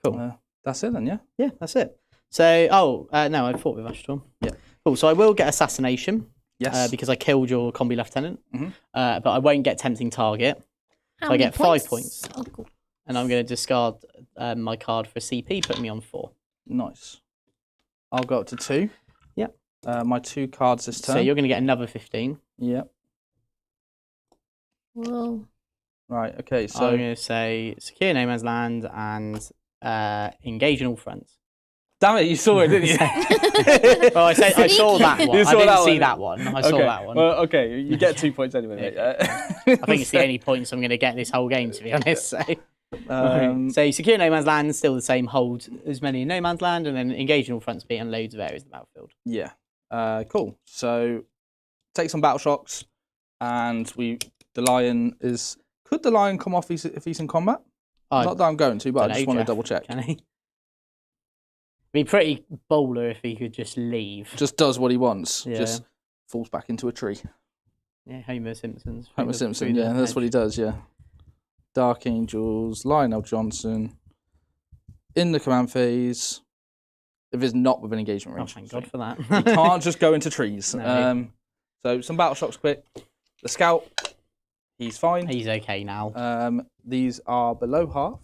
Cool. That's it then, yeah? Yeah, that's it. So, no, I fought with Ashtorm. Yeah. Cool, so I will get assassination. Yes. Because I killed your combi lieutenant. But I won't get tempting target. How So I many get 5 points. Oh, cool. And I'm going to discard my card for CP, putting me on 4. Nice. I'll go up to 2. Yep. My 2 cards this turn. So you're going to get another 15. Yep. Whoa. Right, okay, so... I'm going to say secure no man's land and engage in all fronts. Damn it, you saw it, didn't you? Well, I saw that one. You I saw didn't that see one. that one. I saw that one. Well, okay, you get 2 points anyway, mate. I think it's the only points I'm going to get this whole game, to be honest. So, so secure no man's land, still the same. Hold as many in no man's land, and then engage in all fronts, be on loads of areas of the battlefield. Yeah. Cool. So take some battle shocks, and the lion is. Could the lion come off if he's in combat? Not that I'm going to, but I just want to double check. Can he? Be pretty bowler if he could just leave. Just does what he wants. Yeah. Just falls back into a tree. Yeah, Homer Simpson's. Homer Simpson, yeah, that's what he does, yeah. Dark Angels, Lionel Johnson, in the command phase, if it's not with an engagement range. Oh, thank God for that. You can't just go into trees. No. So some battle shocks quick. The scout, he's fine. He's okay now. These are below half.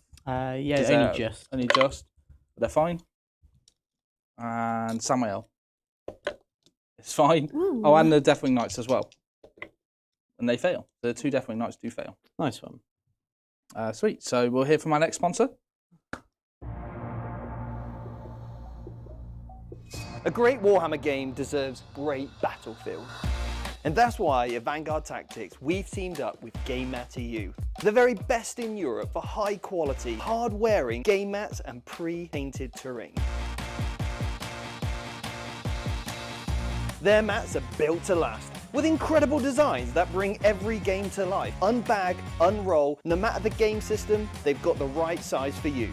Yeah, only just. But they're fine. And Samael, it's fine. Ooh. Oh, and the Deathwing Knights as well. And they fail. The 2 Deathwing Knights do fail. Nice one. Sweet. So we'll hear from our next sponsor. A great Warhammer game deserves great battlefield. And that's why at Vanguard Tactics, we've teamed up with Game Mat EU, the very best in Europe for high quality, hard-wearing game mats and pre-painted terrain. Their mats are built to last, with incredible designs that bring every game to life. Unbag, unroll, no matter the game system, they've got the right size for you.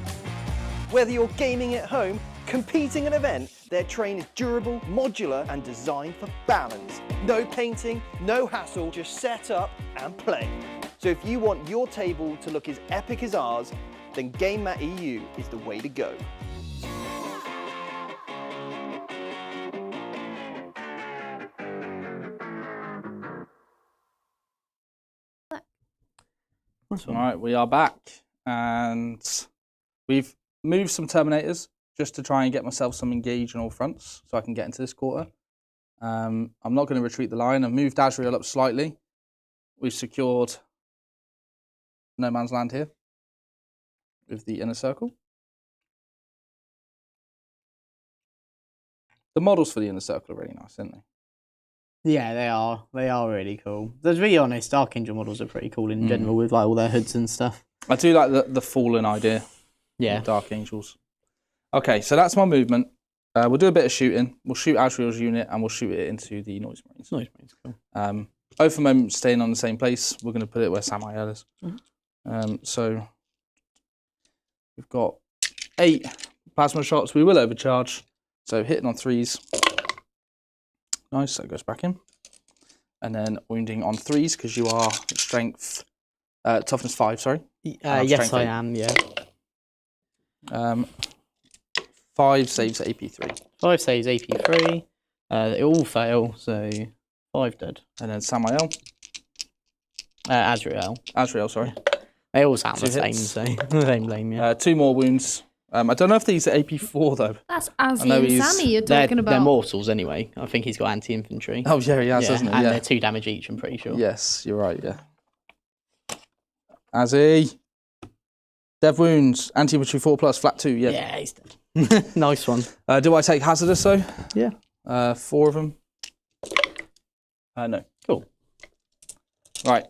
Whether you're gaming at home, competing at an event, their terrain is durable, modular, and designed for balance. No painting, no hassle, just set up and play. So if you want your table to look as epic as ours, then Game Mat EU is the way to go. All right, we are back, and we've moved some Terminators just to try and get myself some engage on all fronts so I can get into this quarter. I'm not going to retreat the line. I've moved Azrael up slightly. We've secured no man's land here with the inner circle. The models for the inner circle are really nice, aren't they? Yeah, they are. They are really cool. To be honest, Darkangel models are pretty cool in general with like all their hoods and stuff. I do like the fallen idea. Yeah. Dark Angels. Okay, so that's my movement. We'll do a bit of shooting. We'll shoot Azrael's unit and we'll shoot it into the Noise Marines. Noise Marines, cool. Both of them staying on the same place. We're going to put it where Samael is. So we've got 8 plasma shots. We will overcharge. So hitting on 3s. Nice, that goes back in. And then wounding on 3s because you are strength, toughness 5, sorry. Yes, I am, yeah. 5 saves at AP3. 5 saves AP3. They all fail, so 5 dead. And then Samael. Azrael, sorry. They all sound the 2 same, hits. so the same blame, yeah. 2 more wounds. I don't know if these are AP4 though. That's Azzy and Sammy you're talking about. They're mortals anyway. I think he's got anti-infantry. Oh yeah, he has, hasn't he? And yeah. they're 2 damage each, I'm pretty sure. Yes, you're right, yeah. Azzy. Dev wounds, anti-infantry 4+, flat 2. Yeah. Yeah, he's dead. Nice one. Do I take hazardous though? Yeah. 4 of them. No. Cool. Right.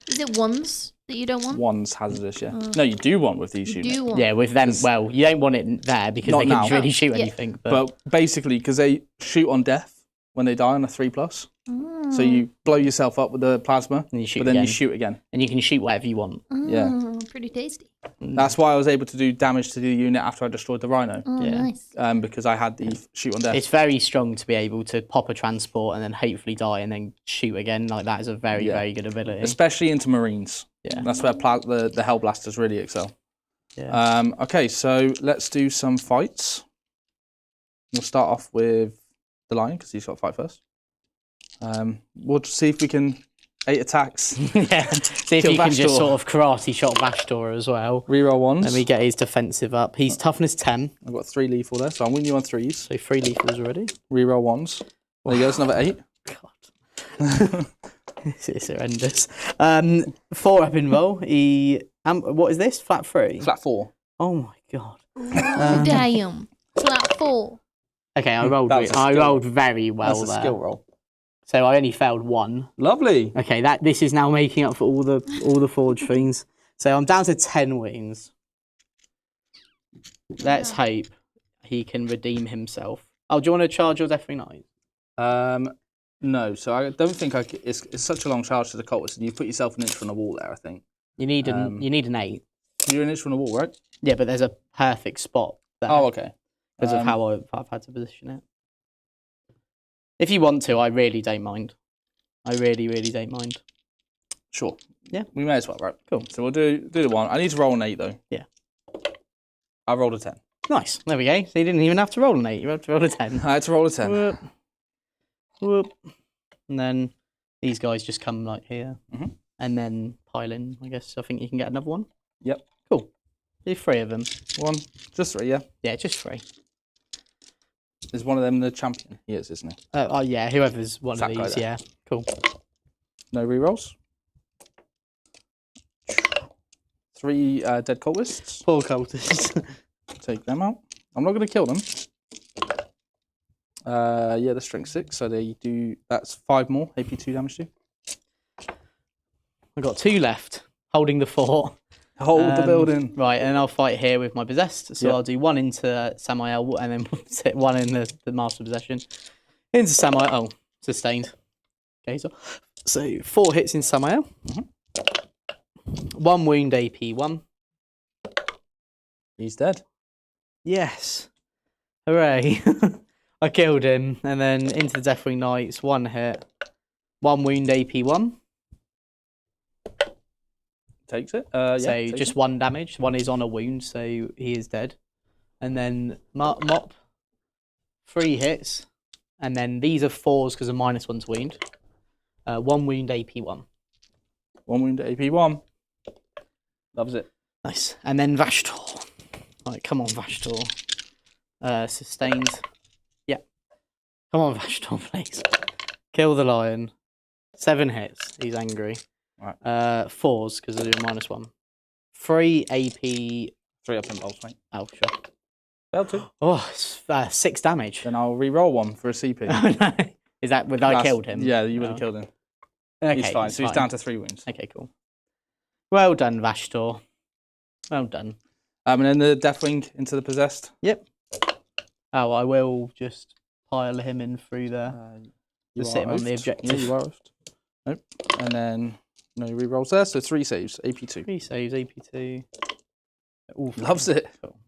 Is it ones that you don't want? One's hazardous, yeah. No, you do want with these You units. do want. Yeah, with them, well, you don't want it there because Not they now. can't really shoot Yeah. anything. But basically, because they shoot on death when they die on a 3+. So you blow yourself up with the plasma, And you shoot but then again. you shoot again. And you can shoot whatever you want. Yeah. Pretty tasty. That's why I was able to do damage to the unit after I destroyed the rhino, Oh, Yeah. nice. because I had the shoot on death. It's very strong to be able to pop a transport and then hopefully die and then shoot again. Like that is a very, very good ability. Especially into Marines. Yeah. That's where the Hellblasters really excel. Yeah. Okay, so let's do some fights. We'll start off with the Lion, because he's got to fight first. We'll just see if we can 8 attacks. Yeah. See if Kill you can just Vastor. sort of karate shot Vastor as well. Reroll ones. Let me get his defensive up. He's toughness 10, I've got 3 lethal there, so I'm winning you on 3s. so 3 lethals already. Reroll ones. There you go, it's another 8. God. It's horrendous. 4 up in roll. He what is this? Flat 3? Flat 4. Oh my god. Damn. Flat 4. Okay, I rolled. That was a I skill. rolled very well That's a there. skill roll. So I only failed 1. Lovely. Okay, this is now making up for all the forge things. So I'm down to 10 wounds. Let's hope he can redeem himself. Oh, do you want to charge your Death Ring Knight? No, so I don't think it's such a long charge to the cultist, and you put yourself an inch from the wall there, I think. You need an 8. You're an inch from the wall, right? Yeah, but there's a perfect spot there Oh, okay. because of how I've had to position it. If you want to, I really don't mind. I really, really don't mind. Sure. Yeah. We may as well, right? Cool. So we'll do the one. I need to roll an 8, though. Yeah. I rolled a 10. Nice. There we go. So you didn't even have to roll an 8. You had to roll a 10. I had to roll a 10. Whoop. Whoop. And then these guys just come like here. Mhm. And then pile in, I guess. I think you can get another one. Yep. Cool. Do 3 of them. 1. Just 3, yeah. Yeah, just 3. Is one of them the champion? He is, isn't he? Oh, yeah, whoever's one That of guy these. there. Yeah, cool. No rerolls. 3 dead cultists. Poor cultists. Take them out. I'm not going to kill them. Yeah, the strength 6, so they do. That's 5 more AP2 damage to. I've got 2 left, holding the fort. Hold the building. Right, and I'll fight here with my possessed. So Yep. I'll do 1 into Samael and then 1 in the master possession. Into Samael. Oh, sustained. Okay, so 4 hits in Samael. 1 wound AP 1. He's dead. Yes. Hooray. I killed him. And then into the Death Ring Knights. 1 hit. 1 wound AP 1. Takes it. Yeah, So takes just it. 1 damage. 1 is on a wound, so he is dead. And then Mop. 3 hits. And then these are 4s because of -1 to wound. 1 wound AP 1. 1 wound to AP 1. Loves it. Nice. And then Vastor. Right, come on, Vastor. Sustained. Yeah. Come on, Vastor, please. Kill the lion. 7 hits. He's angry. Right. 4s because I do -1. 3 AP. 3 up impulse, mate. Oh, sure. Failed 2. Oh, it's 6 damage. Then I'll re-roll 1 for a CP. Oh, no. Is that when I killed him? Yeah, you would have Oh. killed him. Okay, He's fine. So he's down to 3 wounds. Okay, cool. Well done, Vastor. Well done. And then the Deathwing into the possessed. Yep. Oh, I will just pile him in through there. You Just are sit him on the oafed. objective. Yeah, you are oafed. Nope. And then no re-rolls there, so 3 saves, AP2. 3 saves, AP2. Ooh, Loves it. Cool.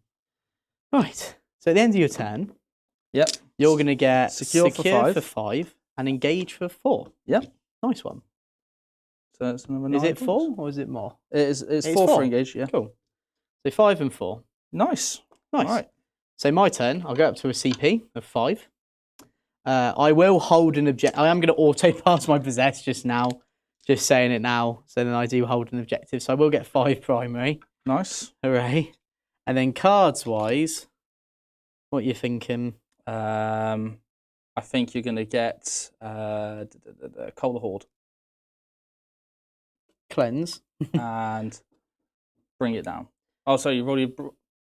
Right. So at the end of your turn, Yep. you're going to get Secure for 5 and engage for 4. Yep. Nice one. So that's another Is 9 it points. 4 or is it more? It's It's 4 4. for engage, yeah. Cool. So 5 and 4. Nice. Nice. All right. So my turn, I'll go up to a CP of 5. I will hold an objective. I am going to auto pass my possess just now. Just saying it now. So then I do hold an objective. So I will get 5 primary. Nice. Hooray. And then cards wise, what are you thinking? I think you're going to get Cull the Horde Cleanse. and bring it down. Oh, so you've already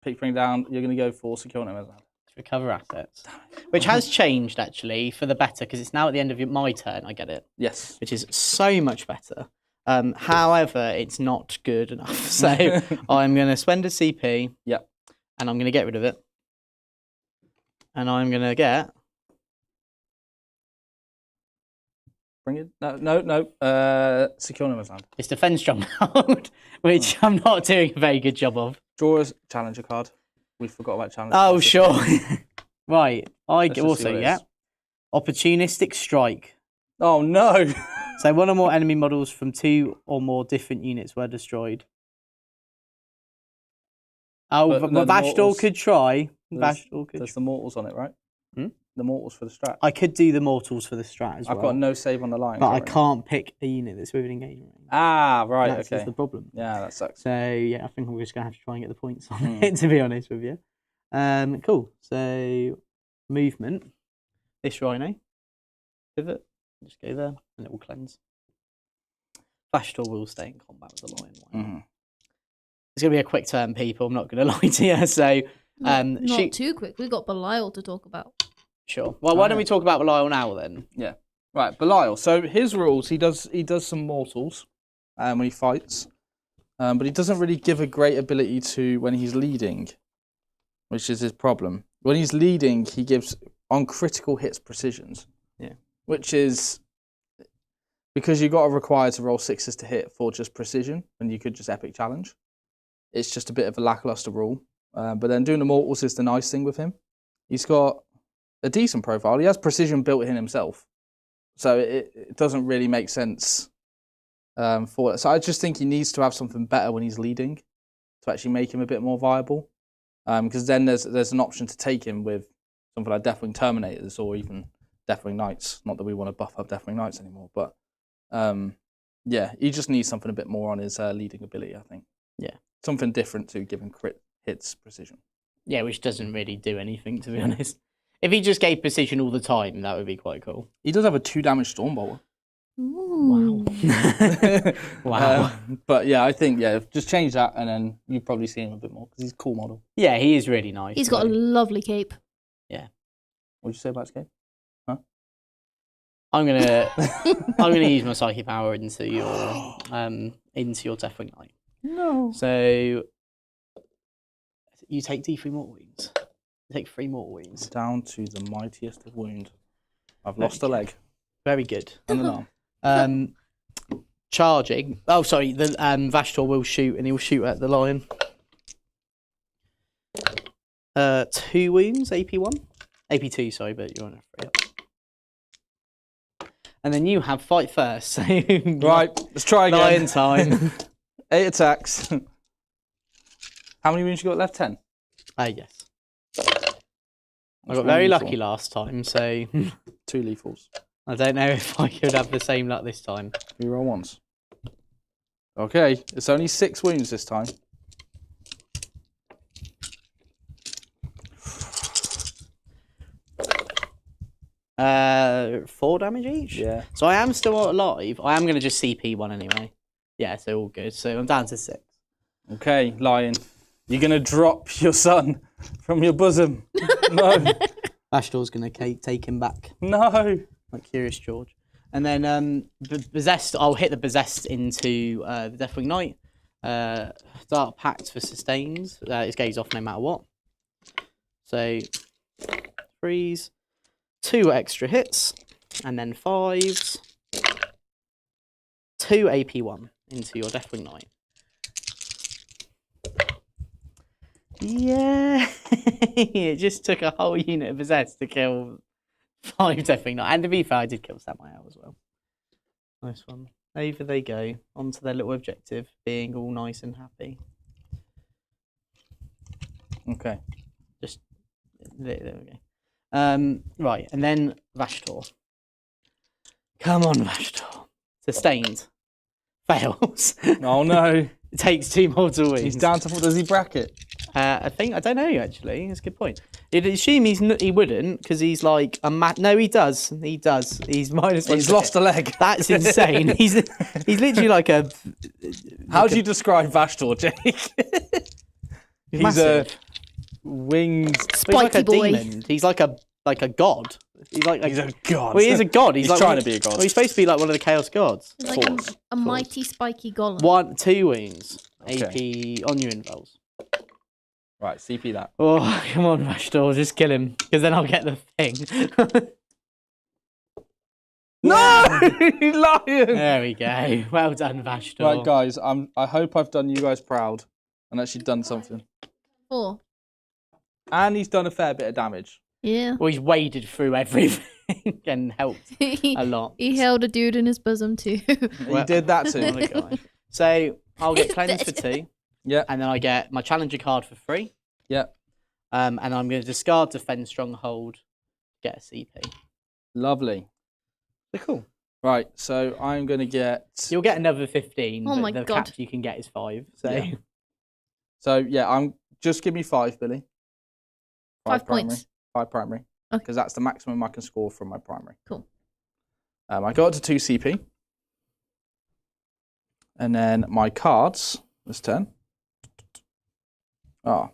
picked thing down. You're going to go for secure no man's land. Recover assets, which has changed actually for the better because it's now at the end of my turn. I get it. Yes. Which is so much better. However, it's not good enough. So I'm going to spend a CP. Yep. And I'm going to get rid of it. And I'm going to get. Bring it. No. Secure no man's land. It's defense stronghold, which I'm not doing a very good job of. Draw a challenger card. We forgot about challenger. Oh, sure. Right. Let's just Also, see what it yeah. is. Opportunistic strike. Oh, no. So one or more enemy models from 2 or more different units were destroyed. Oh, but Vashdor could try. Vashdor could. There's the mortals on it, right? Hmm? The mortals for the strat. I could do the mortals for the strat as well. I've got no save on the line. But I can't pick a unit that's within engagement range. Ah, right, That's okay. the problem. Yeah, that sucks. So, yeah, I think I'm just going to have to try and get the points on it, to be honest with you. Cool. So, movement. This rhino. Pivot. Just go there, and it will cleanse. Vashdor will stay in combat with the lion. Mm-hmm. It's going to be a quick turn, people. I'm not going to lie to you. So, not too quick. We've got Belial to talk about. Sure. Well, why don't we talk about Belial now then? Yeah. Right, Belial. So his rules, he does some mortals when he fights, but he doesn't really give a great ability to when he's leading, which is his problem. When he's leading, he gives on critical hits precisions. Yeah. Which is because you've got to require to roll 6s to hit for just precision, and you could just epic challenge. It's just a bit of a lackluster rule. But then doing the mortals is the nice thing with him. He's got a decent profile. He has precision built in himself. So it doesn't really make sense for it. So I just think he needs to have something better when he's leading to actually make him a bit more viable. Because then there's an option to take him with something like Deathwing Terminators or even Deathwing Knights. Not that we want to buff up Deathwing Knights anymore, but yeah, he just needs something a bit more on his leading ability, I think. Yeah. Something different to give him crit hits precision. Yeah, which doesn't really do anything, to be honest. If he just gave precision all the time, that would be quite cool. He does have a 2-damage Stormbolter. Ooh. Wow. Wow. But yeah, I think, just change that and then you probably see him a bit more because he's a cool model. Yeah, he is really nice. He's got a lovely cape. Yeah. What did you say about his cape? Huh? I'm gonna use my psychic power into your Deathwing Knight. No. So you take D3 mortal wounds. You take 3 mortal wounds. Down to the mightiest of wound. I've lost a leg Very good. and an arm. Charging. Oh, sorry. The Vashdor will shoot, and he'll shoot at the lion. 2 wounds, AP1. AP2, sorry, but you're on a 3 up. And then you have fight first. So Right, let's try again. lion time. 8 attacks. How many wounds you got left? 10? Yes. I got very lucky last time, so 2 lethals. I don't know if I could have the same luck this time. You roll once. Okay, it's only 6 wounds this time. Uh, 4 damage each? Yeah. So I am still alive. I am going to just CP 1 anyway. Yeah, so all good. So I'm down to 6. Okay, lion. You're going to drop your son from your bosom. No. Vashdor's going to take him back. No. Like Curious George. And then Possessed, I'll hit the Possessed into the Deathwing Knight. Dark Pact for sustains. It goes off no matter what. So 3s, 2 extra hits, and then 5s. 2 AP1 into your Deathwing Knight. Yeah, it just took a whole unit of Possessed to kill 5 Deathwing Knight. And to be fair, I did kill Samael as well. Nice one. Over they go, onto their little objective, being all nice and happy. Okay. Just, there we go. Right, and then Vashdor. Come on, Vashdor. Sustained. Fails. Oh no. It takes 2 mortal wounds. He's down to, does he bracket? I don't know actually. That's a good point. You'd assume he wouldn't because he's like a no, he does. He does. He's minus 1. He's lost a leg. That's insane. he's literally like a. How do you describe Vashdor, Jake? He's Massive. a winged. He's like a Spiky boy. demon. He's like a god. He's like He's a god. Well, he is a god. He's like trying to be a god. Well, he's supposed to be like one of the chaos gods. He's like a mighty spiky golem. 2 wounds. Okay. AP on your invulns. Right, CP that. Oh, come on, Vashdor, just kill him, because then I'll get the thing. No, lion. There we go. Well done, Vashdor. Right, guys. I hope I've done you guys proud and actually done something. 4. And he's done a fair bit of damage. Yeah. Well, he's waded through everything and helped a lot. He held a dude in his bosom too. He did that too. Oh my God. So I'll get cleanse for 2. Yeah. And then I get my challenger card for 3. Yeah. And I'm going to discard defend stronghold, get a CP. Lovely. So cool. Right, so I'm going to get... You'll get another 15, Oh but my the God. cap you can get is 5. So Yeah. So, yeah, just give me 5, Billy. 5 primary. points. 5 primary. Okay. Because that's the maximum I can score from my primary. Cool. I got to 2 CP. And then my cards this turn. I'll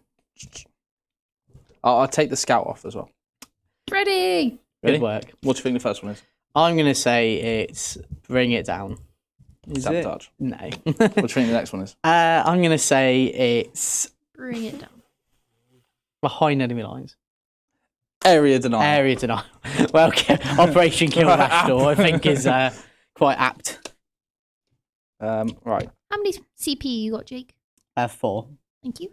take the scout off as well. Ready. Ready? good work. What do you think the first one is? I'm going to say it's bring it down. Is it? Sabotage. No. What do you think the next one is? I'm going to say it's Bring it down. behind enemy lines. Area denial. Area denial. Well, Operation Kill Vashdor, I think, is quite apt. Right. How many CP you got, Jake? 4. Thank you.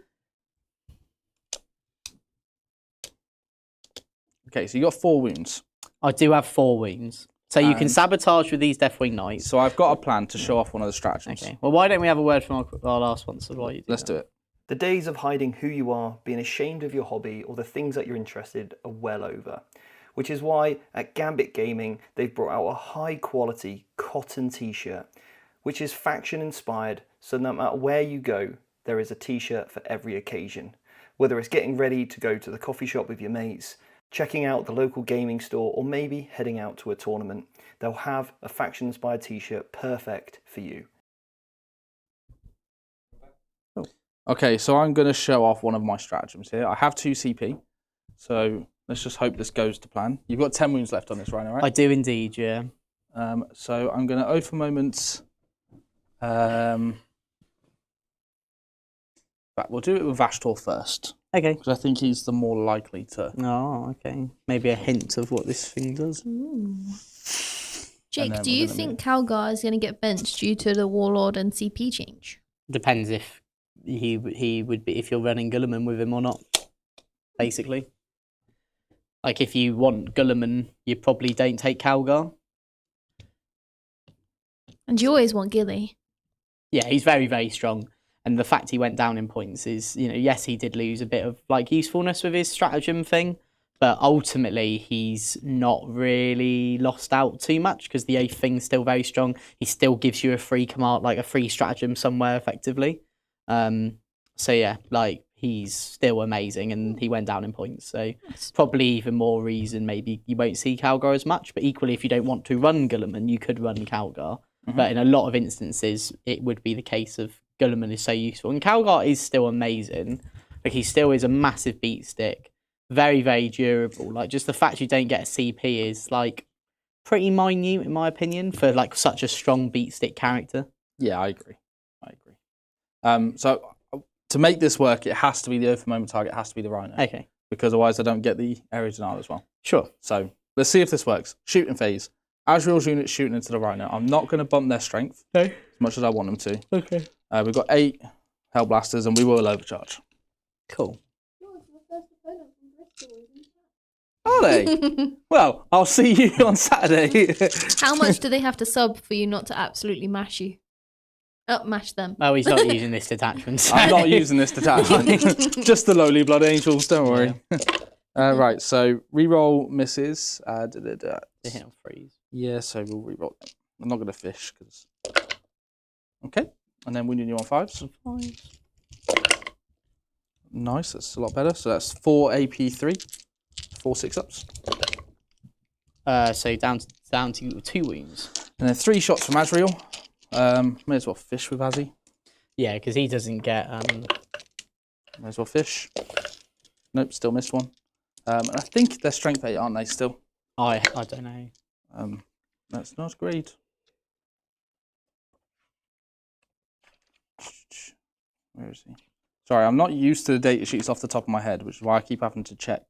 Okay, so you got 4 wounds. I do have 4 wounds. So you can And- sabotage with these Deathwing Knights. So I've got a plan to show off one of the stratagems. Okay. Well, why don't we have a word from our last one? So while you do Let's that. do it. The days of hiding who you are, being ashamed of your hobby or the things that you're interested are well over. Which is why at Gambit Gaming they've brought out a high quality cotton t-shirt which is faction inspired, so no matter where you go there is a t-shirt for every occasion. Whether it's getting ready to go to the coffee shop with your mates, checking out the local gaming store, or maybe heading out to a tournament, they'll have a faction inspired t-shirt perfect for you. Okay, so I'm going to show off one of my stratagems here. I have 2 CP, so let's just hope this goes to plan. You've got 10 wounds left on this, right? I do indeed, yeah. So I'm going to oath a moment. But we'll do it with Vashdor first, Okay. because I think he's the more likely to. Oh, okay. Maybe a hint of what this thing does. Jake, then do we're you gonna think Calgar is going to get benched due to the Warlord and CP change? Depends if he would be, if you're running Gulliman with him or not, basically. Like, if you want Gulliman, you probably don't take Calgar. And you always want Gilly. Yeah, he's very, very strong. And the fact he went down in points is, you know, yes, he did lose a bit of, like, usefulness with his stratagem thing, but ultimately he's not really lost out too much because the oath thing's still very strong. He still gives you a free command, like a free stratagem somewhere effectively. So yeah, like, he's still amazing and he went down in points. So probably even more reason maybe you won't see Calgar as much, but equally if you don't want to run Gulliman, you could run Calgar. But in a lot of instances, it would be the case of Gulliman is so useful. And Calgar is still amazing. Like, he still is a massive beat stick. Very, very durable. Like, just the fact you don't get a CP is, like, pretty minute, in my opinion, for, like, such a strong beat stick character. Yeah, I agree. So to make this work, it has to be the oath moment target, it has to be the Rhino. Okay. Because otherwise I don't get the area denial as well. Sure. So let's see if this works. Shooting phase. Azrael's units shooting into the Rhino. I'm not going to bump their strength as much as I want them to. Okay. We've got 8 Hellblasters and we will overcharge. Cool. Are they? Well, I'll see you on Saturday. How much do they have to sub for you not to absolutely mash you? Mash them. Oh, he's not using this detachment. I'm not using this detachment. Just the lowly blood angels, don't worry. Right, so reroll misses. To hit on freeze. Yeah, so we'll reroll them. I'm not going to fish because. Okay, and then we need you on 5s. Nice, that's a lot better. So that's 4 AP3, 4 6-ups. So down to 2 wounds. And then 3 shots from Azrael. May as well fish with Azzy. Yeah, because he doesn't get May as well fish. Nope, still missed one. And I think they're strength 8, aren't they, still? I don't know. That's not great. Where is he? Sorry, I'm not used to the data sheets off the top of my head, which is why I keep having to check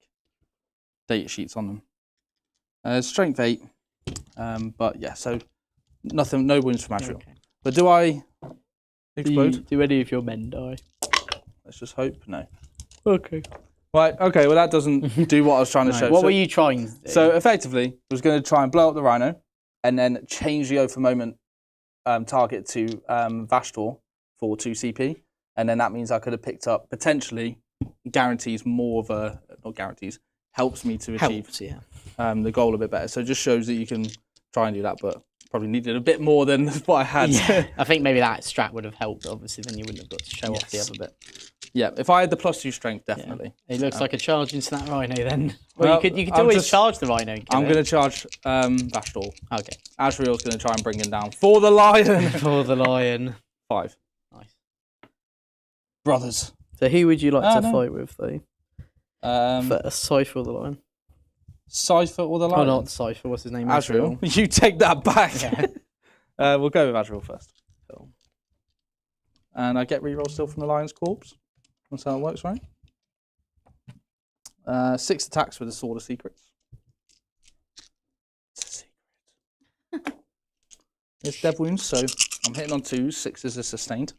data sheets on them. Strength 8. But yeah, so nothing, no wounds from Azrael. Okay. But do I explode? Do any of your men die? Let's just hope. No. Okay. Right, okay, well that doesn't do what I was trying to show. What were you trying to do? So effectively, I was going to try and blow up the Rhino and then change the over moment target to Vashtor for 2 CP. And then that means I could have picked up, potentially, guarantees more of a, not guarantees, helps me to achieve the goal a bit better. So it just shows that you can try and do that, but probably needed a bit more than what I had. Yeah. I think maybe that strat would have helped, obviously, then you wouldn't have got to show off the other bit. Yeah, if I had the +2 strength, definitely. Yeah. It looks like a charge into that Rhino then. Well, you could always charge the Rhino. I'm going to charge Vashtor. Okay. Azrael's going to try and bring him down for the Lion. For the Lion. 5. Nice. Brothers. So who would you like to fight with, though? First, Cypher or the Lion? Cypher or the Lion? Oh, not Cypher. What's his name? Azrael. You take that back. Yeah. We'll go with Azrael first. Cool. And I get reroll still from the Lion's Corpse. That's how it works, right? 6 attacks with the Sword of Secrets. It's a secret. There's dev wounds, so I'm hitting on 2s. 6s are sustained.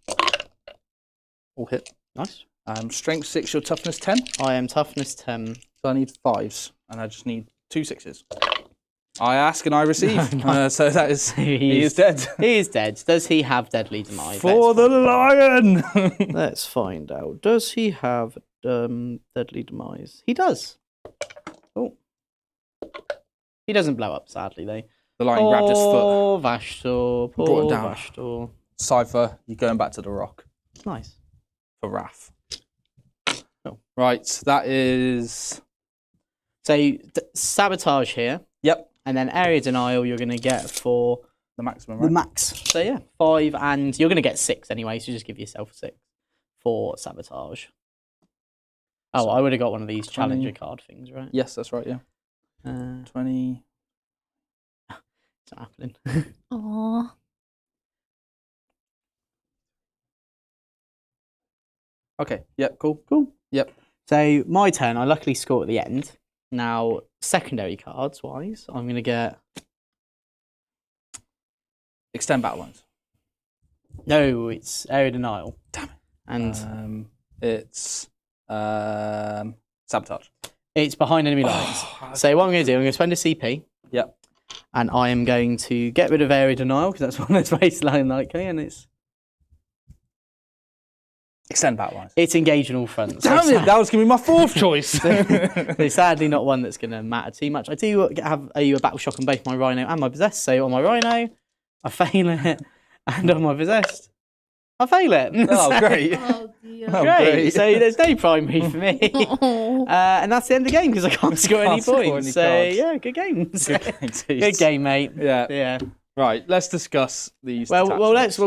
All hit. Nice. Strength 6, your toughness 10. I am toughness 10. So I need 5s, and I just need 2 6s. I ask and I receive. So that is, he is dead. He is dead. Does he have deadly demise? For the Lion! Let's find out. Does he have deadly demise? He does. Oh. He doesn't blow up, sadly, though. The Lion grabbed his foot. Oh, Vashtor. Brought him down. Vashtor. Cypher, you're going back to the rock. Nice. For Wrath. Oh. Right, that is... So, sabotage here. Yep. And then area denial you're going to get for... The maximum, right? The max. So, yeah, 5, and you're going to get 6 anyway, so just give yourself 6 for sabotage. Oh, so, I would have got one of these 20... challenger card things, right? Yes, that's right, yeah. 20... It's not happening. Aww. Okay, yep, cool. Cool. Yep. So, my turn, I luckily score at the end. Now, secondary cards wise, I'm going to get... Extend battle lines. No, it's area denial. Damn it. And it's sabotage. It's behind enemy lines. So what I'm going to do, I'm going to spend a CP. Yep. And I am going to get rid of area denial, because that's one that's baseline likely, and it's... Extend battle lines. It's engage on all fronts. Damn it, that was going to be my 4th choice. It's sadly not one that's going to matter too much. I do have a battle shock on both my Rhino and my Possessed, so on my Rhino, I fail it, and on my Possessed, I fail it. Oh, great. Oh, dear. Great. So there's no primary for me. And that's the end of the game, because I can't score any points. So, yeah, good game. Good game, mate. Yeah. Yeah. Right, let's discuss these. Well,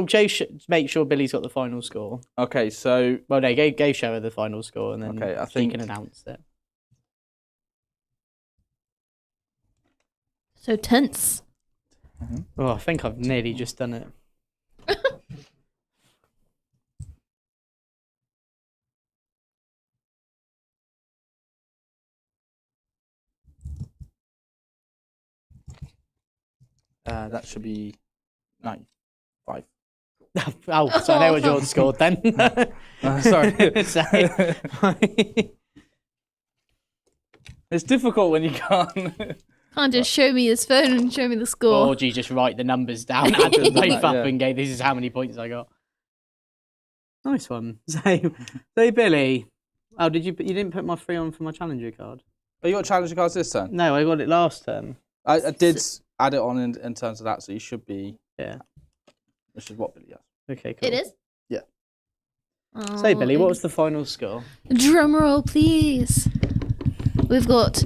Joe make sure Billy's got the final score. Okay, so... Well, no, go show her the final score, and then I think... she can announce it. So tense. Mm-hmm. Oh, I think I've nearly just done it. That should be 9, 5. Oh, so I know what Jordan scored then. Sorry. So, it's difficult when you can't... Can't just show me his phone and show me the score. or do you just write the numbers down, add them both up, and go, this is how many points I got. Nice one. So Billy. Oh, you didn't put my 3 on for my challenger card? Oh, you got challenger cards this turn? No, I got it last turn. I did add it on in terms of that, so you should be... Yeah. Which is what Billy has. Okay, cool. It is? Yeah. Oh, So, Billy, what was the final score? Drum roll, please. We've got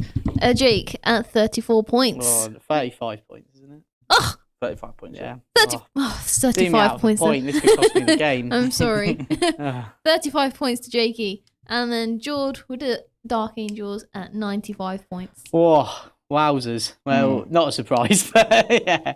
Jake at 34 points. Oh, 35 points, isn't it? Oh, 35 points. Yeah. 35 points. Point. This could cost me the game. I'm sorry. 35 points to Jakey. And then George with the Dark Angels at 95 points. Oh, wowzers. Well, not a surprise, but yeah.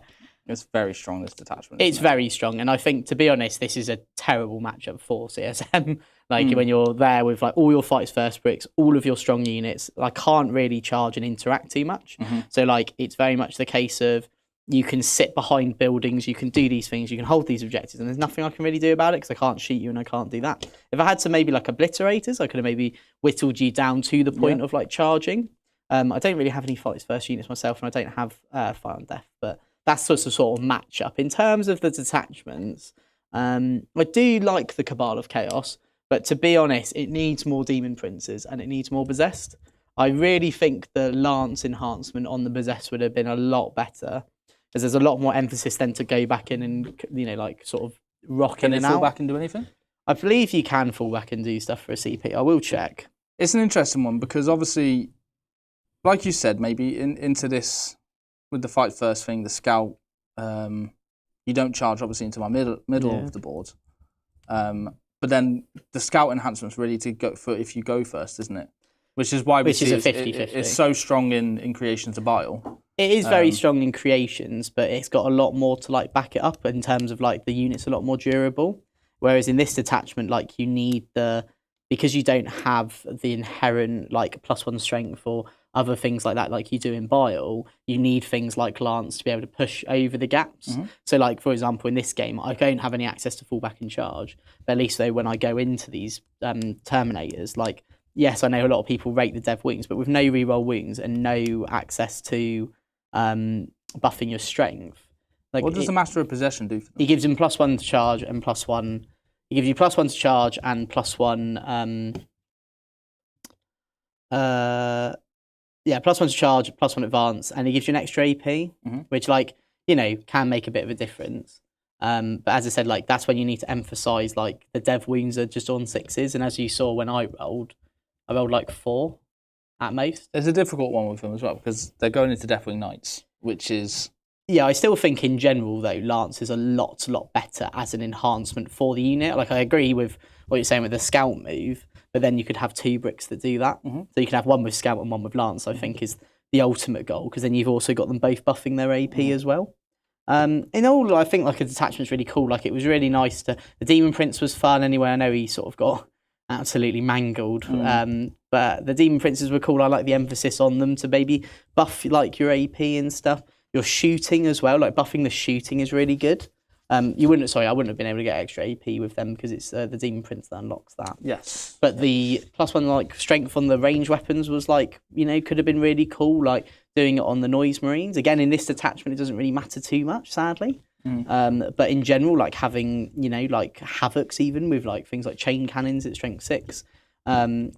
It's very strong, this detachment. It's very strong, and I think, to be honest, this is a terrible matchup for CSM. Like, when you're there with like all your fights first bricks, all of your strong units, I can't really charge and interact too much. So like, it's very much the case of you can sit behind buildings, you can do these things, you can hold these objectives, and there's nothing I can really do about it because I can't shoot you and I can't do that. If I had some maybe like obliterators, I could have maybe whittled you down to the point of like charging. I don't really have any fights first units myself, and I don't have fight on death, but that's the sort of matchup. In terms of the detachments, I do like the Cabal of Chaos, but to be honest, it needs more Demon Princes and it needs more Possessed. I really think the Lance enhancement on the Possessed would have been a lot better, because there's a lot more emphasis then to go back in and, you know, like sort of rock in and out. Can they fall back and do anything? I believe you can fall back and do stuff for a CP. I will check. It's an interesting one because obviously, like you said, maybe into this, with the fight first thing, the scout, you don't charge obviously into my middle of the board. But then the scout enhancement's really to go for if you go first, isn't it? Which is why Which is a 50-50. It's so strong in Creations of Bile. It is very strong in creations, but it's got a lot more to like back it up in terms of like the unit's a lot more durable. Whereas in this detachment, like you need because you don't have the inherent like +1 strength or other things like that, like you do in Bile, you need things like Lance to be able to push over the gaps. So like, for example, in this game, I don't have any access to fall back and charge, but at least though when I go into these Terminators, like, yes, I know a lot of people rate the dev wounds, but with no reroll wounds and no access to buffing your strength. Like, what does the Master of Possession do for them? He gives him +1 to charge and +1. He gives you +1 to charge and +1. +1 to charge, +1 advance, and he gives you an extra AP, which, like, you know, can make a bit of a difference. But as I said, like, that's when you need to emphasize like the dev wounds are just on 6s, and as you saw when I rolled like 4 at most. There's a difficult one with them as well because they're going into Deathwing Knights, which is... Yeah, I still think in general, though, Lance is a lot better as an enhancement for the unit. Like, I agree with what you're saying with the Scout move, but then you could have 2 bricks that do that. So you can have one with Scout and one with Lance, I think is the ultimate goal, because then you've also got them both buffing their AP as well. In all, I think like a detachment's really cool. Like, it was really nice the Demon Prince was fun anyway. I know he sort of got absolutely mangled. But the Demon Princes were cool. I like the emphasis on them to maybe buff like your AP and stuff. Your shooting as well, like buffing the shooting is really good. I wouldn't have been able to get extra AP with them because it's the Demon Prince that unlocks that. Yes. But the +1 like strength on the range weapons was like, you know, could have been really cool. Like doing it on the Noise Marines. Again, in this detachment, it doesn't really matter too much, sadly. But in general, like having, you know, like Havocs even with like things like chain cannons at strength 6.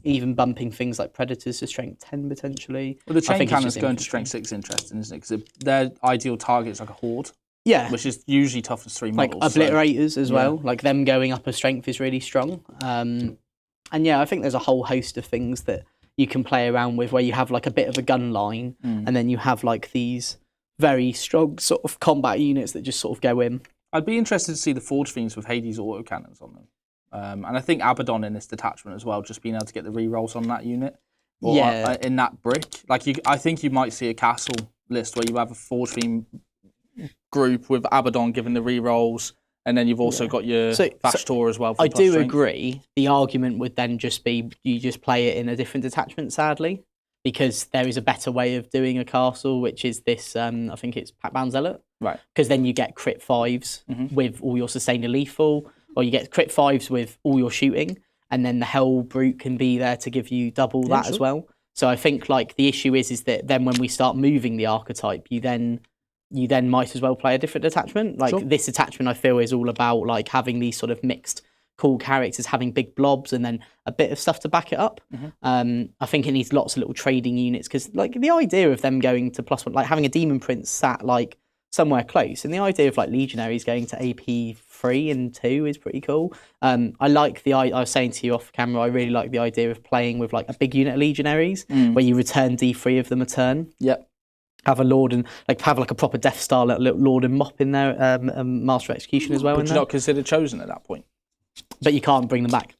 Even bumping things like Predators to strength 10 potentially. Well, the chain cannons going to strength 6 is interesting, isn't it? Because their ideal target is like a horde. Yeah. Which is usually toughness 3 models. Like Obliterators as well. Like them going up a strength is really strong. And yeah, I think there's a whole host of things that you can play around with where you have like a bit of a gun line and then you have like these very strong sort of combat units that just sort of go in. I'd be interested to see the Forge Fiends with Hades autocannons on them. And I think Abaddon in this detachment as well, just being able to get the rerolls on that unit. Or in that brick. Like, I think you might see a castle list where you have a Forge Fiend group with Abaddon giving the rerolls, and then you've also got your Vashtor as well. For I do agree. The argument would then just be you just play it in a different detachment, sadly, because there is a better way of doing a castle, which is this, I think it's Pac-Bound Zealot. Right. Because then you get crit 5s with all your sustained and lethal, or you get crit 5s with all your shooting, and then the Hell Brute can be there to give you double that as well. So I think like the issue is that then when we start moving the archetype, you then might as well play a different detachment. Like this detachment, I feel, is all about like having these sort of mixed cool characters, having big blobs, and then a bit of stuff to back it up. I think it needs lots of little trading units because like the idea of them going to +1, like having a Demon Prince sat like somewhere close, and the idea of like Legionaries going to AP 3 and 2 is pretty cool. I like I was saying to you off camera, I really like the idea of playing with like a big unit of Legionaries where you return D3 of them a turn. Yep. Have a Lord and like have like a proper Death Star little Lord and Mop in there, Master of Execution as well. Would you not consider chosen at that point? But you can't bring them back.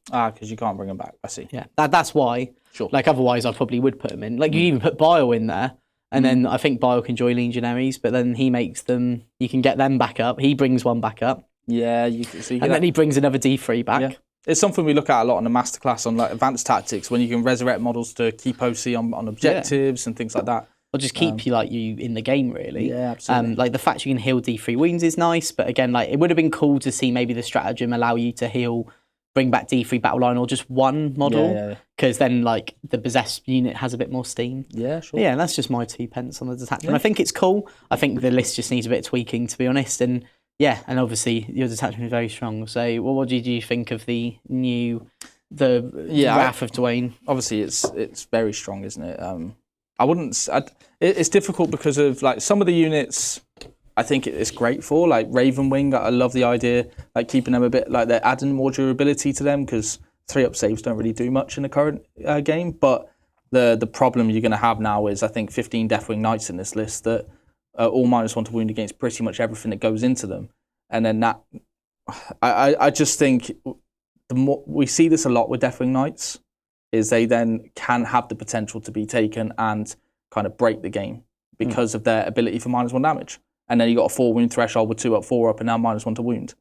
Because you can't bring them back. I see. Yeah, that's why. Sure. Like otherwise, I probably would put them in. Like you even put Bile in there, and then I think Bile can join Legionaries, but then he makes them. You can get them back up. He brings one back up. Yeah, and then he brings another D3 back. Yeah. It's something we look at a lot in the masterclass on like advanced tactics, when you can resurrect models to keep OC on objectives and things like that. Or just keep you in the game, really. Yeah, absolutely. Like the fact you can heal D3 wounds is nice, but again, like it would have been cool to see maybe the stratagem allow you to heal, bring back D3 battle line or just one model, because then like the possessed unit has a bit more steam. Yeah, sure. But yeah, that's just my 2 pence on the detachment. Yeah. I think it's cool. I think the list just needs a bit of tweaking, to be honest. And yeah, and obviously your detachment is very strong. So what did you think of the Wrath of Dwayne? Obviously, it's very strong, isn't it? It's difficult because of like some of the units. I think it's great for like Ravenwing. I love the idea, like keeping them a bit like they're adding more durability to them, because 3-up saves don't really do much in the current game. But the problem you're going to have now is I think 15 Deathwing Knights in this list that are all -1 to wound against pretty much everything that goes into them, and then that I just think the more we see this a lot with Deathwing Knights, is they then can have the potential to be taken and kind of break the game because of their ability for -1 damage. And then you got a 4 wound threshold with 2 up, 4 up, and now -1 to wound.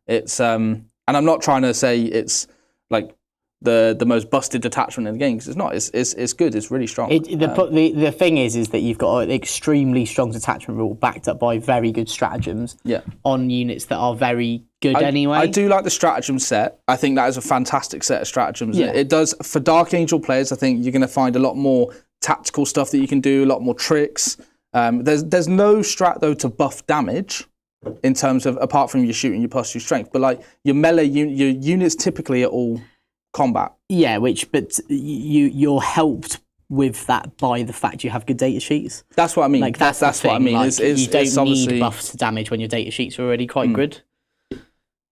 It's and I'm not trying to say it's like the most busted detachment in the game, because it's not. It's good. It's really strong. The thing is that you've got an extremely strong detachment rule backed up by very good stratagems on units that are very good anyway. I do like the stratagem set. I think that is a fantastic set of stratagems. Yeah. It does for Dark Angel players. I think you're going to find a lot more tactical stuff that you can do, a lot more tricks. There's no strat though to buff damage in terms of, apart from your shooting, your +2 strength, but like your melee your units typically are all combat. Yeah, but you're helped with that by the fact you have good data sheets. That's what I mean. Like that's what I mean. Like, you don't need buffs to damage when your data sheets are already quite good.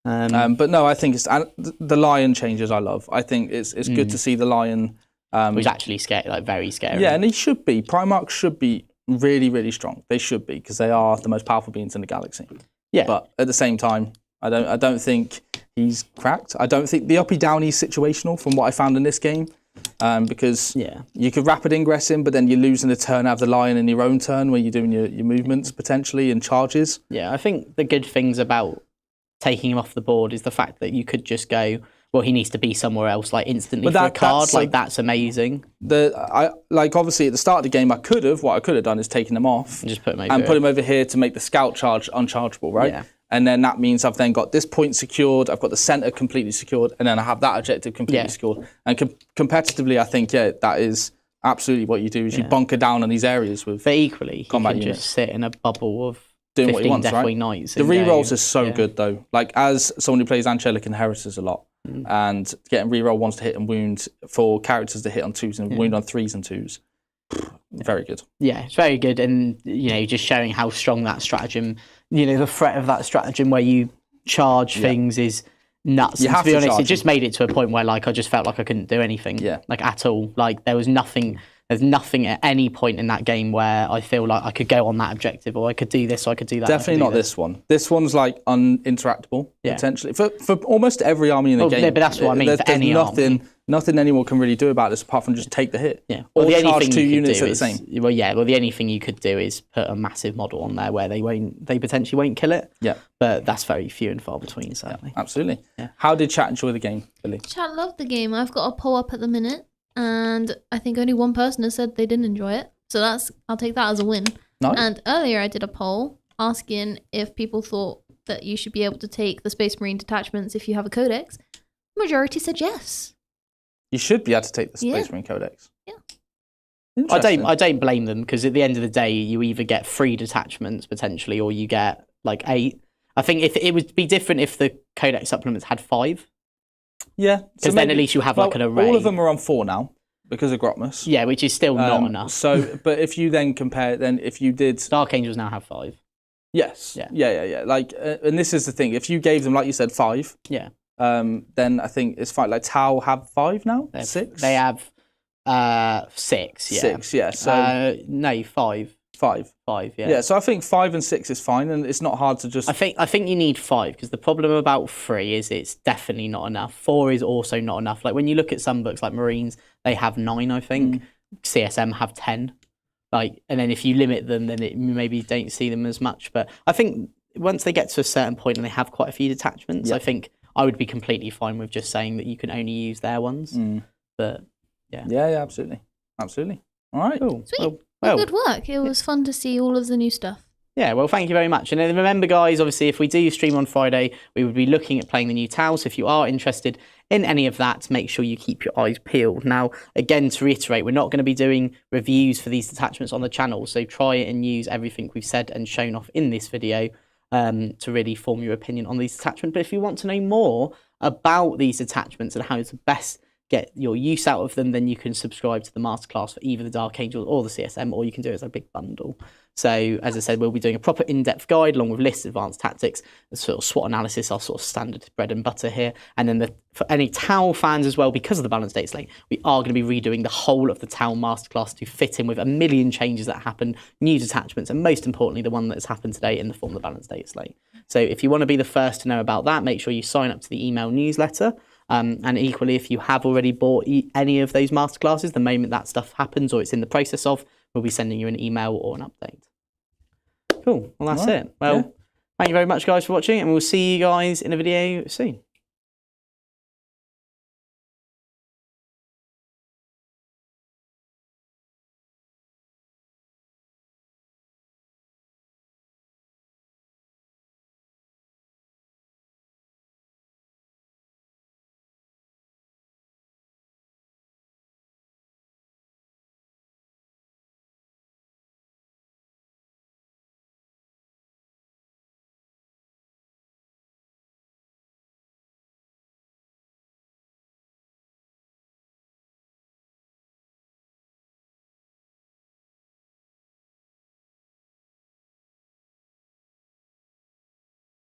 But no, I think it's the lion changes. I love. I think it's good to see the lion. Who's actually scary, like very scary. Yeah, and he should be. Primarchs should be really, really strong. They should be, because they are the most powerful beings in the galaxy. Yeah. But at the same time, I don't think he's cracked. I don't think the uppy downy is situational from what I found in this game, because you could rapid ingress in, but then you're losing a turn out of the lion in your own turn where you're doing your movements potentially and charges. Yeah, I think the good things about taking him off the board is the fact that you could just go, well, he needs to be somewhere else, like instantly for a card. That's amazing. Obviously at the start of the game, what I could have done is taken him off and just put him over here to make the scout charge unchargeable, right? Yeah. And then that means I've then got this point secured, I've got the center completely secured, and then I have that objective completely secured. And competitively, I think that is absolutely what you do, is you bunker down on these areas with. But equally, he can just sit in a bubble of doing 15 what he wants, Deathwing Knights. The rerolls are so good though. Like as someone who plays Angelic Inheritors a lot, and getting reroll 1s to hit and wound for characters to hit on 2s and wound on 3s and 2s. Very good. Yeah, it's very good, and just showing how strong that stratagem. The threat of that stratagem where you charge things is nuts. And to be honest, it just made it to a point where like I just felt like I couldn't do anything. Like at all. Like there was nothing. There's nothing at any point in that game where I feel like I could go on that objective, or I could do this, or I could do that. Definitely not this one. This one's like uninteractable potentially for almost every army in the game. But that's what I mean. There's nothing anyone can really do about this apart from just take the hit. Yeah. Or the charge 2 units at the same. Well, the only thing you could do is put a massive model on there where they potentially won't kill it. Yeah. But that's very few and far between, sadly. Yeah, absolutely. Yeah. How did chat enjoy the game, Billy? Chat loved the game. I've got a poll up at the minute, and I think only one person has said they didn't enjoy it. So I'll take that as a win. Nice. And earlier I did a poll asking if people thought that you should be able to take the Space Marine detachments if you have a codex. Majority said yes. You should be able to take the Space Marine Codex. Yeah. I don't blame them, because at the end of the day, you either get 3 detachments potentially, or you get like 8. I think if it would be different if the Codex supplements had 5. Yeah. Because then at least you have like an array. All of them are on 4 now because of Grotmus. Yeah, which is still not enough. So, but if you then compare, if you did... Dark Angels now have 5. Yes. Yeah. Like, and this is the thing. If you gave them, like you said, 5... Yeah. Then I think it's fine. Like Tau have 5 now? 6? They have 6, yeah. 6, yeah. So no, 5. 5. 5, yeah. Yeah, so I think 5 and 6 is fine, and it's not hard to just... I think you need 5, because the problem about 3 is it's definitely not enough. 4 is also not enough. Like when you look at some books like Marines, they have 9, I think. CSM have 10. Like, and then if you limit them, then you maybe don't see them as much. But I think once they get to a certain point and they have quite a few detachments, I think I would be completely fine with just saying that you can only use their ones. But yeah. Yeah, absolutely. Absolutely. All right. Cool. Sweet. Well, good work. It was fun to see all of the new stuff. Yeah, well, thank you very much. And then remember, guys, obviously, if we do stream on Friday, we would be looking at playing the new Tau. So if you are interested in any of that, make sure you keep your eyes peeled. Now, again, to reiterate, we're not going to be doing reviews for these detachments on the channel. So try and use everything we've said and shown off in this video to really form your opinion on these detachments. But if you want to know more about these detachments and how to best get your use out of them, then you can subscribe to the masterclass for either the Dark Angels or the CSM, or you can do it as a big bundle. So, as I said, we'll be doing a proper in-depth guide along with lists, advanced tactics, and sort of SWOT analysis, our sort of standard bread and butter here. And then for any Tau fans as well, because of the Balance Dataslate, we are going to be redoing the whole of the Tau masterclass to fit in with a million changes that happen, new detachments, and most importantly, the one that has happened today in the form of the Balance Dataslate. So if you want to be the first to know about that, make sure you sign up to the email newsletter. And equally, if you have already bought any of those masterclasses, the moment that stuff happens or it's in the process of, we'll be sending you an email or an update. Cool. Well, that's it. Well, thank you very much, guys, for watching, and we'll see you guys in a video soon.